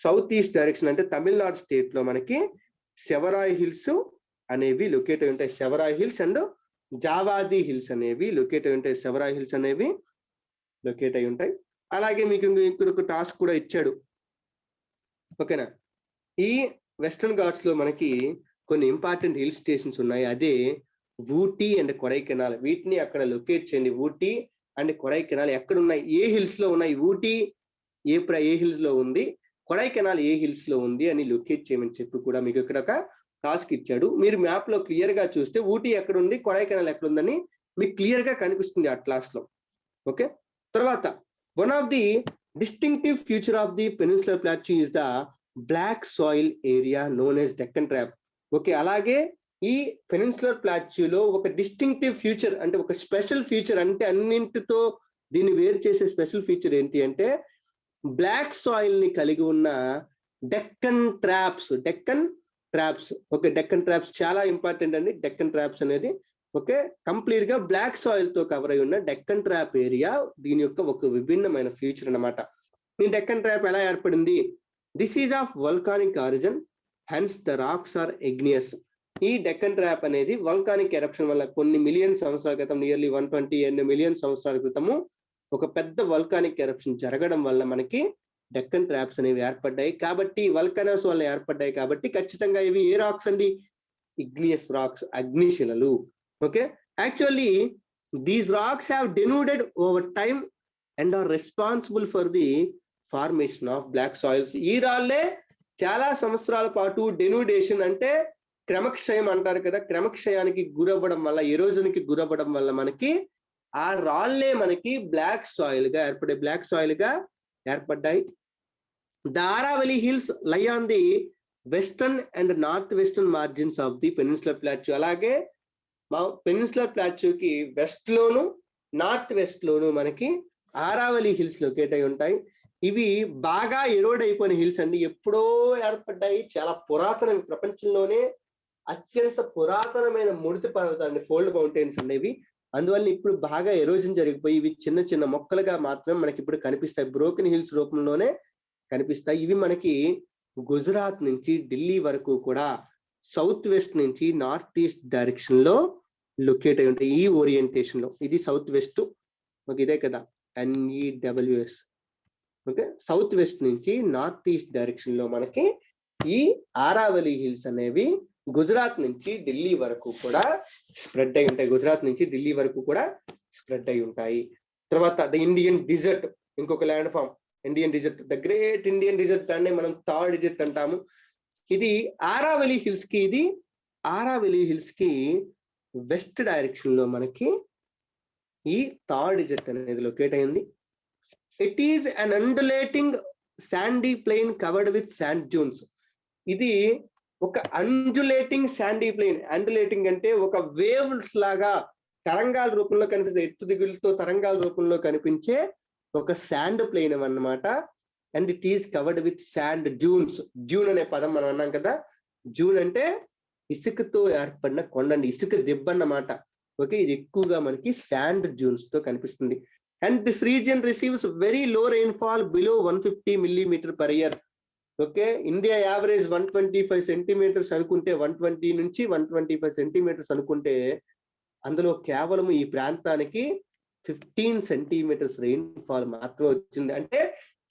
సౌత్ ఈస్ట్ డైరెక్షన్ అంటే తమిళనాడు స్టేట్ లో మనకి సెవరాయ్ హిల్స్ అనేవి లొకేట్ అయి ఉంటాయి. సెవరాయ్ హిల్స్ అండ్ జావాది హిల్స్ అనేవి లొకేట్ అయి ఉంటాయి. సెవరాయ్ హిల్స్ అనేవి లొకేట్ అయి ఉంటాయి. అలాగే మీకు ఇంకొక టాస్క్ కూడా ఇచ్చాడు, ఓకేనా. ఈ వెస్టర్న్ ఘాట్స్ లో మనకి కొన్ని ఇంపార్టెంట్ హిల్ స్టేషన్స్ ఉన్నాయి. అదే ఊటీ అండ్ కొడైకెనాల్. వీటిని అక్కడ లొకేట్ చేయండి. ఊటీ అండ్ కొడైకెనాల్ ఎక్కడ ఉన్నాయి, ఏ హిల్స్ లో ఉన్నాయి, ఊటీ ఏ హిల్స్ లో ఉంది, కొడైకెనాల్ ఏ హిల్స్ లో ఉంది అని లొకేట్ చేయమని చెప్పి కూడా మీకు ఇక్కడ ఒక టాస్క్ ఇచ్చాడు. మీరు మ్యాప్ లో క్లియర్ గా చూస్తే ఊటీ ఎక్కడ ఉంది, కొడైకెనాల్ ఎక్కడ ఉందని మీకు క్లియర్ గా కనిపిస్తుంది ఆ క్లాస్ లో. ఓకే, తర్వాత one of the distinctive feature of the peninsular plateau is the black soil area known as Deccan trap. Okay, అలాగే ఈ పెనిన్సులర్ ప్లాట్యూలో ఒక డిస్టింక్టివ్ ఫీచర్ అంటే ఒక స్పెషల్ ఫీచర్ అంటే అన్నింటితో దీన్ని వేరు చేసే స్పెషల్ ఫీచర్ ఏంటి అంటే బ్లాక్ సాయిల్ ని కలిగి ఉన్న Deccan traps. Deccan traps, okay, Deccan traps చాలా ఇంపార్టెంట్ అండి. డెక్కన్ ట్రాప్స్ అనేది ఓకే కంప్లీట్ గా బ్లాక్ సాయిల్ తో కవర్ అయి ఉన్న డెక్కన్ ట్రాప్ ఏరియా దీని యొక్క ఒక విభిన్నమైన ఫీచర్ అన్నమాట. ఈ డెక్కన్ ట్రాప్ ఎలా ఏర్పడింది? This is of volcanic origin, hence the rocks are igneous. ఈ డెక్కన్ ట్రాప్ అనేది వల్కానిక్ ఎరప్షన్ వల్ల కొన్ని మిలియన్ సంవత్సరాల క్రితం, నియర్లీ 120 మిలియన్ సంవత్సరాల క్రితము ఒక పెద్ద వల్కానిక్ ఎరప్షన్ జరగడం వల్ల మనకి డెక్కన్ ట్రాప్స్ అనేవి ఏర్పడ్డాయి. కాబట్టి వల్కనోస్ వల్ల ఏర్పడ్డాయి కాబట్టి ఖచ్చితంగా ఇవి ఏ రాక్స్ అండి? ఇగ్నియస్ రాక్స్, అగ్నిశిలలు. Okay, actually these rocks have denuded over time and are responsible for the formation of black soils. ఈ రాళ్లే చాలా సంవత్సరాల పాటు డెనూడేషన్ అంటే క్రమక్షయం అంటారు కదా, క్రమక్షయానికి గురవ్వడం వల్ల, ఎరోజన్కి గురవ్వడం వల్ల మనకి ఆ రాళ్లే మనకి బ్లాక్ సాయిల్ గా ఏర్పడ్డాయి. The Aravali hills lie on the western and north western margins of the peninsular plateau. అలాగే మా పెనిన్సులర్ ప్లాట్యూకి వెస్ట్ లోను నార్త్ వెస్ట్ లోను మనకి ఆరావళి హిల్స్ లొకేట్ అయి ఉంటాయి. ఇవి బాగా ఎరోడ్ అయిపోయిన హిల్స్ అండి, ఎప్పుడో ఏర్పడ్డాయి, చాలా పురాతన, ప్రపంచంలోనే అత్యంత పురాతనమైన ముడితి పర్వతాన్ని ఫోల్డ్ మౌంటైన్స్ అనేవి. అందువల్ల ఇప్పుడు బాగా ఎరోజన్ జరిగిపోయి ఇవి చిన్న చిన్న మొక్కలుగా మాత్రమే మనకి ఇప్పుడు కనిపిస్తాయి, బ్రోకెన్ హిల్స్ రూపంలోనే కనిపిస్తాయి. ఇవి మనకి గుజరాత్ నుంచి ఢిల్లీ వరకు కూడా సౌత్ వెస్ట్ నుంచి నార్త్ ఈస్ట్ డైరెక్షన్ లో లొకేట్ అయి ఉంటాయి. ఈ ఓరియంటేషన్ లో ఇది సౌత్ వెస్ట్, ఓకే, ఇదే కదా NEWS. ఓకే, సౌత్ వెస్ట్ నుంచి నార్త్ ఈస్ట్ డైరెక్షన్ లో మనకి ఈ ఆరావళి హిల్స్ అనేవి గుజరాత్ నుంచి ఢిల్లీ వరకు కూడా స్ప్రెడ్ అయి ఉంటాయి. గుజరాత్ నుంచి ఢిల్లీ వరకు కూడా స్ప్రెడ్ అయి ఉంటాయి. తర్వాత ద ఇండియన్ డిజర్ట్, ఇంకొక landform Indian desert, the great Indian desert, దాన్ని మనం థార్ డిజర్ట్ అంటాము. ఇది ఆరావళి హిల్స్ కి వెస్ట్ డైరెక్షన్ లో మనకి ఈ థార్ డిజర్ట్ అనేది లొకేట్ అయింది. It is an undulating sandy plain covered with sand dunes. ఇది ఒక అండులేటింగ్ శాండీ ప్లెయిన్. అండులేటింగ్ అంటే ఒక వేవ్స్ లాగా తరంగాల రూపంలో కనిపిస్తే, ఎత్తు దిగులతో తరంగాల రూపంలో కనిపించే ఒక శాండ్ ప్లెయిన్ అన్నమాట. And it is covered with sand dunes. Dune అనే పదం మనం అన్నాం కదా, డ్యూన్ అంటే ఇసుకతో ఏర్పడిన కొండ, ఇసుక దిబ్బ అన్నమాట. ఓకే, ఇది ఎక్కువగా మనకి శాండ్ డ్యూన్స్ తో కనిపిస్తుంది. And this region receives very low rainfall below 150 millimeter per year. Okay, India average 125 centimetres అనుకుంటే, 120 నుంచి 125 సెంటీమీటర్స్ అనుకుంటే, అందులో కేవలం ఈ ప్రాంతానికి 15 సెంటీమీటర్స్ రెయిన్ఫాల్ మాత్రమే వచ్చింది. అంటే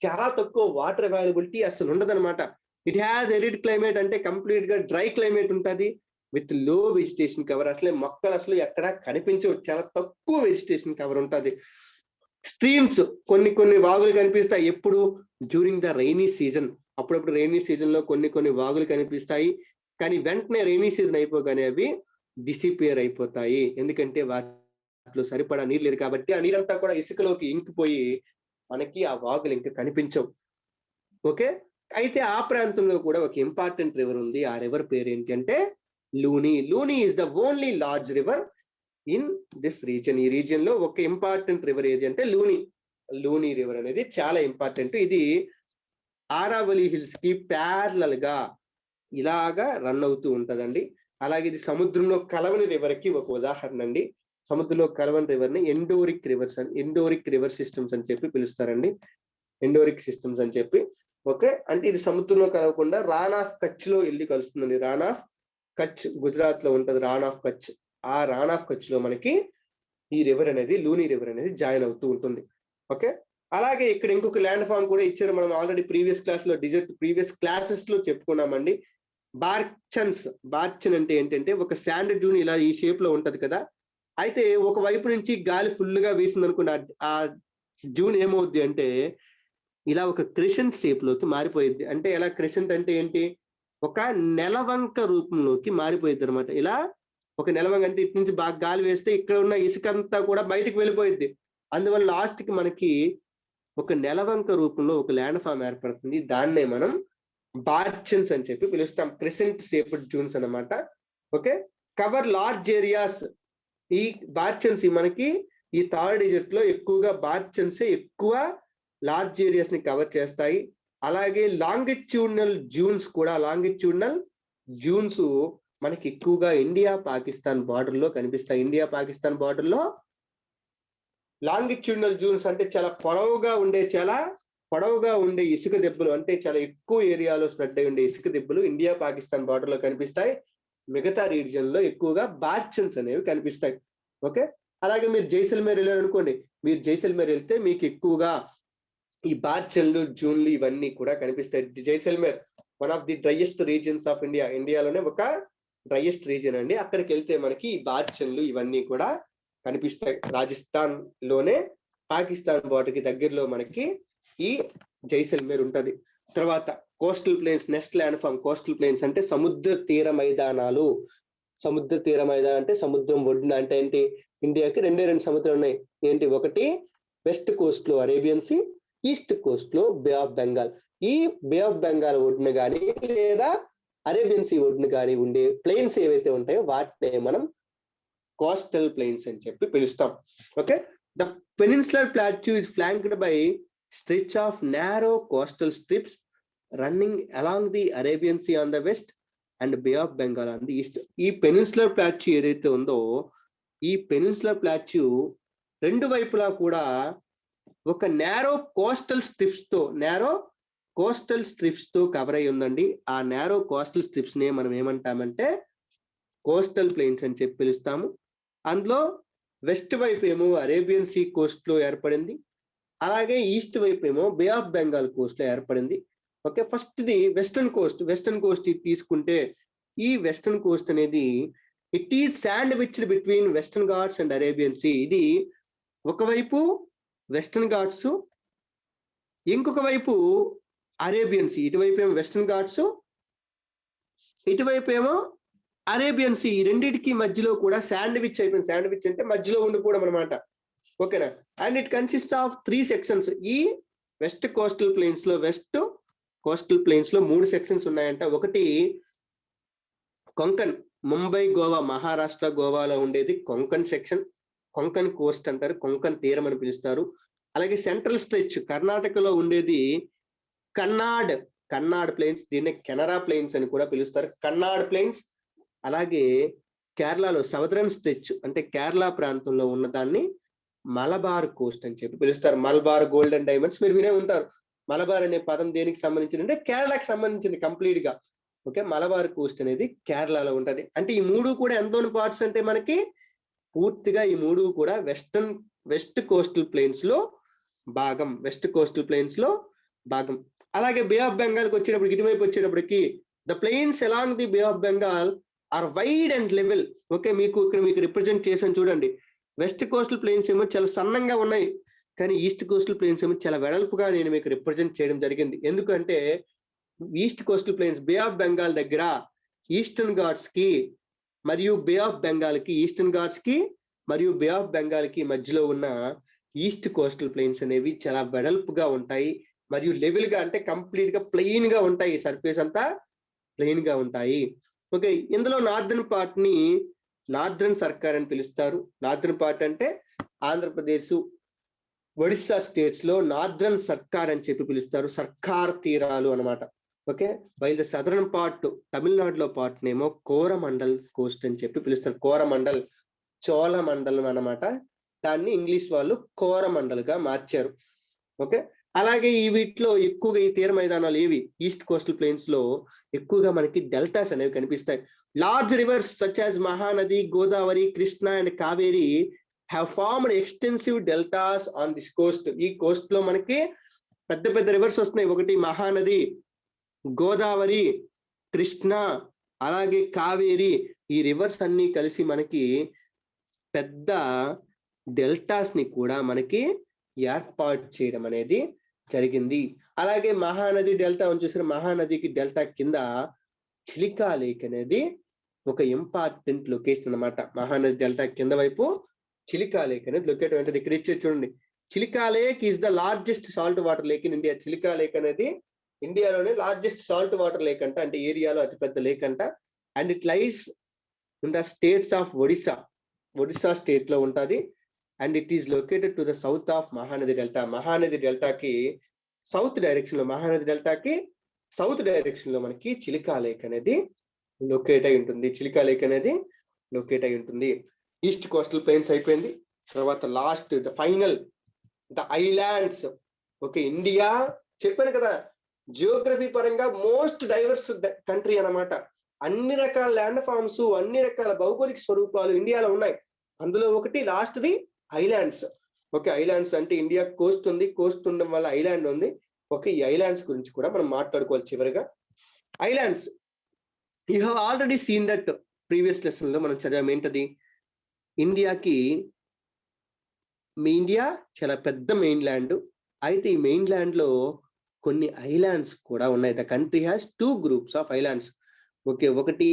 చాలా తక్కువ, వాటర్ అవైలబిలిటీ అసలు ఉండదన్నమాట. ఇట్ హ్యాస్ ఎరిడ్ క్లైమేట్, అంటే కంప్లీట్ గా డ్రై క్లైమేట్ ఉంటుంది విత్ లో వెజిటేషన్ కవర్. అసలే మొక్కలు అసలు ఎక్కడ కనిపించవు, చాలా తక్కువ వెజిటేషన్ కవర్ ఉంటుంది. స్ట్రీమ్స్, కొన్ని వాగులు కనిపిస్తాయి ఎప్పుడు? During the rainy season. అప్పుడప్పుడు రైనీ సీజన్ లో కొన్ని వాగులు కనిపిస్తాయి, కానీ వెంటనే రైనీ సీజన్ అయిపోగానే అవి డిసిపియర్ అయిపోతాయి. ఎందుకంటే వాటిలో సరిపడా నీళ్ళు లేదు కాబట్టి ఆ నీరంతా కూడా ఇసుకలోకి ఇంకిపోయి మనకి ఆ వాగులు ఇంకా కనిపించవు. ఓకే, అయితే ఆ ప్రాంతంలో కూడా ఒక ఇంపార్టెంట్ రివర్ ఉంది. ఆ రివర్ పేరు ఏంటి అంటే Luni is the only large river in this reason. ఈ రీజియన్ లో ఒక ఇంపార్టెంట్ రివర్ ఏది అంటే లూని రివర్ అనేది చాలా ఇంపార్టెంట్. ఇది ఆరావళి హిల్స్ కి ప్యారలల్ గా ఇలాగా రన్ అవుతూ ఉంటదండి. అలాగే ఇది సముద్రంలో కలవని రివర్ కి ఒక ఉదాహరణ అండి. సముద్రంలో కలవని రివర్ ని ఎండోరిక్ రివర్ సిస్టమ్స్ అని చెప్పి పిలుస్తారండి. ఎండోరిక్ సిస్టమ్స్ అని చెప్పి. ఓకే, అంటే ఇది సముద్రంలో కలవకుండా రాన్ ఆఫ్ కచ్ లో వెళ్ళి కలుస్తుందండి. రాన్ ఆఫ్ కచ్ గుజరాత్ లో ఉంటది. రాన్ ఆఫ్ కచ్. ఆ రాన్ ఆఫ్ కచ్ లో మనకి ఈ రివర్ అనేది లూని రివర్ అనేది జాయిన్ అవుతూ ఉంటుంది. ఓకే, అలాగే ఇక్కడ ఇంకొక ల్యాండ్ ఫామ్ కూడా ఇచ్చారు. మనం ఆల్రెడీ ప్రీవియస్ క్లాసెస్ లో చెప్పుకున్నామండి. బార్చన్ అంటే ఏంటంటే ఒక శాండ్ డ్యూన్ ఇలా ఈ షేప్ లో ఉంటది కదా. అయితే ఒక వైపు నుంచి గాలి ఫుల్ గా వీసింది అనుకోండి, ఆ డ్యూన్ ఏమవుద్ది అంటే ఇలా ఒక క్రెసెంట్ షేప్ లోకి మారిపోయింది. అంటే ఎలా క్రెసెంట్ అంటే ఏంటి, ఒక నెలవంక రూపంలోకి మారిపోయింది అనమాట. ఇలా ఒక నెలవంక అంటే ఇటు నుంచి బాగా గాలి వేస్తే ఇక్కడ ఉన్న ఇసుక అంతా కూడా బయటికి వెళ్ళిపోయింది. అందువల్ల లాస్ట్ కి మనకి ఒక నెలవంక రూపంలో ఒక ల్యాండ్ ఫామ్ ఏర్పడుతుంది. దాన్నే మనం బార్చన్స్ అని చెప్పి పిలుస్తాం. క్రెసెంట్ షేప్డ్ డ్యూన్స్ అన్నమాట. Okay, cover large areas. ఈ బార్చన్స్ మనకి ఈ థర్డ్ డిజిట్ లో ఎక్కువగా బార్చన్స్ ఎక్కువ లార్జ్ ఏరియాస్ ని కవర్ చేస్తాయి. అలాగే లాంగిట్యూడినల్ డ్యూన్స్ మనకి ఎక్కువగా ఇండియా పాకిస్తాన్ బార్డర్ లో కనిపిస్తాయి. ఇండియా పాకిస్తాన్ బార్డర్ లో లాంగిట్యూడినల్ డ్యూన్స్ అంటే చాలా పొడవుగా ఉండే ఇసుక దెబ్బలు, అంటే చాలా ఎక్కువ ఏరియాలో స్ప్రెడ్ అయి ఉండే ఇసుక దెబ్బలు ఇండియా పాకిస్తాన్ బార్డర్ లో కనిపిస్తాయి. మిగతా రీజియన్ లో ఎక్కువగా బార్చన్స్ అనేవి కనిపిస్తాయి. ఓకే, అలాగే మీరు జైసల్మేర్ వెళ్ళారనుకోండి. మీరు జైసల్మేర్ వెళ్తే మీకు ఎక్కువగా ఈ బార్చన్లు డ్యూన్లు ఇవన్నీ కూడా కనిపిస్తాయి. Jaisalmer one of the driest regions of India. ఇండియాలోనే ఒక డ్రైయెస్ట్ రీజియన్ అండి. అక్కడికి వెళ్తే మనకి ఈ బార్చన్లు ఇవన్నీ కూడా కనిపిస్తాయి. రాజస్థాన్ లోనే పాకిస్తాన్ బార్డర్ కి దగ్గరలో మనకి ఈ జైసల్మేర్ ఉంటది. తర్వాత coastal plains. Next land form coastal plains అంటే సముద్ర తీర మైదానాలు. సముద్ర తీర మైదానం అంటే సముద్రం ఒడ్డున. అంటే ఏంటి, ఇండియాకి రెండు సముద్రాలు ఉన్నాయి. ఏంటి, ఒకటి వెస్ట్ కోస్ట్ లో అరేబియన్ సీ, ఈస్ట్ కోస్ట్ లో బే ఆఫ్ బెంగాల్. ఈ బే ఆఫ్ బెంగాల్ ఒడ్డున కానీ లేదా అరేబియన్ సీ ఒడ్డున కానీ ఉండే ప్లేన్స్ ఏవైతే ఉంటాయో వాటినే మనం కోస్టల్ ప్లేన్స్ అని చెప్పి పిలుస్తాం. Okay, the peninsular plateau is flanked by stretch of narrow coastal strips running along the Arabian Sea on the west and Bay of Bengal on the east. ఈ పెనిన్సులర్ ప్లాట్యూ ఏదైతే ఉందో, ఈ పెనిన్సులర్ ప్లాట్యూ రెండు వైపులా కూడా ఒక నారో కోస్టల్ స్ట్రిప్స్ తో cover అయి ఉందండి. ఆ నారో కోస్టల్ స్ట్రిప్స్ నే మనం ఏమంటామంటే కోస్టల్ ప్లేన్స్ అని చెప్పి పిలుస్తాము. అందులో వెస్ట్ వైపు ఏమో అరేబియన్ సీ కోస్ట్ లో ఏర్పడింది. అలాగే ఈస్ట్ వైపు ఏమో బే ఆఫ్ బెంగాల్ కోస్ట్ లో ఏర్పడింది. Okay, first the western coast తీసుకుంటే ఈ వెస్టర్న్ కోస్ట్ అనేది it is sandwiched between Western Ghats and Arabian Sea. ఇది ఒకవైపు వెస్టర్న్ ఘాట్స్, ఇంకొక వైపు అరేబియన్ సీ. ఇటువైపు ఏమో వెస్టర్న్ ఘాట్స్, ఇటువైపు ఏమో అరేబియన్ సీ. ఈ రెండింటికి మధ్యలో కూడా శాండ్విచ్ అయిపోయింది. శాండ్విచ్ అంటే మధ్యలో ఉండిపోవడం అనమాట. ఓకేనా, and it consist of 3 sections. ఈ వెస్ట్ కోస్టల్ ప్లేన్స్ లో 3 సెక్షన్స్ ఉన్నాయంట. ఒకటి కొంకన్, ముంబై, గోవా, మహారాష్ట్ర, గోవాలో ఉండేది కొంకన్ సెక్షన్. కొంకన్ కోస్ట్ అంటారు, కొంకన్ తీరం అని పిలుస్తారు. అలాగే సెంట్రల్ స్ట్రెచ్ కర్ణాటకలో ఉండేది కన్నాడ్ ప్లేన్స్. దీన్ని కెనరా ప్లేన్స్ అని కూడా పిలుస్తారు, కన్నాడ్ ప్లేన్స్. అలాగే కేరళలో సదరన్ స్ట్రెచ్ అంటే కేరళ ప్రాంతంలో ఉన్న దాన్ని మలబార్ కోస్ట్ అని చెప్పి పిలుస్తారు. మలబార్ గోల్డెన్ డైమండ్స్ మీరు వినే ఉంటారు. మలబార్ అనే పదం దేనికి సంబంధించింది అంటే కేరళకి సంబంధించింది కంప్లీట్ గా. ఓకే, మలబార్ కోస్ట్ అనేది కేరళలో ఉంటది. అంటే ఈ మూడు కూడా ఎంతోని పార్ట్స్ అంటే మనకి పూర్తిగా ఈ మూడు కూడా వెస్ట్ కోస్టల్ ప్లేన్స్ లో భాగం. అలాగే బే ఆఫ్ బెంగాల్కి వచ్చేటప్పుడు ఇటువైపు వచ్చేటప్పటికి the plains along the Bay of Bengal are wide and level. Okay, మీకు రిప్రజెంట్ చేసాను చూడండి. వెస్ట్ కోస్టల్ ప్లేన్స్ ఏమో చాలా సన్నంగా ఉన్నాయి, కానీ ఈస్ట్ కోస్టల్ ప్లేన్స్ ఏమో చాలా వెడల్పుగా నేను మీకు రిప్రజెంట్ చేయడం జరిగింది. ఎందుకంటే east coastal plains Bay of Bengal దగ్గర ఈస్టర్న్ ఘాట్స్ కి మరియు బే ఆఫ్ బెంగాల్ కి మధ్యలో ఉన్న ఈస్ట్ కోస్టల్ ప్లేన్స్ అనేవి చాలా వెడల్పుగా ఉంటాయి మరియు లెవెల్ గా అంటే కంప్లీట్ గా ప్లెయిన్ గా ఉంటాయి. సర్ఫేస్ అంతా ప్లెయిన్ గా ఉంటాయి. ఓకే, ఇందులో నార్దర్న్ పార్ట్ ని నార్దర్న్ సర్కార్ అని పిలుస్తారు. నార్దర్న్ పార్ట్ అంటే ఆంధ్రప్రదేశ్, ఒడిస్సా స్టేట్స్ లో నార్దర్న్ సర్కార్ అని చెప్పి పిలుస్తారు. సర్కార్ తీరాలు అనమాట. Okay, while the southern part తమిళనాడులో పార్ట్ నేమో కోరమండల్ కోస్ట్ అని చెప్పి పిలుస్తారు. కోరమండల్ చోళ మండలం అనమాట. దాన్ని ఇంగ్లీష్ వాళ్ళు కోరమండల్ గా మార్చారు. ఓకే, అలాగే ఈ వీటిలో ఎక్కువగా ఈ తీర మైదానాలు ఏవి, ఈస్ట్ కోస్టల్ ప్లేన్స్ లో ఎక్కువగా మనకి డెల్టాస్ అనేవి కనిపిస్తాయి. Large reverse such as Mahanadi, Godavari, Krishna and Kaveri have formed extensive deltas on this Coast. ఈ కోస్ట్ లో మనకి పెద్ద పెద్ద రివర్స్ వస్తున్నాయి. ఒకటి మహానది, గోదావరి, కృష్ణ, అలాగే కావేరి. ఈ రివర్స్ అన్ని కలిసి మనకి పెద్ద డెల్టాస్ ని కూడా మనకి ఏర్పాటు చేయడం అనేది జరిగింది. అలాగే మహానది డెల్టా చూసిన మహానదికి డెల్టా కింద చిలికా లేక్ అనేది ఒక ఇంపార్టెంట్ లొకేషన్ అనమాట. మహానది డెల్టా కింద వైపు చిలికా లేక్ అనేది లొకేట్ ఉంటుంది. ఇక్కడ ఇచ్చే చూడండి, Chilika lake is the largest salt water lake in India. Chilika lake అనేది ఇండియాలోనే లార్జెస్ట్ సాల్ట్ వాటర్ లేక్ అంట, అంటే ఏరియాలో అతిపెద్ద లేక్ అంట. And it lies in the states of Odisha. Odisha state లో ఉంటుంది. And it is located to the south of Mahanadi delta. Mahanadi డెల్టాకి సౌత్ డైరెక్షన్ లో, మహానది డెల్టాకి సౌత్ డైరెక్షన్ లో మనకి చిలికా లేక్ అనేది లొకేట్ అయి ఉంటుంది. చిలికా లేక్ అనేది లొకేట్ అయి ఉంటుంది. ఈస్ట్ కోస్టల్ ప్లెయిన్స్ అయిపోయింది. తర్వాత last the final the islands. Okay, India చెప్పాను కదా జియోగ్రఫీ పరంగా మోస్ట్ డైవర్స్ కంట్రీ అన్నమాట. అన్ని రకాల ల్యాండ్ ఫామ్స్, అన్ని రకాల భౌగోళిక స్వరూపాలు ఇండియాలో ఉన్నాయి. అందులో ఒకటి last the islands. Okay, islands అంటే ఇండియా కోస్ట్ ఉంది, కోస్ట్ ఉండడం వల్ల ఐలాండ్ ఉంది. ఓకే, ఈ ఐలాండ్స్ గురించి కూడా మనం మాట్లాడుకోవాలి చివరిగా. Islands you have already scene that previous lesson లో మనం చదివాం. ఏంటది, ఇండియాకి ఇండియా చాలా పెద్ద మెయిన్ ల్యాండ్. అయితే ఈ మెయిన్ ల్యాండ్ లో కొన్ని ఐలాండ్స్ కూడా ఉన్నాయి. The country has 2 groups of islands. Okay, ఒకటి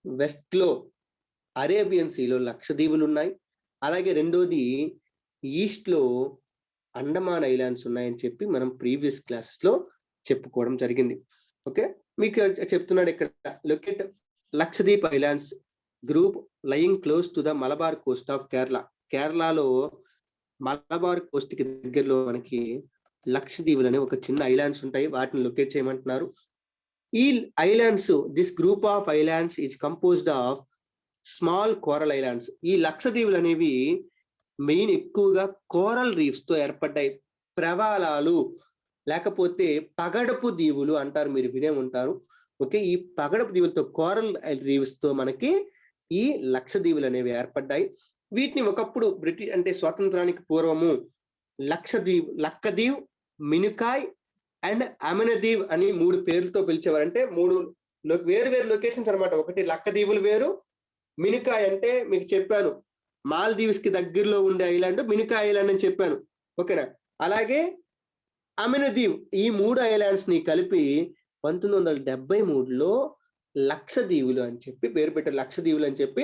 వెస్ట్ లో అరేబియన్ సీలో లక్షద్వీపులు ఉన్నాయి. అలాగే రెండోది ఈస్ట్ లో అండమాన్ ఐలాండ్స్ ఉన్నాయని చెప్పి మనం ప్రీవియస్ క్లాసెస్ లో చెప్పుకోవడం జరిగింది. ఓకే, మీకు చెప్తున్నాడు ఇక్కడ locate Lakshadweep islands group lying close to the Malabar Coast of Kerala. కేరళలో మలబార్ కోస్ట్ కి దగ్గరలో మనకి లక్షద్వీపులు అనే ఒక చిన్న ఐలాండ్స్ ఉంటాయి. వాటిని లొకేట్ చేయమంటున్నారు. ఈ islands, this group of islands is composed of small coral islands. ఈ లక్షద్వీపులు అనేవి మెయిన్ ఎక్కువగా కోరల్ రీఫ్స్ తో ఏర్పడ్డాయి. ప్రవాళాలు లేకపోతే పగడపు దీవులు అంటారు, మీరు వినే ఉంటారు. ఓకే, ఈ పగడపు దీవులతో కోరల్ రీఫ్స్ తో మనకి ఈ లక్షద్వీపులు అనేవి ఏర్పడ్డాయి. వీటిని ఒకప్పుడు బ్రిటిష్ అంటే స్వాతంత్రానికి పూర్వము లక్కదీవ్, మినుకాయ్ అండ్ అమెనదీవ్ అని 3 పేర్లతో పిలిచేవారు. అంటే 3 వేరు వేరు లొకేషన్స్ అనమాట. ఒకటి లక్కదీవులు వేరు, మినుకాయ్ అంటే మీకు చెప్పాను మాల్దీవ్స్ కి దగ్గరలో ఉండే ఐలాండ్ మినుకాయ్ ఐలాండ్ అని చెప్పాను. ఓకేనా, అలాగే అమెనదీవ్. ఈ 3 ఐలాండ్స్ ని కలిపి 1973లో లక్షద్వీపులు అని చెప్పి పేరు పెట్టారు. లక్షద్వీపులు అని చెప్పి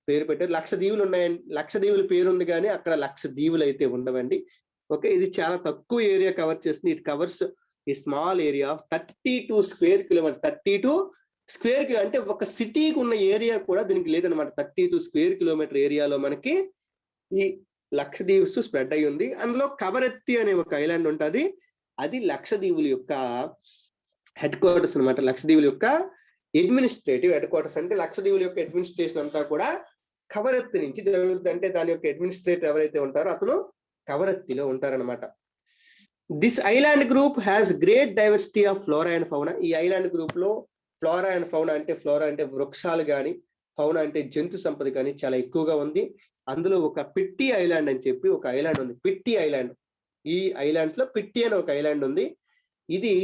పేరు పెట్టారు. లక్షద్వీపులు ఉన్నాయని, లక్షద్వీపుల పేరు ఉంది కానీ అక్కడ లక్షద్వీపులు అయితే ఉండవండి. ఓకే, ఇది చాలా తక్కువ ఏరియా కవర్ చేస్తుంది. ఇట్ కవర్స్ ఈ small area of 32 square kilometre. 32 square kilo అంటే ఒక సిటీకి ఉన్న ఏరియా కూడా దీనికి లేదనమాట. 32 స్క్వేర్ కిలోమీటర్ ఏరియాలో మనకి ఈ లక్షద్వీప్స్ స్ప్రెడ్ అయి ఉంది. అందులో కవరత్తి అనే ఒక ఐలాండ్ ఉంటుంది. అది లక్షద్వీపుల యొక్క హెడ్ క్వార్టర్స్ అనమాట. లక్షద్వీపుల యొక్క అడ్మినిస్ట్రేటివ్ హెడ్ క్వార్టర్స్. అంటే లక్షద్వీపుల యొక్క అడ్మినిస్ట్రేషన్ అంతా కూడా కవరత్తి నుంచి జరుగుతుంది. అంటే దాని యొక్క అడ్మినిస్ట్రేటర్ ఎవరైతే ఉంటారో అతను కవరత్తిలో ఉంటారనమాట. This island group has great diversity of flora and fauna. ఈ ఐలాండ్ గ్రూప్ లో ఫ్లోరా అండ్ ఫౌనా అంటే వృక్షాలు కానీ, ఫౌనా అంటే జంతు సంపద కానీ చాలా ఎక్కువగా ఉంది. అందులో ఒక పిట్టి ఐలాండ్ అని చెప్పి ఒక ఐలాండ్ ఉంది. పిట్టి ఐలాండ్. ఈ ఐలాండ్స్ లో పిట్టి అనే ఒక ఐలాండ్ ఉంది. ఇది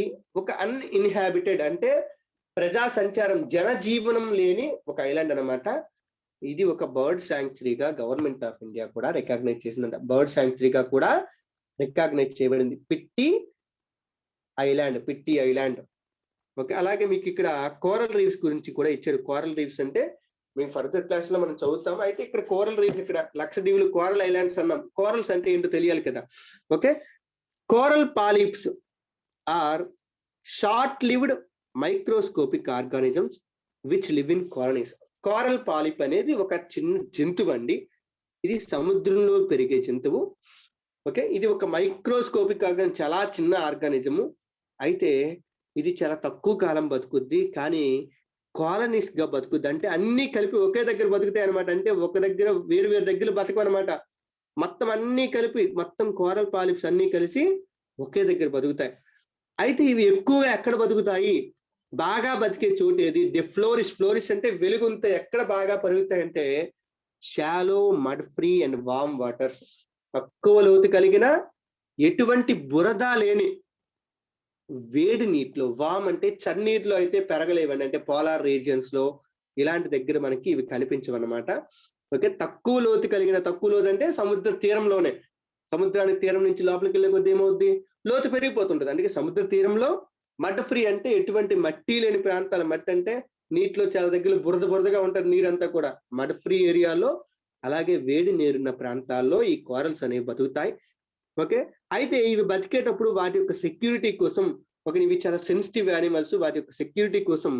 ఒక అన్ఇన్హాబిటెడ్ అంటే ప్రజా సంచారం, జనజీవనం లేని ఒక ఐలాండ్ అనమాట. ఇది ఒక బర్డ్ శాంక్చురీగా గవర్నమెంట్ ఆఫ్ ఇండియా కూడా రికగ్నైజ్ చేసిందంట. బర్డ్ శాంక్చురీగా కూడా రికగ్నైజ్ చేయబడింది పిట్టి ఐలాండ్. ఓకే, అలాగే మీకు ఇక్కడ కోరల్ రీఫ్స్ గురించి కూడా ఇచ్చాడు. కోరల్ రీఫ్స్ అంటే మేము ఫర్దర్ క్లాస్ లో మనం చదువుతాం. అయితే ఇక్కడ కోరల్ రీఫ్, ఇక్కడ లక్షద్వీపులు కోరల్ ఐలాండ్స్ అన్నాం. కోరల్స్ అంటే ఏంటో తెలియాలి కదా. Okay, coral polyps are short lived microscopic organisms which live in colonies. Coral polyp అనేది ఒక చిన్న జంతువు అండి. ఇది సముద్రంలో పెరిగే జంతువు. ఓకే, ఇది ఒక మైక్రోస్కోపిక్ చాలా చిన్న ఆర్గానిజము. అయితే ఇది చాలా తక్కువ కాలం బతుకుద్ది, కానీ కాలనీస్ గా బతుకుద్ది. అంటే అన్ని కలిపి ఒకే దగ్గర బతుకుతాయి అనమాట. అంటే ఒక దగ్గర వేరు వేరు దగ్గర బతకమనమాట. మొత్తం అన్ని కలిపి, మొత్తం కోరల్ పాలిప్స్ అన్ని కలిసి ఒకే దగ్గర బతుకుతాయి. అయితే ఇవి ఎక్కువగా ఎక్కడ బతుకుతాయి, బాగా బతికే చోటు ఏది? The flourish. ఫ్లోరిష్ అంటే వెలుగుంతా. ఎక్కడ బాగా పెరుగుతాయంటే shallow, mud free and warm waters. తక్కువ లోతు కలిగిన, ఎటువంటి బురద లేని వేడి నీటిలో. వామ్ అంటే చన్నీటిలో అయితే పెరగలేవండి. అంటే పోలార్ రీజియన్స్ లో ఇలాంటి దగ్గర మనకి ఇవి కనిపించవన్నమాట. ఓకే, తక్కువ లోతు కలిగిన, తక్కువ లోతు అంటే సముద్ర తీరంలోనే. సముద్రానికి తీరం నుంచి లోపలికి వెళ్ళే కొద్ది ఏమవుద్ది, లోతు పెరిగిపోతుంటది. అందుకే సముద్ర తీరంలో. మడ్ ఫ్రీ అంటే ఎటువంటి మట్టి లేని ప్రాంతాల. మట్టి అంటే నీటిలో చాలా దగ్గర బురద బురదగా ఉంటది నీరంతా కూడా. మడ్ ఫ్రీ ఏరియాలో, అలాగే వేడి నీరున్న ప్రాంతాల్లో ఈ కోరల్స్ అనేవి బతుకుతాయి. ఓకే, అయితే ఇవి బతికేటప్పుడు వాటి యొక్క సెక్యూరిటీ కోసం, ఇవి చాలా సెన్సిటివ్ యానిమల్స్, వాటి యొక్క సెక్యూరిటీ కోసం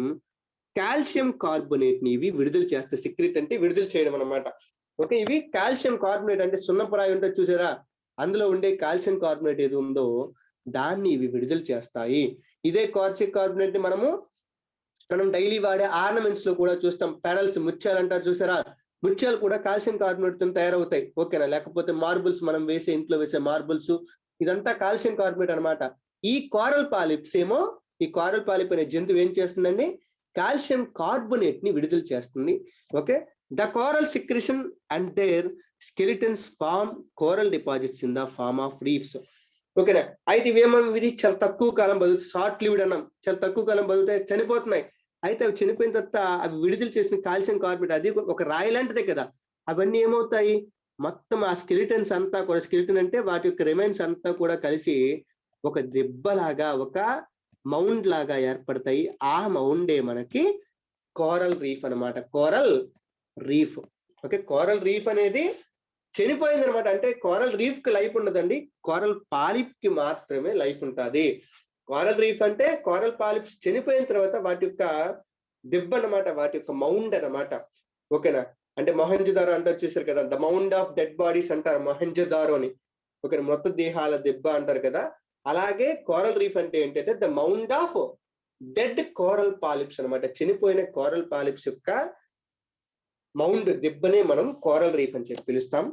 కాల్షియం కార్బోనేట్ ని ఇవి విడుదల చేస్తాయి. సెక్యూరిటీ అంటే విడుదల చేయడం అనమాట. ఓకే, ఇవి కాల్షియం కార్బోనేట్ అంటే సున్నపురాయి ఉంటుంది చూసారా, అందులో ఉండే కాల్షియం కార్బోనేట్ ఏది ఉందో దాన్ని ఇవి విడుదల చేస్తాయి. ఇదే కాల్షియం కార్బోనేట్ ని మనం డైలీ వాడే ఆర్నమెంట్స్ లో కూడా చూస్తాం. పెరల్స్, ముత్యాలు అంటారు చూసారా, ముత్యాలు కూడా కాల్షియం కార్బోనేట్ తో తయారవుతాయి. ఓకేనా? లేకపోతే మార్బుల్స్, మనం ఇంట్లో వేసే మార్బుల్స్, ఇదంతా కాల్షియం కార్బోనేట్ అనమాట. ఈ కోరల్ పాలిప్స్ ఏమో, ఈ కోరల్ పాలిప్ అనే జంతువు ఏం చేస్తుందండి, కాల్షియం కార్బోనేట్ ని విడుదల చేస్తుంది. Okay, the coral secretion and their skeletons form coral deposits in the form of reefs. ఓకేనా? అయితే ఇవేమో చాలా తక్కువ కాలం బతుకుతాయి. షార్ట్ లివ్డ్ అన్నాం, చాలా తక్కువ కాలం బతుకుతాయి, చనిపోతున్నాయి. అయితే అవి చనిపోయిన తర్వాత అవి విడుదల చేసిన కాల్షియం కార్బోనేట్, అది ఒక రాయి లాంటిదే కదా, అవన్నీ ఏమవుతాయి, మొత్తం ఆ స్కెలిటన్స్ అంతా కూడా, స్కెలిటన్ అంటే వాటి యొక్క రిమైన్స్ అంతా కూడా కలిసి ఒక దెబ్బలాగా, ఒక మౌండ్ లాగా ఏర్పడతాయి. ఆ మౌండే మనకి కోరల్ రీఫ్ అన్నమాట. Coral reef. Okay, coral reef అనేది చనిపోయింది అనమాట. అంటే కోరల్ రీఫ్ కి లైఫ్ ఉండదండి, కోరల్ పాలిప్ కి మాత్రమే లైఫ్ ఉంటుంది. కోరల్ రీఫ్ అంటే కోరల్ పాలిప్స్ చనిపోయిన తర్వాత వాటి యొక్క దెబ్బ అనమాట, వాటి యొక్క మౌండ్ అనమాట. ఓకేనా? అంటే మొహంజదారో అంటారు చూసారు కదా, the mound of dead bodies అంటారు మొహంజదారో అని. ఓకే, మొత్తం దేహాల దెబ్బ అంటారు కదా. అలాగే కోరల్ రీఫ్ అంటే ఏంటంటే the mound of dead coral polyps అనమాట. చనిపోయిన కోరల్ పాలిప్స్ యొక్క మౌండ్, దెబ్బనే మనం కోరల్ రీఫ్ అని చెప్పి పిలుస్తాం.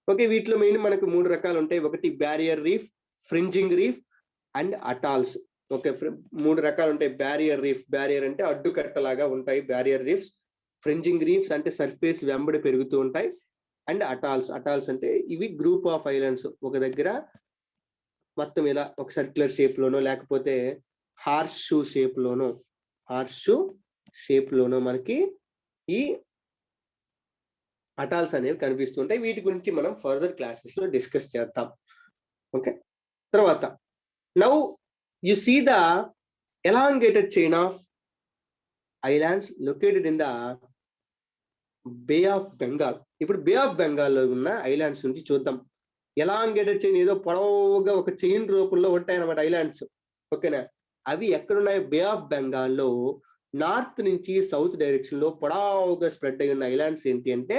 ఓకే, వీటిలో మెయిన్ మనకు 3 రకాలు ఉంటాయి. ఒకటి barrier reef, fringing reef and atolls. Okay, 3 రకాలు ఉంటాయి. బ్యారియర్ రీఫ్, బ్యారియర్ అంటే అడ్డుకట్టలాగా ఉంటాయి బ్యారియర్ రీఫ్స్. ఫ్రింజింగ్ రీఫ్స్ అంటే సర్ఫేస్ వెంబడి పెరుగుతూ ఉంటాయి. అండ్ అటాల్స్, అటాల్స్ అంటే ఇవి గ్రూప్ ఆఫ్ ఐలాండ్స్, ఒక దగ్గర మొత్తం ఇలా ఒక సర్క్యులర్ షేప్ లోనో, లేకపోతే హార్స్ షూ షేప్ లోనో మనకి ఈ అటాల్స్ అనేవి కనిపిస్తుంటాయి. వీటి గురించి మనం ఫర్దర్ క్లాసెస్ లో డిస్కస్ చేద్దాం. ఓకే, తర్వాత now you see the elongated chain of islands located in the Bay of Bengal. ఇప్పుడు బే ఆఫ్ బెంగాల్ లో ఉన్న ఐలాండ్స్ నుంచి చూద్దాం. ఎలాంగేటెడ్ చైన్, ఏదో పొడవుగా ఒక చైన్ రూపంలో ఉంటాయి అన్నమాట ఐలాండ్స్. ఓకేనా? అవి ఎక్కడున్నాయి? బే ఆఫ్ బెంగాల్ లో నార్త్ నుంచి సౌత్ డైరెక్షన్ లో పొడవుగా స్ప్రెడ్ అయి ఉన్న ఐలాండ్స్ ఏంటి అంటే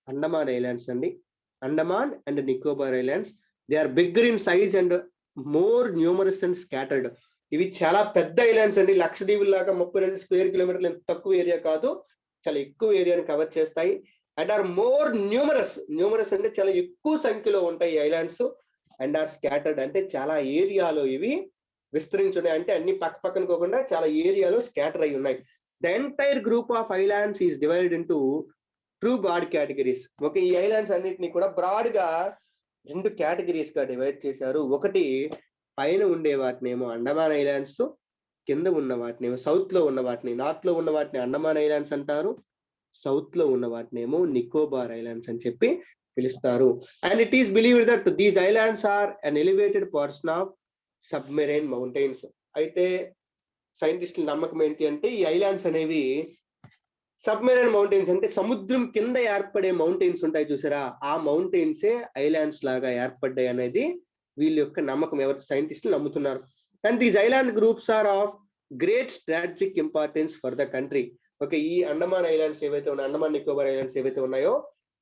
అండమాన్ ఐలాండ్స్ అండి. Andaman and Nicobar islands. They are bigger in size and more numerous and scattered. ఇవి చాలా పెద్ద ఐలాండ్స్ అండి. లక్షద్వీప్ లాగా 32 స్క్వేర్ కిలోమీటర్లు తక్కువ ఏరియా కాదు, చాలా ఎక్కువ ఏరియాని కవర్ చేస్తాయి. అండ్ ఆర్ మోర్ న్యూమరస్ అంటే చాలా ఎక్కువ సంఖ్యలో ఉంటాయి ఈ ఐలాండ్స్. అండ్ ఆర్ స్కాటర్డ్ అంటే చాలా ఏరియాలో ఇవి విస్తరించున్నాయి. అంటే అన్ని పక్క పక్కన కాకుండా చాలా ఏరియాలో స్కాటర్ అయి ఉన్నాయి. The entire group of islands is divided into 2 broad categories. Okay, ఈ ఐలాండ్స్ అన్నిటిని కూడా బ్రాడ్ గా 2 కేటగిరీస్ గా డివైడ్ చేశారు. ఒకటి పైన ఉండే వాటినేమో అండమాన్ ఐలాండ్స్, కింద ఉన్న వాటినేమో సౌత్ లో ఉన్న వాటిని, నార్త్ లో ఉన్న వాటిని అండమాన్ ఐలాండ్స్ అంటారు, సౌత్ లో ఉన్న వాటినేమో నికోబార్ ఐలాండ్స్ అని చెప్పి పిలుస్తారు. And it is believed that these islands are an elevated portion of submarine mountains. అయితే సైంటిస్టుల నమ్మకం ఏంటి అంటే ఈ ఐలాండ్స్ అనేవి సబ్మెరైన్ మౌంటైన్స్, అంటే సముద్రం కింద ఏర్పడే మౌంటైన్స్ ఉంటాయి చూసారా, ఆ మౌంటైన్సే ఐలాండ్స్ లాగా ఏర్పడ్డాయి అనేది వీళ్ళ యొక్క నమ్మకం, ఎవరు సైంటిస్టులు నమ్ముతున్నారు. And these island groups are of great strategic importance for the country. Okay, ఈ అండమాన్ ఐలాండ్స్ ఏవైతే ఉన్నాయో, అండమాన్ నికోబార్ ఐలాండ్స్ ఏవైతే ఉన్నాయో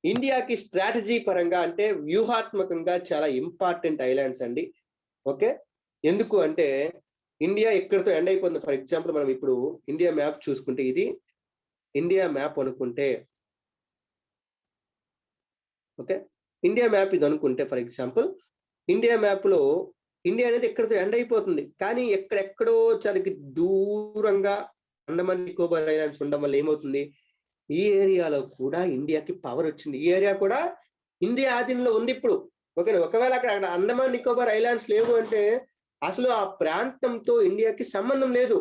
ఇండియాకి స్ట్రాటజీ పరంగా అంటే వ్యూహాత్మకంగా చాలా ఇంపార్టెంట్ ఐలాండ్స్ అండి. ఓకే, ఎందుకు అంటే ఇండియా ఇక్కడితో ఎండ్ అయిపోతుంది. ఫర్ ఎగ్జాంపుల్ మనం ఇప్పుడు ఇండియా మ్యాప్ చూసుకుంటే, ఇది ఇండియా మ్యాప్ అనుకుంటే, ఓకే, ఇండియా మ్యాప్ ఇది అనుకుంటే ఫర్ ఎగ్జాంపుల్ ఇండియా మ్యాప్ లో ఇండియా అనేది ఎక్కడితో ఎండ్ అయిపోతుంది. కానీ ఎక్కడెక్కడో చాలా దూరంగా అండమాన్ నికోబార్ ఐలాండ్స్ ఉండడం వల్ల ఏమవుతుంది, ఈ ఏరియాలో కూడా ఇండియాకి పవర్ వచ్చింది. ఈ ఏరియా కూడా ఇండియా ఆధీనంలో ఉంది ఇప్పుడు. ఓకేనా, ఒకవేళ అక్కడ అండమాన్ నికోబార్ ఐలాండ్స్ లేవు అంటే అసలు ఆ ప్రాంతంతో ఇండియాకి సంబంధం లేదు.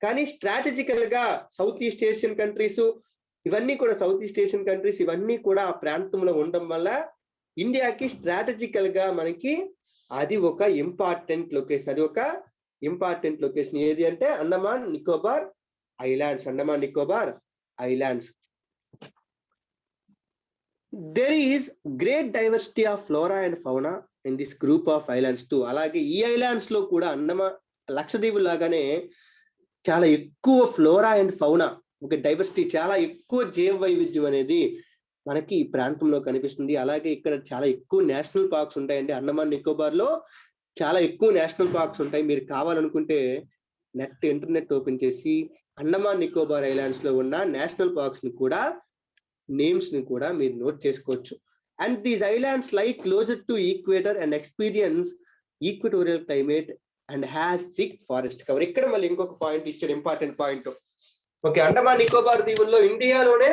కానీ స్ట్రాటజికల్ గా సౌత్ ఈస్ట్ ఏషియన్ కంట్రీస్ ఇవన్నీ కూడా ఇవన్నీ కూడా ఆ ప్రాంతంలో ఉండడం వల్ల ఇండియాకి స్ట్రాటజికల్ గా మనకి అది ఒక ఇంపార్టెంట్ లొకేషన్. ఏది అంటే Andaman Nicobar islands. There is great diversity of flora and fauna in this group of islands too. అలాగే ఈ ఐలాండ్స్ లో కూడా లక్షద్వీప్ లాగానే చాలా ఎక్కువ ఫ్లోరా అండ్ ఫౌనా, ఒక డైవర్సిటీ, చాలా ఎక్కువ జీవ వైవిధ్యం అనేది మనకి ఈ ప్రాంతంలో కనిపిస్తుంది. అలాగే ఇక్కడ చాలా ఎక్కువ నేషనల్ పార్క్స్ ఉంటాయండి. అండమాన్ నికోబార్ లో చాలా ఎక్కువ నేషనల్ పార్క్స్ ఉంటాయి. మీరు కావాలనుకుంటే ఇంటర్నెట్ ఓపెన్ చేసి అండమాన్ నికోబార్ ఐలాండ్స్ లో ఉన్న నేషనల్ పార్క్స్ ని కూడా నేమ్స్ ని కూడా మీరు నోట్ చేసుకోవచ్చు. And these islands lie closer to equator and experience equatorial climate and has thick forest cover. ఇక్కడ మళ్ళీ ఇంకొక పాయింట్ ఇచ్చాడు, important point. Okay, Andaman Nicobar దీవుల్లో ఇండియాలోనే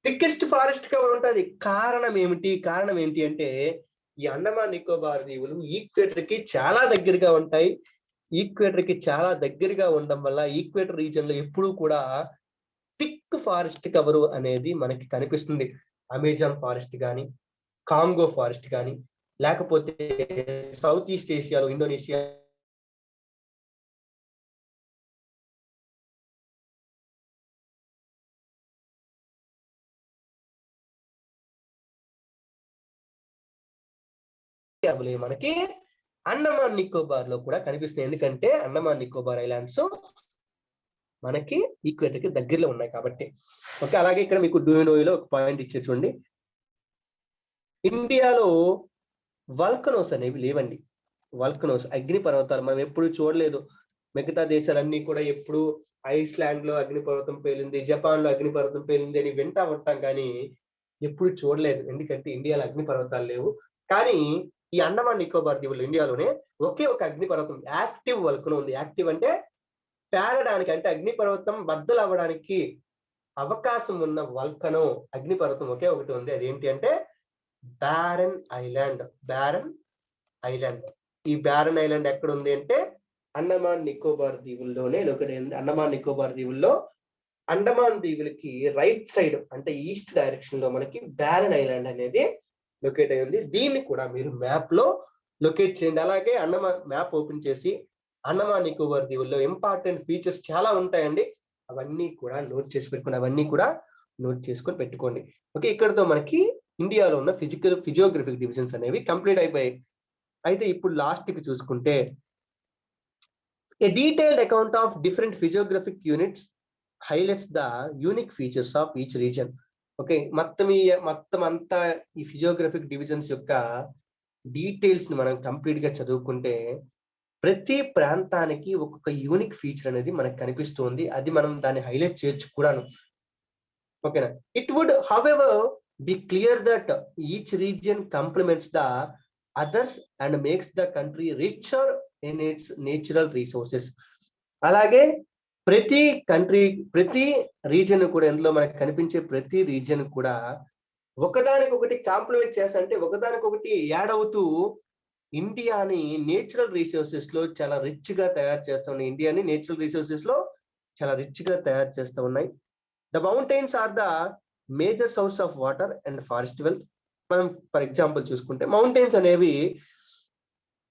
థిక్కెస్ట్ ఫారెస్ట్ కవర్ ఉంటుంది. కారణం ఏంటి అంటే ఈ అండమాన్ నికోబార్ దీవులు ఈక్వేటర్ కి చాలా దగ్గరగా ఉంటాయి. ఈక్వేటర్ కి చాలా దగ్గరగా ఉండడం వల్ల ఈక్వేటర్ రీజియన్ లో ఎప్పుడూ కూడా థిక్ ఫారెస్ట్ కవర్ అనేది మనకి కనిపిస్తుంది. అమెజాన్ ఫారెస్ట్ కానీ, కాంగో ఫారెస్ట్ కానీ, లేకపోతే సౌత్ ఈస్ట్ ఏషియాలో ఇండోనేషియా మనకి అండమాన్ నికోబార్ లో కూడా కనిపిస్తుంది. ఎందుకంటే అండమాన్ నికోబార్ ఐలాండ్స్ మనకి ఈక్వేటర్ కి దగ్గరలో ఉన్నాయి కాబట్టి. ఓకే, అలాగే ఇక్కడ మీకు డూనోయిలో ఒక పాయింట్ ఇచ్చే చూడండి, ఇండియాలో వల్కనోస్ అనేవి లేవండి. అగ్ని పర్వతాలు మనం ఎప్పుడు చూడలేదు. మిగతా దేశాలన్నీ కూడా ఎప్పుడు ఐస్లాండ్ లో అగ్నిపర్వతం పేలింది, జపాన్ లో అగ్నిపర్వతం పేలింది అని వింటా ఉంటాం, కానీ ఎప్పుడు చూడలేదు. ఎందుకంటే ఇండియాలో అగ్నిపర్వతాలు లేవు. కానీ ఈ అండమాన్ నికోబార్ దీవులు ఇండియాలోనే ఒకే ఒక అగ్నిపర్వతం, యాక్టివ్ వల్కనో ఉంది. యాక్టివ్ అంటే పేలడానికి, అంటే అగ్నిపర్వతం బద్దలు అవ్వడానికి అవకాశం ఉన్న వల్కనో అగ్నిపర్వతం ఒకే ఒకటి ఉంది. అదేంటి అంటే బారన్ ఐలాండ్. ఈ బారన్ ఐలాండ్ ఎక్కడ ఉంది అంటే అండమాన్ నికోబార్ దీవుల్లోనే లొకేట్ అయింది. అండమాన్ నికోబార్ దీవుల్లో అండమాన్ దీవులకి రైట్ సైడ్ అంటే ఈస్ట్ డైరెక్షన్ లో మనకి బారన్ ఐలాండ్ అనేది లొకేట్ అయ్యింది. దీన్ని కూడా మీరు మ్యాప్ లో లొకేట్ చేయండి. అలాగే అండమాన్ మ్యాప్ ఓపెన్ చేసి అండమాన్ నికోబార్ దీవుల్లో ఇంపార్టెంట్ ఫీచర్స్ చాలా ఉంటాయండి, అవన్నీ కూడా నోట్ చేసుకొని పెట్టుకోండి. ఓకే, ఇక్కడతో మనకి ఇండియాలో ఉన్న ఫిజియోగ్రఫిక్ డివిజన్స్ అనేవి కంప్లీట్ అయిపోయాయి. అయితే ఇప్పుడు లాస్ట్ కి చూసుకుంటే ఏ detailed account of different physiographic units highlights the unique features of each reason. Okay, మొత్తం అంతా ఈ ఫిజియోగ్రఫిక్ డివిజన్స్ యొక్క డీటెయిల్స్ ని మనం కంప్లీట్ గా చదువుకుంటే ప్రతి ప్రాంతానికి ఒక్కొక్క యూనిక్ ఫీచర్ అనేది మనకు కనిపిస్తుంది. అది మనం దాన్ని హైలైట్ చేయొచ్చు కూడాను. ఓకేనా, it would however be clear that each region complements the others and makes the country richer in its natural resources. అలాగే ప్రతి రీజియన్ కూడా, ఇందులో మనకు కనిపించే ప్రతి రీజియన్ కూడా ఒకదానికొకటి కాంప్లిమెంట్ చేస్తా, అంటే ఒకదానికొకటి యాడ్ అవుతూ ఇండియాని నేచురల్ రిసోర్సెస్ లో చాలా రిచ్ గా తయారు చేస్తూ ఉన్నాయి. The mountains are the major source of water and forest wealth. మనం ఫర్ ఎగ్జాంపుల్ చూసుకుంటే మౌంటైన్స్ అనేవి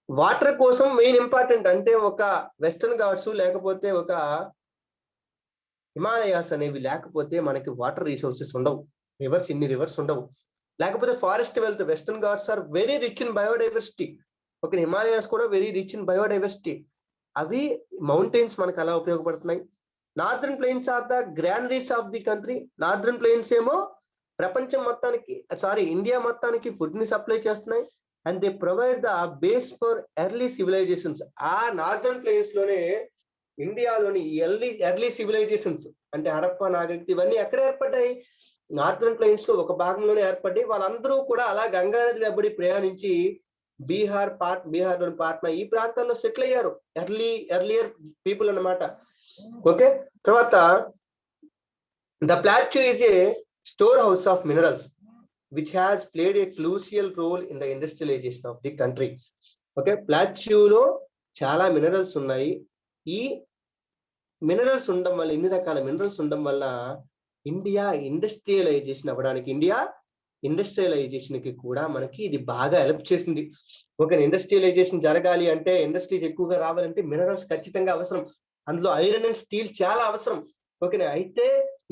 వాటర్ కోసం మెయిన్ ఇంపార్టెంట్. అంటే ఒక వెస్టర్న్ ఘాట్స్ లేకపోతే ఒక హిమాలయాస్ అనేవి లేకపోతే మనకి వాటర్ రిసోర్సెస్ ఉండవు, ఇన్ని రివర్స్ ఉండవు. లేకపోతే forest wealth, Western Ghats are very rich in biodiversity. ఒక హిమాలయాస్ కూడా వెరీ రిచ్ ఇన్ బయోడైవర్సిటీ. అవి మౌంటైన్స్ మనకు అలా ఉపయోగపడుతున్నాయి. Northern plains are the granaries of the country. Northern plains ఏమో ప్రపంచం మొత్తానికి, ఇండియా మొత్తానికి ఫుడ్ ని సప్లై చేస్తున్నాయి. And they provide the base for early civilisations. ఆ నార్థర్న్ ప్లెయిన్స్ లోనే ఇండియాలోని ఎర్లీ సివిలైజేషన్స్ అంటే హరప్పా నాగరికత ఇవన్నీ ఎక్కడ ఏర్పడ్డాయి? నార్థర్న్ ప్లెయిన్స్ లో ఒక భాగంలోనే ఏర్పడ్డాయి. వాళ్ళందరూ కూడా అలా గంగా నది వెంబడి ప్రయాణించి బీహార్లోని పాట్నా ఈ ప్రాంతాల్లో సెటిల్ అయ్యారు. ఎర్లియర్ పీపుల్ అన్నమాట. ఓకే, తర్వాత the plateau is A store house of minerals which has played a crucial role in the industrialization of the country. Okay, ప్లాట్యూలో చాలా మినరల్స్ ఉన్నాయి. ఈ మినరల్స్ ఉండడం వల్ల, ఇన్ని రకాల మినరల్స్ ఉండడం వల్ల ఇండియా ఇండస్ట్రియలైజేషన్ కి కూడా మనకి ఇది బాగా హెల్ప్ చేసింది. ఒక ఇండస్ట్రియలైజేషన్ జరగాలి అంటే, ఇండస్ట్రీస్ ఎక్కువగా రావాలంటే మినరల్స్ ఖచ్చితంగా అవసరం. అందులో ఐరన్ అండ్ స్టీల్ చాలా అవసరం. ఓకేనా? అయితే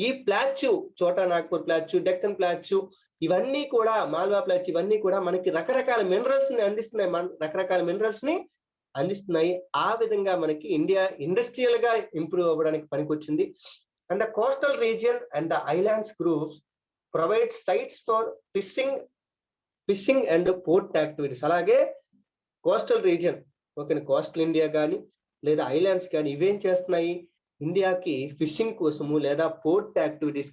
ఈ ప్లాట్యూ, చోటా నాగ్పూర్ ప్లాట్యూ, డెక్కన్ ప్లాట్యూ, ఇవన్నీ కూడా, మాల్వా ప్లాట్యూ, ఇవన్నీ కూడా మనకి రకరకాల మినరల్స్ ని అందిస్తున్నాయి. ఆ విధంగా మనకి ఇండియా ఇండస్ట్రియల్ గా ఇంప్రూవ్ అవ్వడానికి పనికొచ్చింది. And the coastal region and the islands groups provide sites for fishing and port activities. అలాగే coastal region, okay, coastal India కానీ లేదా ఐలాండ్స్ కానీ ఇవేం చేస్తున్నాయి? ఇండియాకి ఫిషింగ్ కోసము లేదా పోర్ట్ యాక్టివిటీస్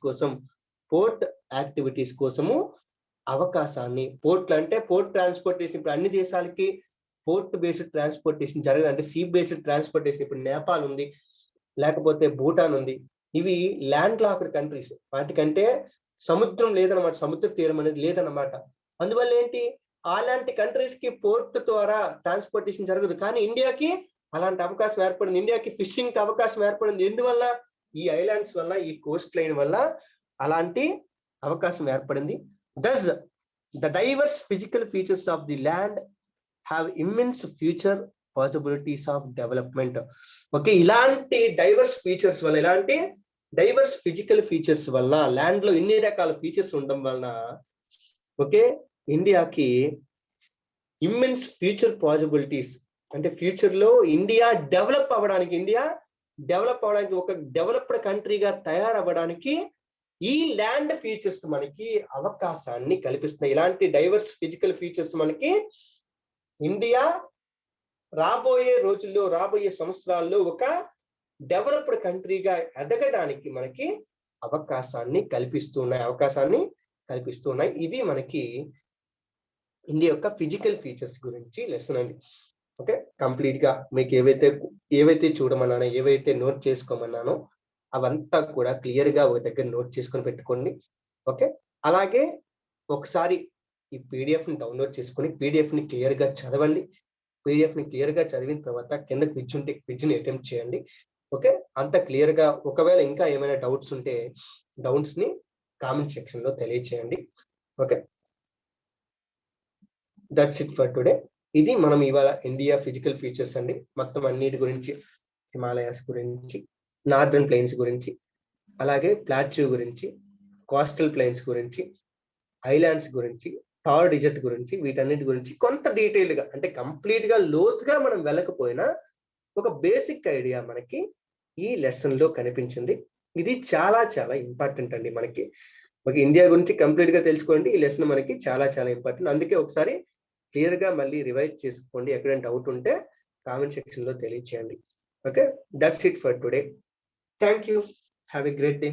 కోసము అవకాశాన్ని, పోర్ట్లు అంటే పోర్ట్ ట్రాన్స్పోర్టేషన్. ఇప్పుడు అన్ని దేశాలకి పోర్ట్ బేస్డ్ ట్రాన్స్పోర్టేషన్ జరగదు. అంటే సీ బేస్డ్ ట్రాన్స్పోర్టేషన్. ఇప్పుడు నేపాల్ ఉంది, లేకపోతే భూటాన్ ఉంది. ఇవి ల్యాండ్ లాక్డ్ కంట్రీస్. వాటికంటే సముద్రం లేదనమాట, సముద్ర తీరం అనేది లేదన్నమాట. అందువల్ల ఏంటి, అలాంటి కంట్రీస్ కి పోర్ట్ ద్వారా ట్రాన్స్పోర్టేషన్ జరగదు. కానీ ఇండియాకి అలాంటి అవకాశం ఏర్పడింది. ఇండియాకి ఫిషింగ్ కి అవకాశం ఏర్పడింది. ఎందువల్ల? ఈ ఐలాండ్స్ వల్ల, ఈ కోస్ట్ లైన్ వల్ల అలాంటి అవకాశం ఏర్పడింది. Thus the diverse physical features of the land have immense future possibilities of development. Okay, ఇలాంటి డైవర్స్ ఫిజికల్ ఫీచర్స్ వల్ల, ల్యాండ్ లో ఇన్ని రకాల ఫీచర్స్ ఉండడం వలన, ఓకే, ఇండియాకి ఇమ్మెన్స్ ఫ్యూచర్ పాసిబిలిటీస్ అంటే ఫ్యూచర్ లో ఇండియా డెవలప్ అవ్వడానికి, ఒక డెవలప్డ్ కంట్రీగా తయారవ్వడానికి ఈ ల్యాండ్ ఫీచర్స్ మనకి అవకాశాన్ని కల్పిస్తున్నాయి. ఇలాంటి డైవర్స్ ఫిజికల్ ఫీచర్స్ మనకి ఇండియా రాబోయే రోజుల్లో, రాబోయే సంవత్సరాల్లో ఒక డెవలప్డ్ కంట్రీగా ఎదగడానికి మనకి అవకాశాన్ని కల్పిస్తున్నాయి. ఇది మనకి ఇండియా యొక్క ఫిజికల్ ఫీచర్స్ గురించి లెసన్ అండి. ఓకే, కంప్లీట్ గా మీకు ఏవైతే చూడమన్నానో, ఏవైతే నోట్ చేసుకోమన్నానో అవంతా కూడా క్లియర్ గా ఒక దగ్గర నోట్ చేసుకొని పెట్టుకోండి. ఓకే, అలాగే ఒకసారి ఈ పీడిఎఫ్ ని డౌన్లోడ్ చేసుకొని పీడిఎఫ్ ని క్లియర్ గా చదవండి. పీడిఎఫ్ ని క్లియర్ గా చదివిన తర్వాత కింద క్విజ్ ఉంటే క్విజ్ ని అటెంప్ట్ చేయండి. ఓకే, అంత క్లియర్ గా, ఒకవేళ ఇంకా ఏమైనా డౌట్స్ ఉంటే డౌట్స్ ని కామెంట్ సెక్షన్ లో తెలియచేయండి. Okay, that's it for today. ఇది మనం ఇవాళ ఇండియా ఫిజికల్ ఫీచర్స్ అండి. మొత్తం అన్నిటి గురించి, హిమాలయాస్ గురించి, నార్థర్న్ ప్లెయిన్స్ గురించి, అలాగే ప్లాట్యూ గురించి, కోస్టల్ ప్లెయిన్స్ గురించి, ఐలాండ్స్ గురించి, థార్ డిజర్ట్ గురించి, వీటన్నిటి గురించి కొంత డీటెయిల్ గా, అంటే కంప్లీట్ గా లోతుగా మనం వెళ్ళకపోయినా ఒక బేసిక్ ఐడియా మనకి ఈ లెసన్ లో కనిపించింది. ఇది చాలా చాలా ఇంపార్టెంట్ అండి మనకి. ఇండియా గురించి కంప్లీట్ గా తెలుసుకోండి. ఈ లెసన్ మనకి చాలా చాలా ఇంపార్టెంట్. అందుకే ఒకసారి క్లియర్ గా మళ్ళీ రివైజ్ చేసుకోండి. ఎక్కడైనా డౌట్ ఉంటే కామెంట్ సెక్షన్ లో తెలియచేయండి. Okay, that's it for today. Thank you. Have a great day.